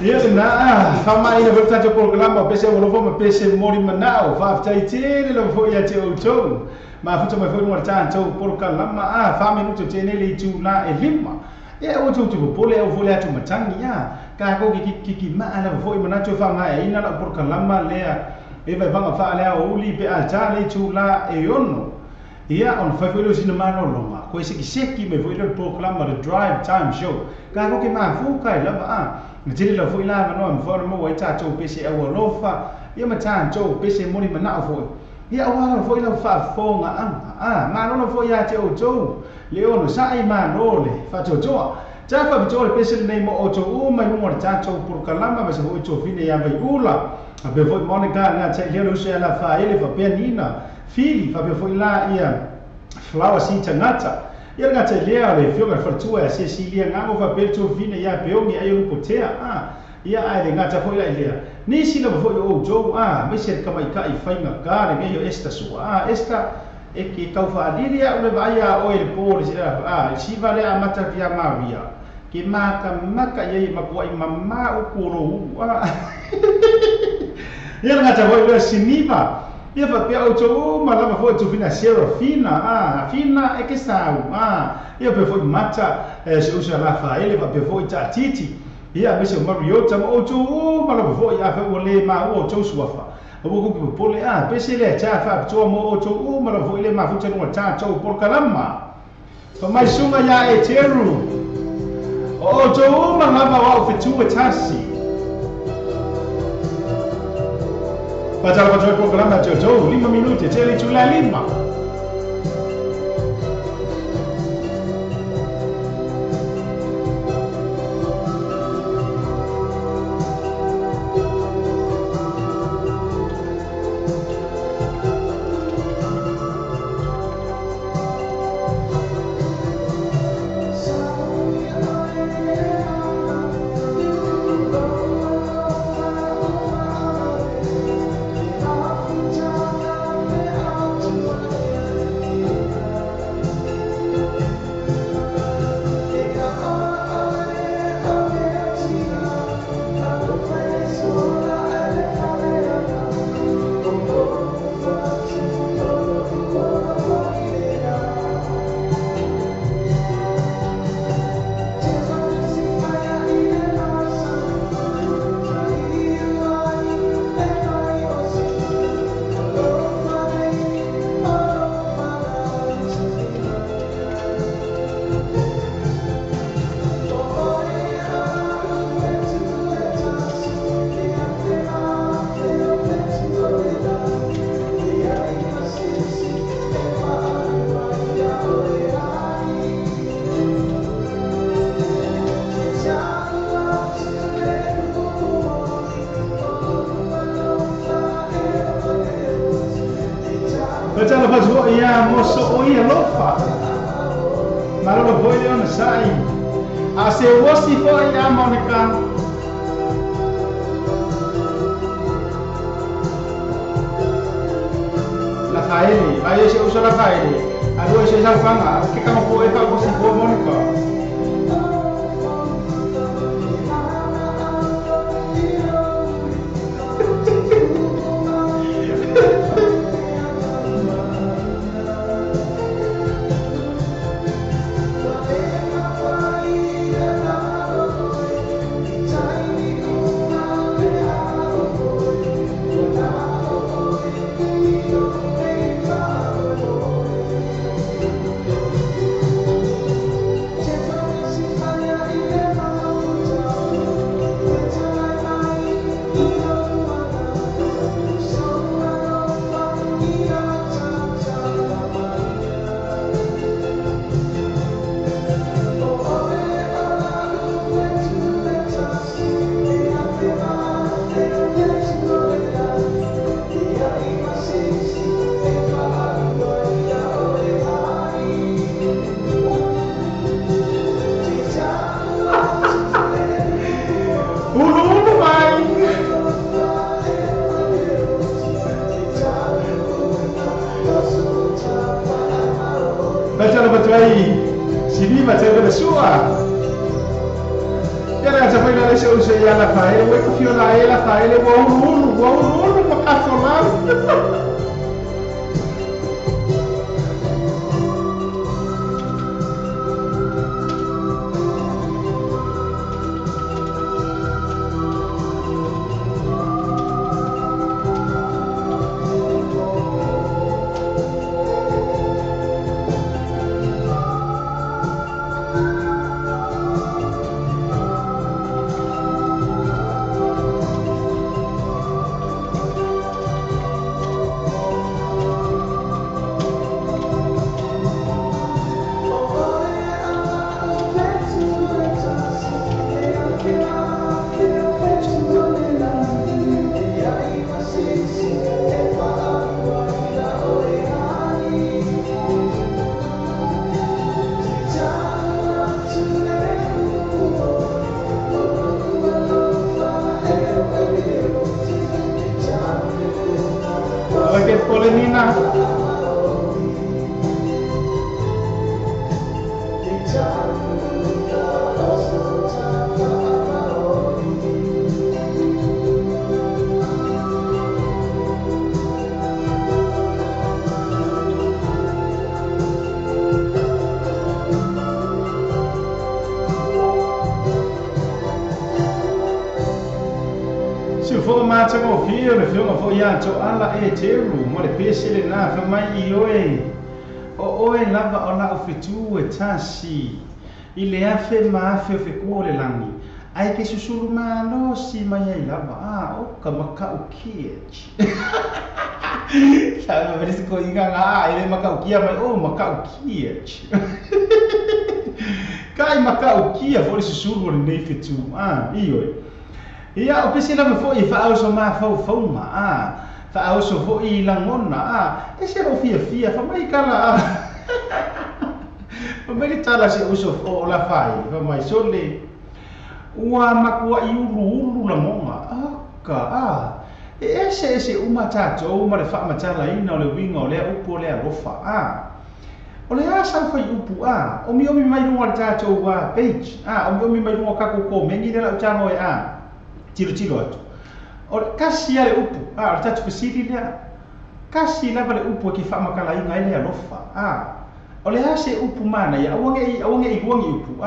Ia na whamai na whakatato programa pese o lofa ma pese mori manao whaftai tēne la fo ia te o tau ma futa mai whainua tātou programa whame nuto tēne le tū la e lima ia o tau tuku pole au fole atu matangi ia ka ko ki maa la fo i manato whangai ina la programa lea e vai vanga wha lea o uli pe a tā le tū la e ono ia on whaiwhelo sina mano longa koe seki me whailo programa the drive time show ka ko ki maa fukai lava Matili la foi la no mfora mo wai tatou pese au lofa ia matantou pese moni mana foi ia wa foi la fa fonga ma no foi ya te o tou le ono sai ma no le fa to to ta fa to le pese nei mo o tou mai mo tatou por kalama ma se ho to fine ya vai ula a be foi monica na te le no se la fa ele fa penina fili fa be foi la ia flower si tangata ia nga te lea le fionga whatua e se silia ngango fa peto vine ia peongi ai rupo tea ia ai le ngata foi la lea ni sila foi o jo me se kama ika I fainga kare me yo esta sua esta e ki kau fa lilia ule vai a o le pole si vale a mata via maria ki maka ye makua I mama o kuro ia ngata foi le sinima ia fa pe auto ma la fo tu fina Serafina fina e che sa ia pe fo mata se usa la fa ele fa pe fo ta titi ia me se Mariota ma auto ma la fo ia fa o le ma o to suafa o ko ko pole pe se le ta fa to mo auto ma la fo ile ma fu te no ta to por kalama fa mai sunga ya e teru auto ma la ma o fe tu tasi Pasal pasal programa jauh 5 minutos, jadi cula 5. Betul pas wo ia moso o ia lofa. Malo foi on sai. Ase wosi fo ia Monica. La faele, aí se usa la faele. Agora se já fanga, que como foi para você for Monica. vai si viva te vele sua. Era te foi na seu se ia la fae, o que fio la ela fae, le wo unu makafola. So ala e teru mo le pesele na fa mai I oe lava o la ofetu e tasi I le afe ma afe fe ko le langi ai ke susulu ma no si mai ai lava o ka maka o kie sa no veris ko inga ele maka o kia mai o maka o kie kai maka o kia fo le susulu le nei fetu ia o pesi na me fo I fa auso ma fo ma fa auso fo I langona e se o fia fa mai kala fa mai tala se uso o la fai fa mai sole ua makua I ulu langonga ka ese uma tato uma le fa matala ina o le winga o le upo le alofa o le asa fa upu o mi mai runga tato wa page o mi mai runga kako ko mengi de la chano tiro atu. O kasi ale upu, o tatu pesiri lea. Kasi lava le upu ki wha makala inga ele alofa. O le ase upu mana, ia awange I ruangi upu.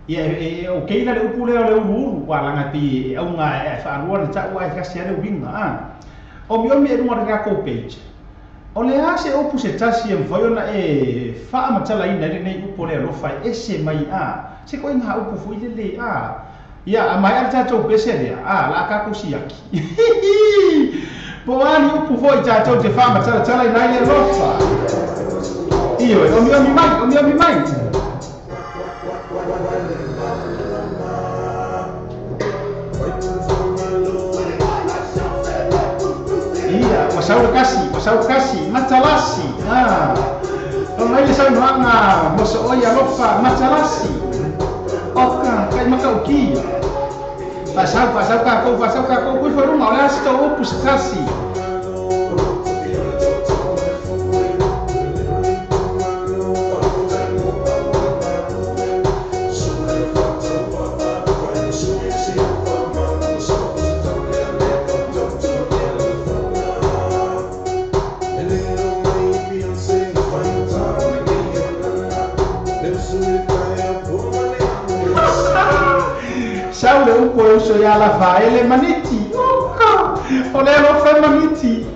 Ia o keina le upu leo le uru, langa pi au ngā e whaarua na tau ai kasi ale uringa. O mi omi e runga rako page. O le ase upu se tasi e mwhaiona e wha matala ina ele nei upu le alofa ese mai Se ko inga upu fuile le ia mai ar tatou pesele la ka kusiaki po ani upu foi tatou te fama tala ina ia lofa io o mi mai ia wasau kasi matalasi o mai le sau noanga moso oia lofa matalasi oka kai makaukia pasau kako kui foi uma olha sto opus kasi Saule upo uso ya la fa ele maniti ole lo fa maniti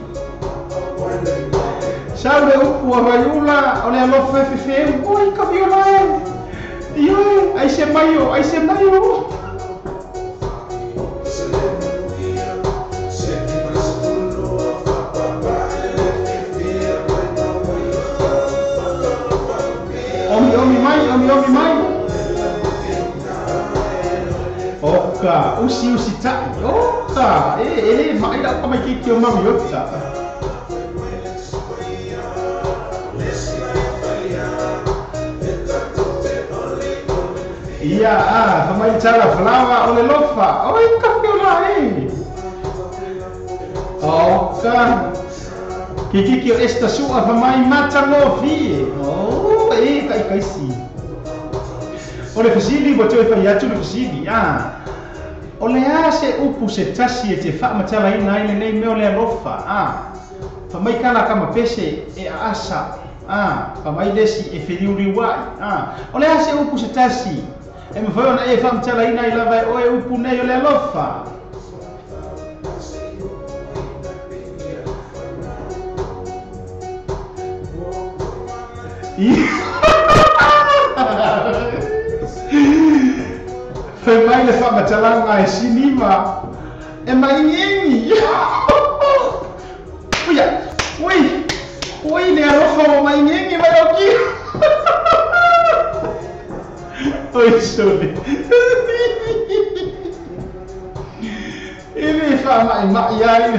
saule upo avaiula ole lo fa fe oi ka viola io ai se maio omi mai oka usi ta oka ele mai da como que eu mami oka ia famai tala flawa ole lofa oi ka fiola oka que esta sua famai mata no fi e kaisi o le fasili mo te fai atu le fasili o le a se upu se tasi e te whaamatala ina ile nei meo le alofa fa mai kala kama pese e asa fa mai lesi e whiriuri wai o le a se upu se tasi e mawhai ona e whaamatala ina i lava e oe upu nei o le alofa Fai mai le whamatalanga e sinima e mai ngengi uia ui ne arofa o mai ngengi mai oki oi sole ini whamai ia ini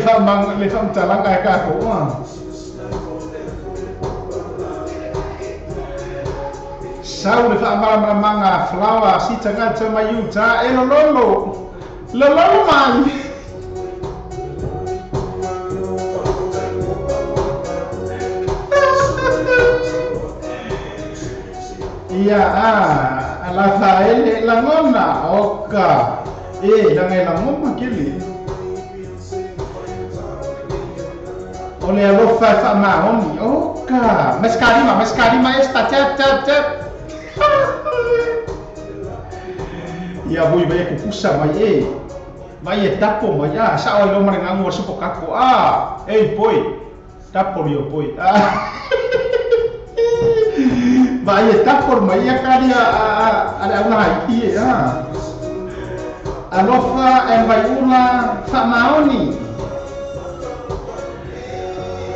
le whamatalanga e kako sau le whaamaramanga flower si tangata mai uta e lololo mai ia ala faele la ngona oka langai la ngoma kili ole alofa whaamaoni oka maskarima esta tap ia bui vai ke pusa mai e tapo mai sa o lo marenga ngor supo kako poi tapo rio poi vai e tapo mai akaria ada una haiti alofa e vai una famaoni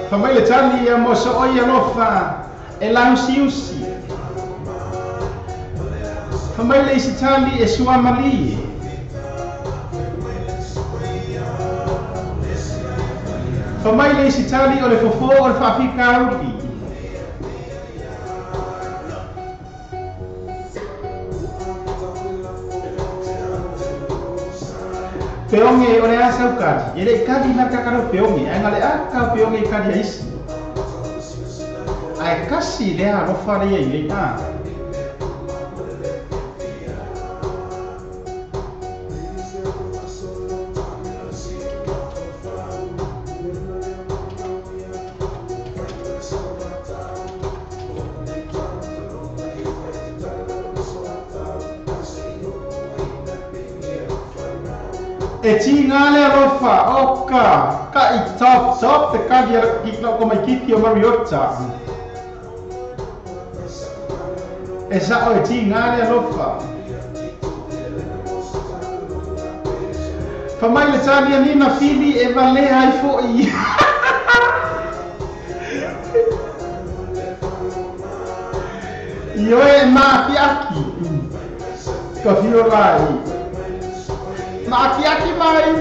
famai le tali mo so oi alofa e lausiusi famai le isitali e suamali famai le isitali o le fofo o le whawhikauri peonge o le asau kadi e le kadi na kakaro peonge ai ngale aka peonge kadi a isi ai kasi le alofa le i e tinga le alofa oka ka i top te kadi ki no ko mai kiki o Mariota e sa o e tinga le alofa fa mai le tali ni na fili e vale ai foi io e ma piaki ka fiolai Maki mai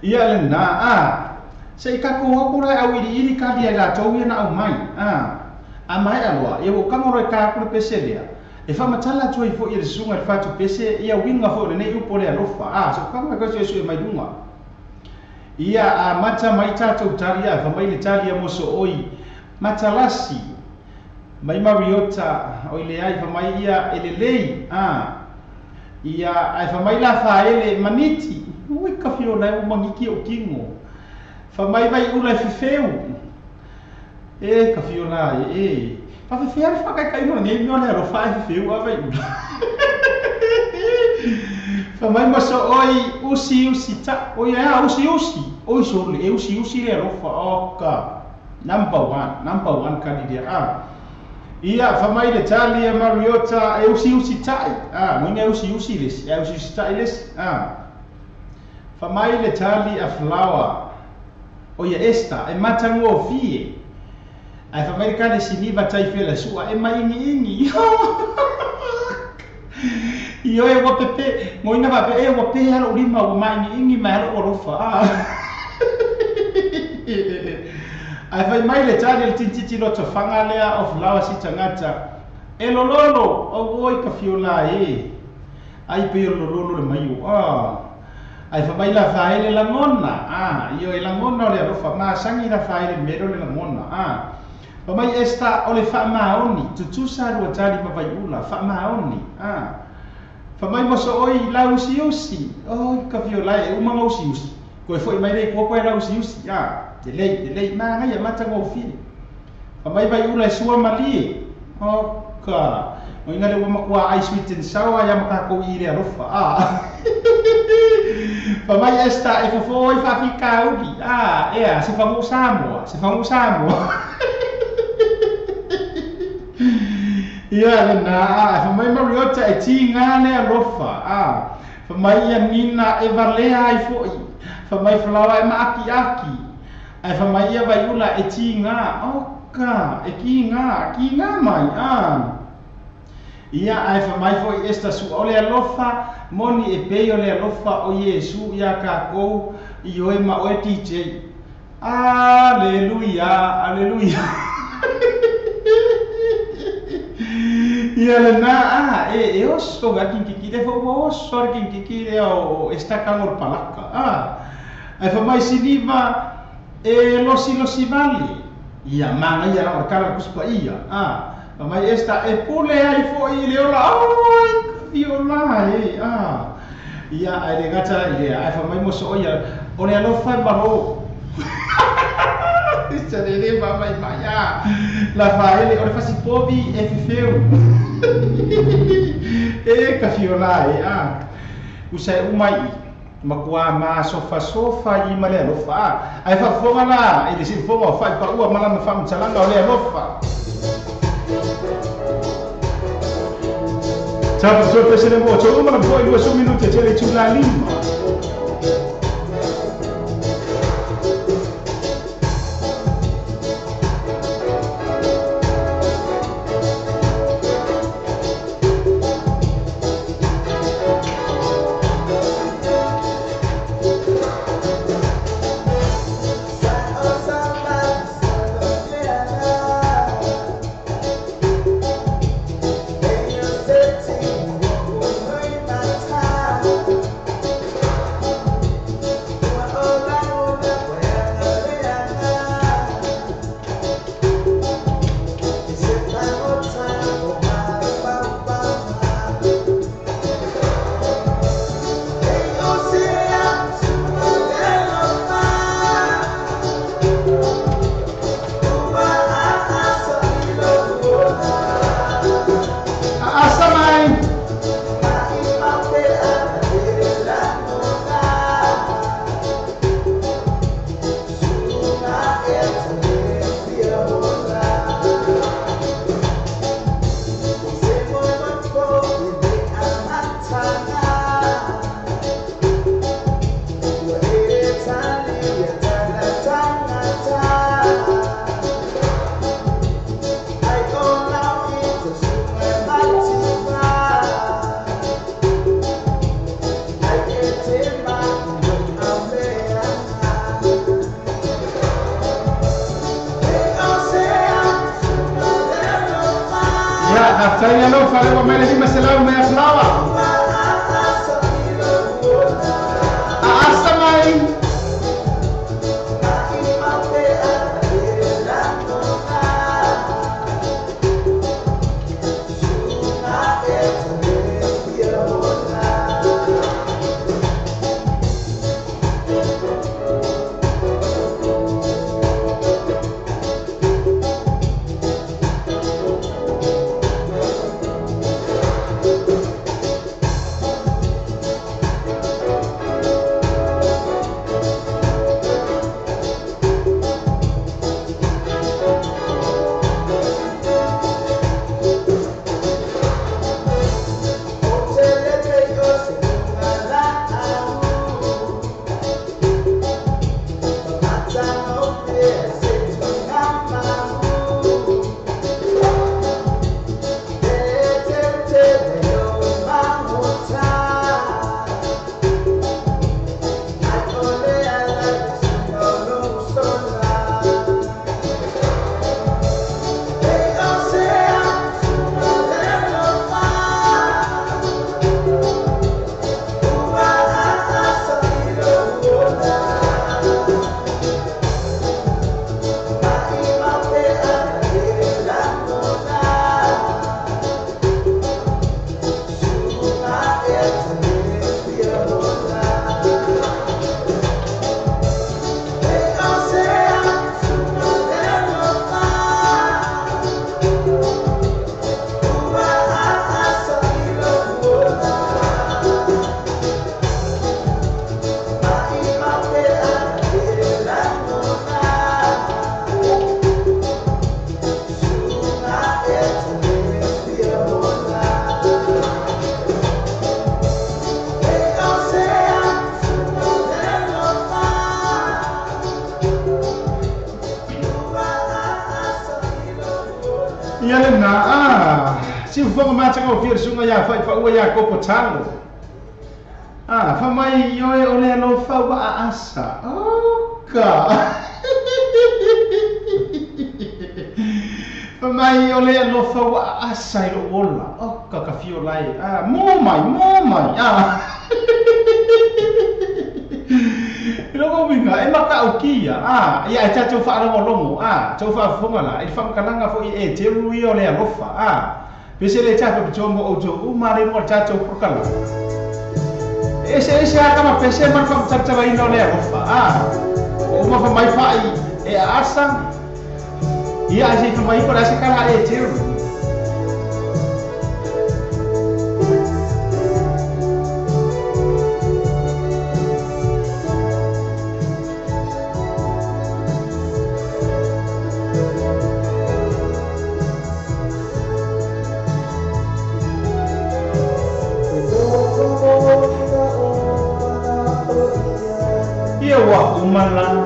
ia le na sei ka ko hokura au iri ka dia la tau na au mai mai alwa e o kamoro ka ku peselia e fa matala tu fo i sunga fa tu pese ia winga fo le nei upo le alofa so ka ka so mai dunga ia mata mai tatou taria fa mai le taria mo so oi matalasi mai Mariota o le ai fa mai ia elelei ia ai fa mai la fa ele maniti ui ka fio na o mangiki o kingo fa mai vai ula fefeu ka fio na fa fefeu fa kai no nei no le ro fa fefeu a vai fa mai mo so oi usi ta o ia usi oi so le usi le ro fa oka number one kadi dia ia fa mai le tali e Mariota e usi tai mo nga usi les e usi tai les fa mai le tali a flower o ia esta e matango fie ai fa mai kadi siniva tai fela sua e mai ingi io e wa pepe mo ina va e wa pe halo lima wa mai ingi mai halo rofa ai vai mai le tali le tintiti lo tofanga lea of lawa si tangata e lololo o oi ka fiola ai pe lololo le mai ai fa mai la fa ele la ngona io e la ngona le ro fa ma sangi la fa ele mero le la ngona pa mai esta ole fa maoni tutusa ru tali pa vai ula fa maoni fa mai mo so oi la usi oi ka viola e uma usi ko foi mai le ko la usi te lei ma ngai mata ngo fi fa mai vai ula sua mali o ka o inga le wa ai sweet and sour ya maka ko i le rofa fa mai esta e foi fa fica ugi se fa mo Samoa ia na fa mai mariota e tinga le rofa fa mai ia nina e valea ai foi fa mai flawa e maaki ai fa mai ia vai ula e tinga oka e kinga mai ia ai fa mai foi esta su ole alofa moni e pei ole alofa o Yesu ia ka ko i oe ma o DJ aleluia ia na e oso ga kinki de fo oso kinki de o esta kangor palaka ai fa mai siniva e losi vali ia manga ia ra kala kuspa ia mai esta e pule ai fo i le ola ai viola ia ai le gata ia ai fa mai mo so ia o le alo fa baro Isso ele vai mai la fa ele o fa si povi e fefeu e ka viola usai umai makua ma sofa i male alo fa ai fa fonga la ele si fonga fa pa ua mala ma fa mchalanga o le alo fa Ciao, sono il presidente Mocio, ma non puoi 2 minuti e c'è le ciula lima. Saya lo fare come le dime se la me flava. Asamai. fonga macha o fir sunga ya fa ua ya ko potalo fa mai yo e ole no fa wa asa ka fa mai ole no fa wa asa ro ola ka fio lai mo mai Logo winga e maka o kia ia cha cho fa ro longo cho fa fonga la i fa kalanga fo e te rui o le alofa pese le cha pe chombo o jo u mare mo cha cho prokala ese aka pese mar fa cha cha ino le alofa o ma fa mai fa e asa ia ase fa mai para se kala e te rui wa umala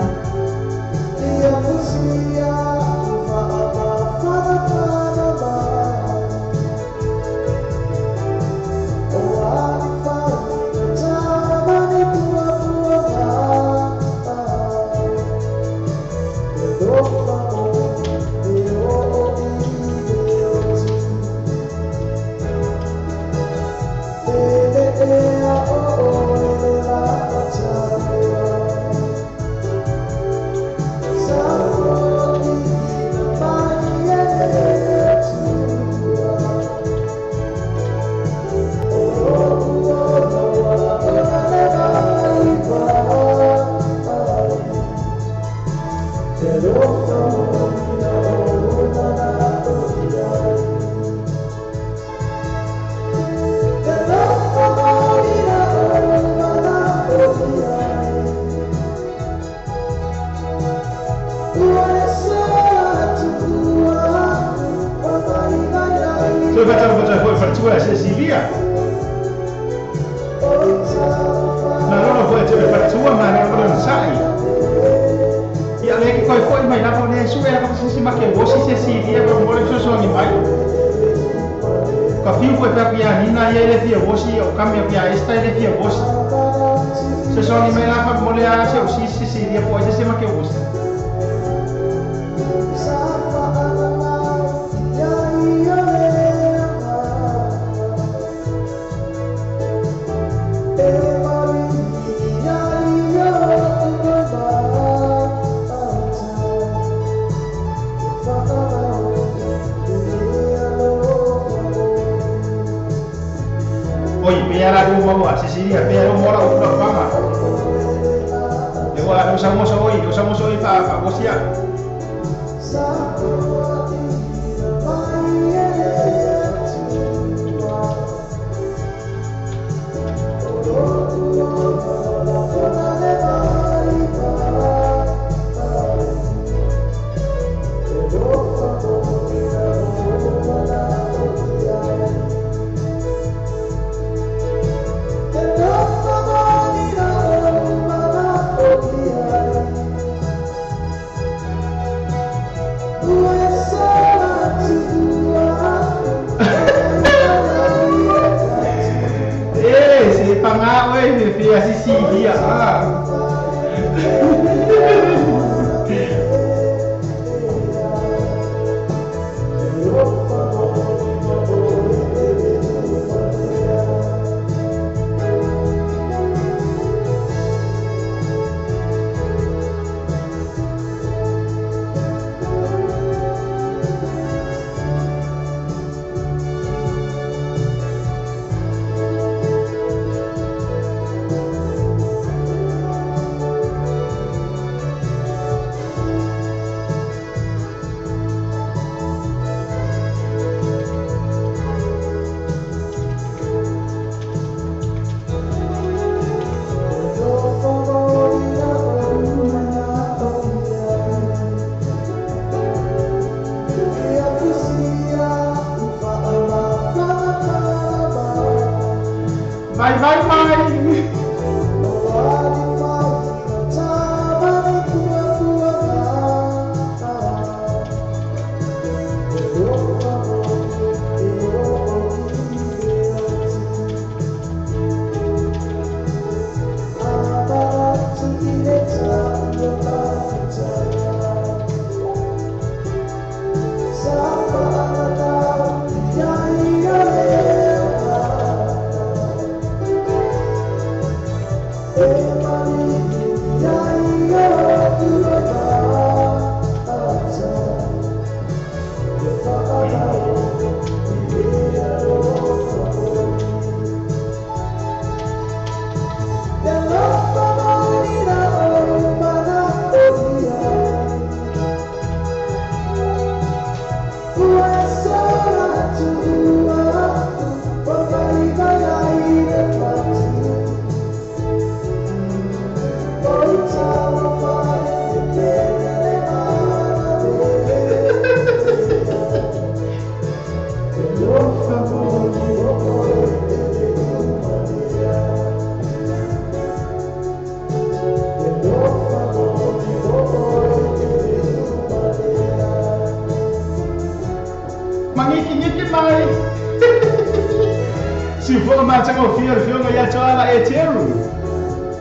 Si fo ma chama fio nga ya choala e teru.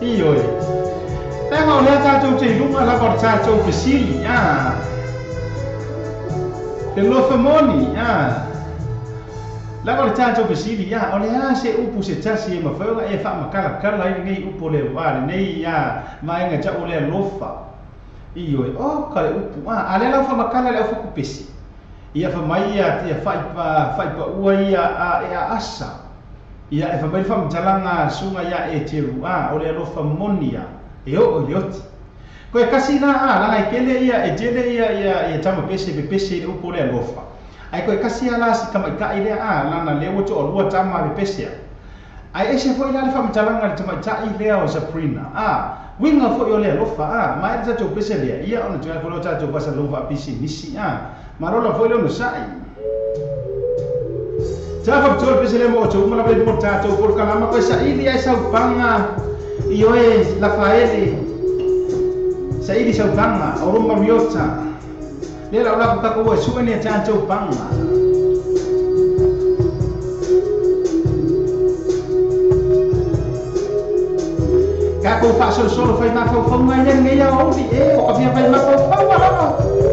Iyo e. Tenga o lea tātou te ilunga la kor tātou pesili, Te lofa moni, La kor tātou pesili, O lea se upu se tasi e mawhaunga e wha makala kala i ngei upo le wale, nei, Mainga cha o lea lofa. Iyo e, kare upu, A lea lau wha makala lea whaku pesi. Ia wha mai ia, ia whaipa ua ia asa. Ia e wha mai wha mtalanga sunga ia e teru, O lea lofa moni ia. Yo oti. Ko e kasi na la ai kele ia e jele ia tama pese be pese i upo le lofa. Ai ko e kasi ala si kama ka ile la na lewo to lua tama be pese. Ai e se foi la le fam talanga le tama ta ile o Sabrina. Winga fo yo le lofa mai za to pese le ia ona to ko lo ta to pasa lofa pisi nisi marola foi le no sai. Ta fa to pese le mo to mala be mo ta to por kala ma ko sa ile ai sa panga Iyo e Rafaele Saidi Saupanga o Roma Riota Lera ula kutako ua suene e tātou panga Kako wha solo whai mafau whaunga i ngai a ouri o ka whia whai mafau whaunga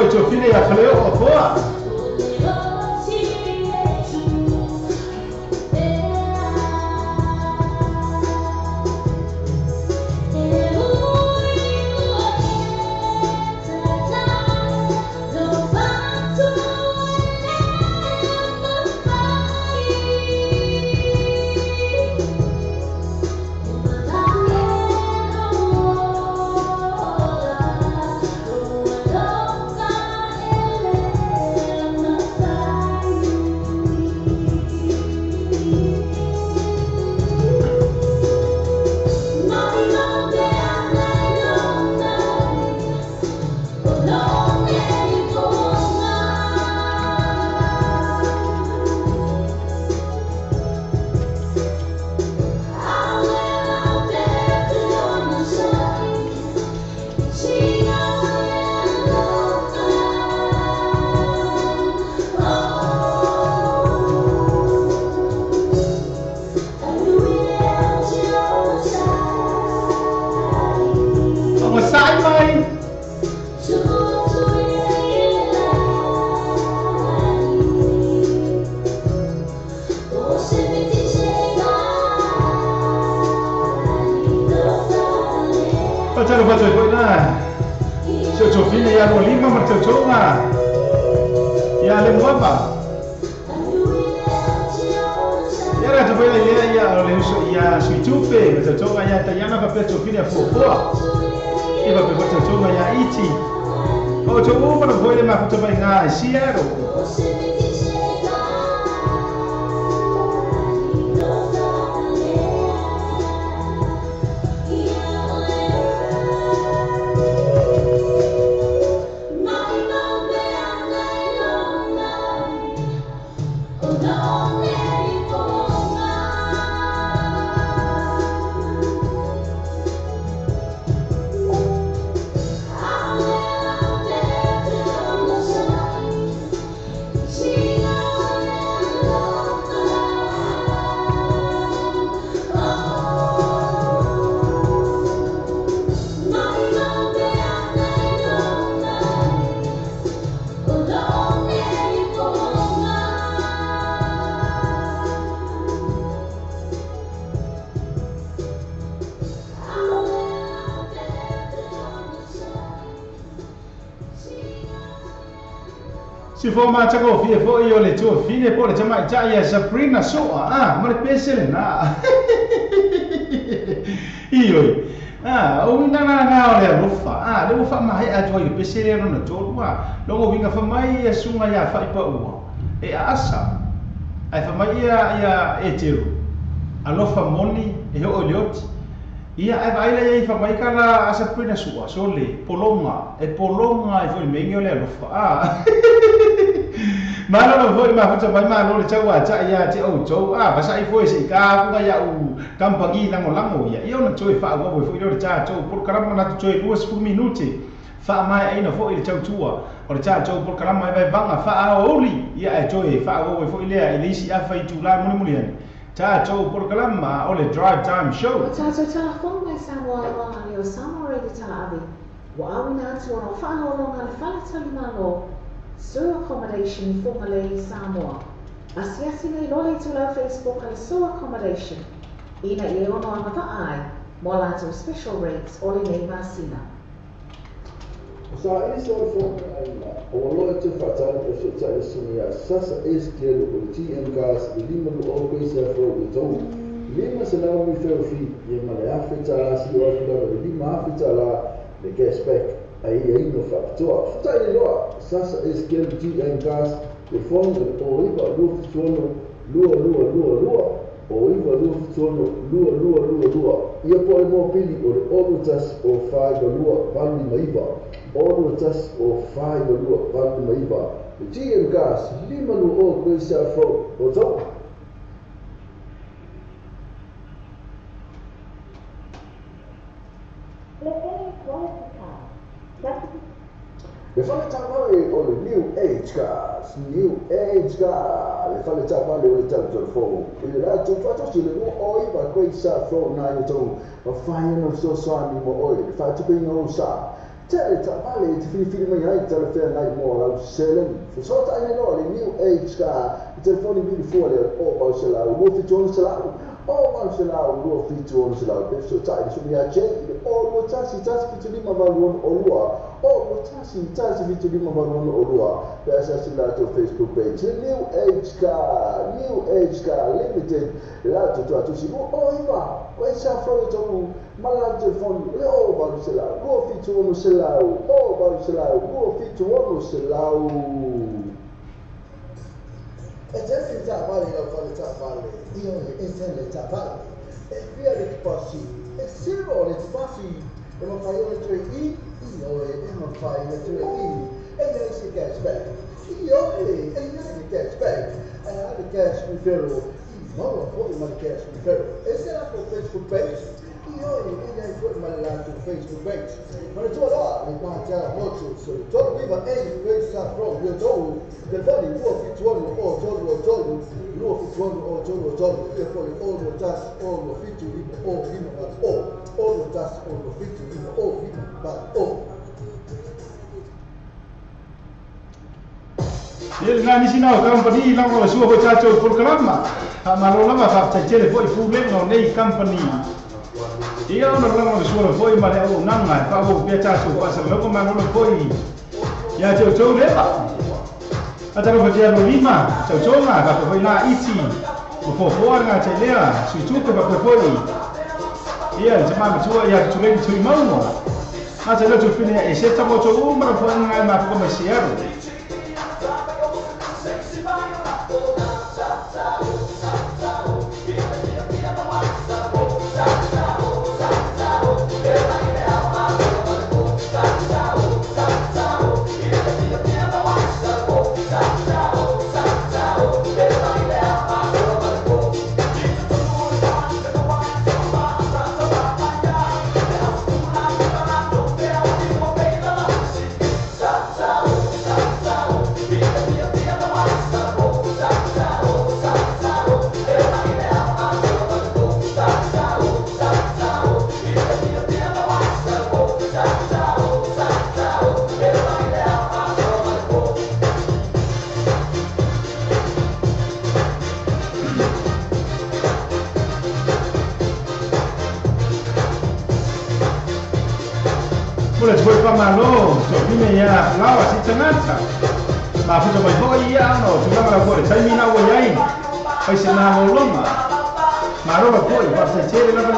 foi to fine ya faleo o foa. Si fo ma chago fie fo io le tuo fine poi chama ya Sabrina so ma le pensele na io o winga na le rufa le fa mai a toi pensele no to wa lo winga fa mai e sunga ya fa ipa u e asa ai fa mai ya e tiro alo fa moni e o liot ia ai vai le fa mai kala Sabrina so le polonga e fo mengo le rufa Malo voi ma faccia mai malo le chawa cha ya ti o cho ba sai foi si ka ku ya u kampagi lango ya io non choi fa go foi le cha cho por caramba na choi 2 minuti fa mai ai no foi le chau tua o cha cho por caramba vai vanga fa oli ia e choi fa go foi le lisi a fai tu la muni muni cha cho por caramba o le drive time show cha fo mai sa wa ni o samore de ta abi wa na to no fa no longa le fa le malo Sewer accommodation formally Samoa. Asiasi nei lole to la Facebook al sewer accommodation. Ina i ono amata ai, mola to special rates ole nei masina. Sa is or o lo te fatal o se tsa sunia sasa is kero o TM gas de lima no o pesa fro o to. Lima se na mi fer fi ye male afita si o de lima afita la de gas back. Aí no factor, está aí lá, sasa esquerdo TM gas, de fundo, o iba luft sono, lua, o iba luft sono, lua, e a poi mo pili o orutas o fai da lua, vali maiva, orutas o fai da lua, vali maiva, o TM gas, lima no o coisa fro, o to. Le fale tavale o le New Age gas, le fale tavale o le telefono. E la tutto si le oi va quei sa fo na to, ma fai no so so ni mo oi, fa tu bem no sa. Tele Tapali, Fili Mai, Telefair Night Mall, Selling, for sort I know, the new age car, telephone before all about Salah, Wolfie Jones Salah, all about Salah, Wolfie Jones Salah, so tight, so we are changing, all what Tassi to be Mama one Olua, all what Tassi to be Mama one Olua, there's a Silato Facebook page, the new age car, limited, Lato to see, oh, Eva, where's our photo? Malam telefon, oh baru selau, gua fit wonu selau, oh baru selau, gua fit wonu selau. Jadi tak balik kalau tak balik, dia ni tak balik. Biar dipasi, zero dipasi, emang file letter E, emang file letter E, and si cashback. Iyo, and cashback, ada cash referral. Não, pode mais cash referral. Esse era o Facebook page. Ele foi lá no Facebook page. Mas eu lá, ele vai ter muito sobre. Todo mundo vai em vez de from eu tô, telefone vou fit one ou todo, no fit one ou todo, telefone all no just all no fit to all him but all no just all no fit to all him but all. Ele na ni sinau company lang ko suo ko chacho programa. Amalo lama fa chele foi problem no nei company. Ia ona lang suo foi mare au nanga fa o pia chacho ko sa loko mano foi. Ya chocho le ba. Ata ko dia no lima, chocho nga ka foi na iti. Ko ko nga chelea, su chu ko ba foi. Ia jama tua ya tulen tu mau. Ata le tu fine e se tamo cho umra foi nga ma ko me siero. Boleh buat pamalo, jadi ya lawa si cenata. Maaf itu boleh iya no, cuma kalau boleh saya mina wajai, pasti nama ulama. Maru boleh, pasti ceri lang.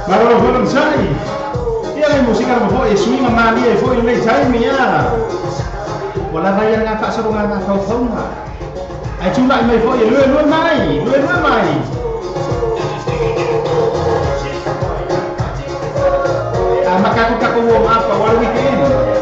Marolo fueron sai. Y la música no fue swing mami e foi nei sai mia. wala vai nga whaasaronga ngā whauwhaunga. Ai tūna i mai fo i lue mai. Makako warm up for one weekend.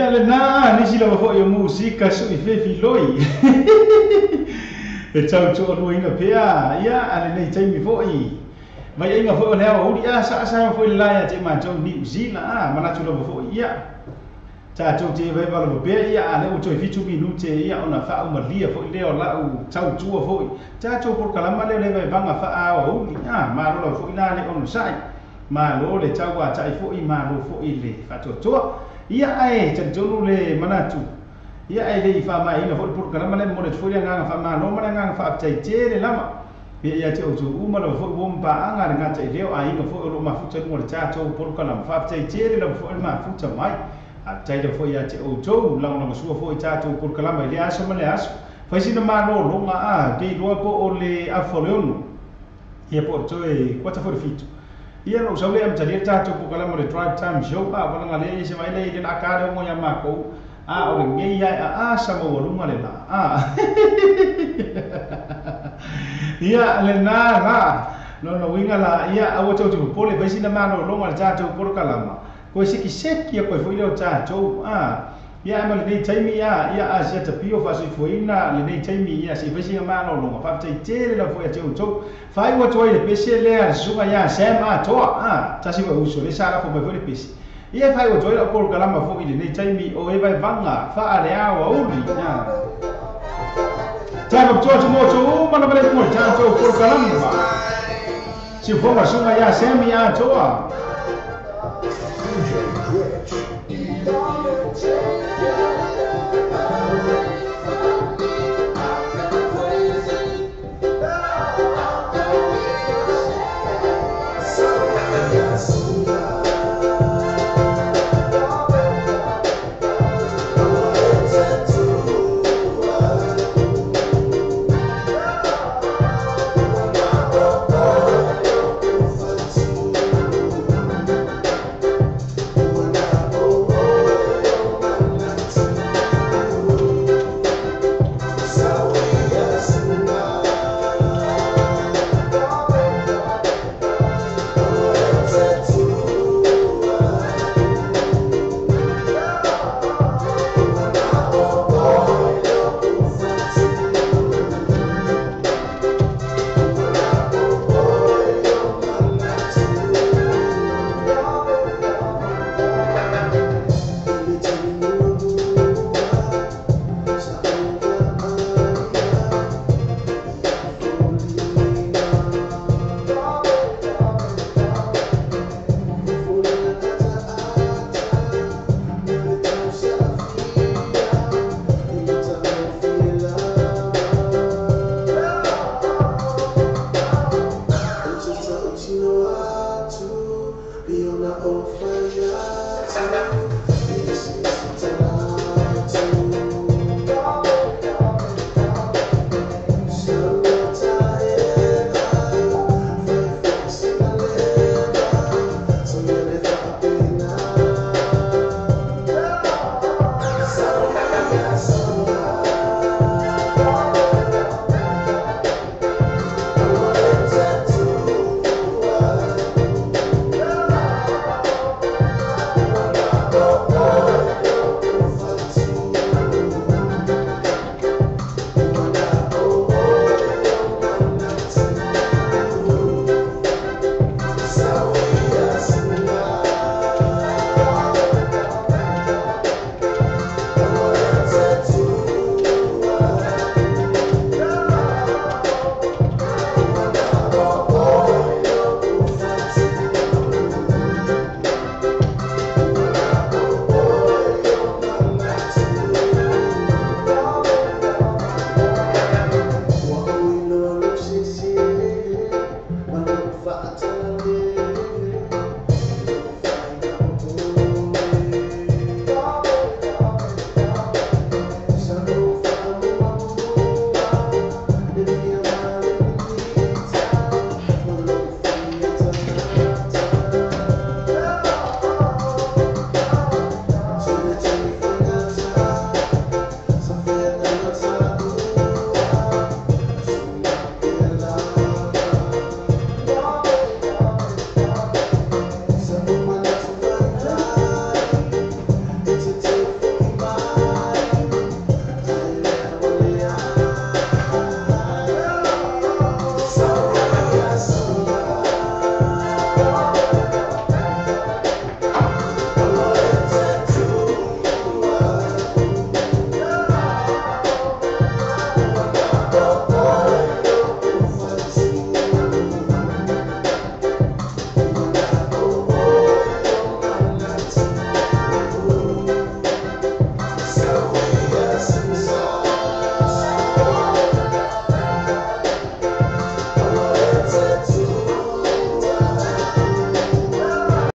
ia le na nisi lava fo'i o musika su'i fefiloi e tau to'aluaina pea ia a lenei taimi fo'i mai aiga fo'i o le aua uli a sa'asaga fo'i le lai a te matou New Zealand a manatu lava fo'i ia tatou te vaiva lava pea ia a le utoi fitu minute ia ona fa'aumalia fo'i lea o la'u tautua fo'i tatou polokalama lea le vaivaga fa'aaoauli a malo lava fo'i la le ono sa'i malo le tau ata'i fo'i malo fo'i le fa'atoatoa ia ae talitonu le manatu ia ai le fa'amaina fo'i polokalama le mo le foi le agaga fa'amaloma le agaga fa'apitaite le lama ia te outou uma lava fo'i ua mapa'aga le gata i leo aiga fo'i o lo'o mafutaluga le tatou polokalama fa'apitaite le lava fo'i le mafuta mai atai le foi ia te outou laulaga sua fo'i tatou polokalama i le aso ma le aso faisina malōloga a keiloa po o le afaleonu ia po o toe kuata fo'i le fitu ia lo sau le amatalia tatou polokalama le drive time show a walaga lea ia se mai lei le la'aka le ogo ia makou a o le gei ai a sa maualuga le la a ia le nā ga lolauiga la ia aua tautipopole faisina malōloga le tatou polokalama koe sekiseki a koe fo'i leo tatou a ia ma lenei taimi ia a sia tapio fa'asoifuaina lenei taimi ia se faisiga malōloga fa'apitaite le la fo'i a te outou fa'ai ua toai le pese lea le susuga ia sam atoa a tasi ua uso le salafo mai fo'i le pese ia fa'ai ua toai le polokalama fo'i lenei taimi o e vaivaga fa'aleao auli Tago George Moto, mana bale mo tato polokalama si fonga sunga ia semi atoa DJ Twitch.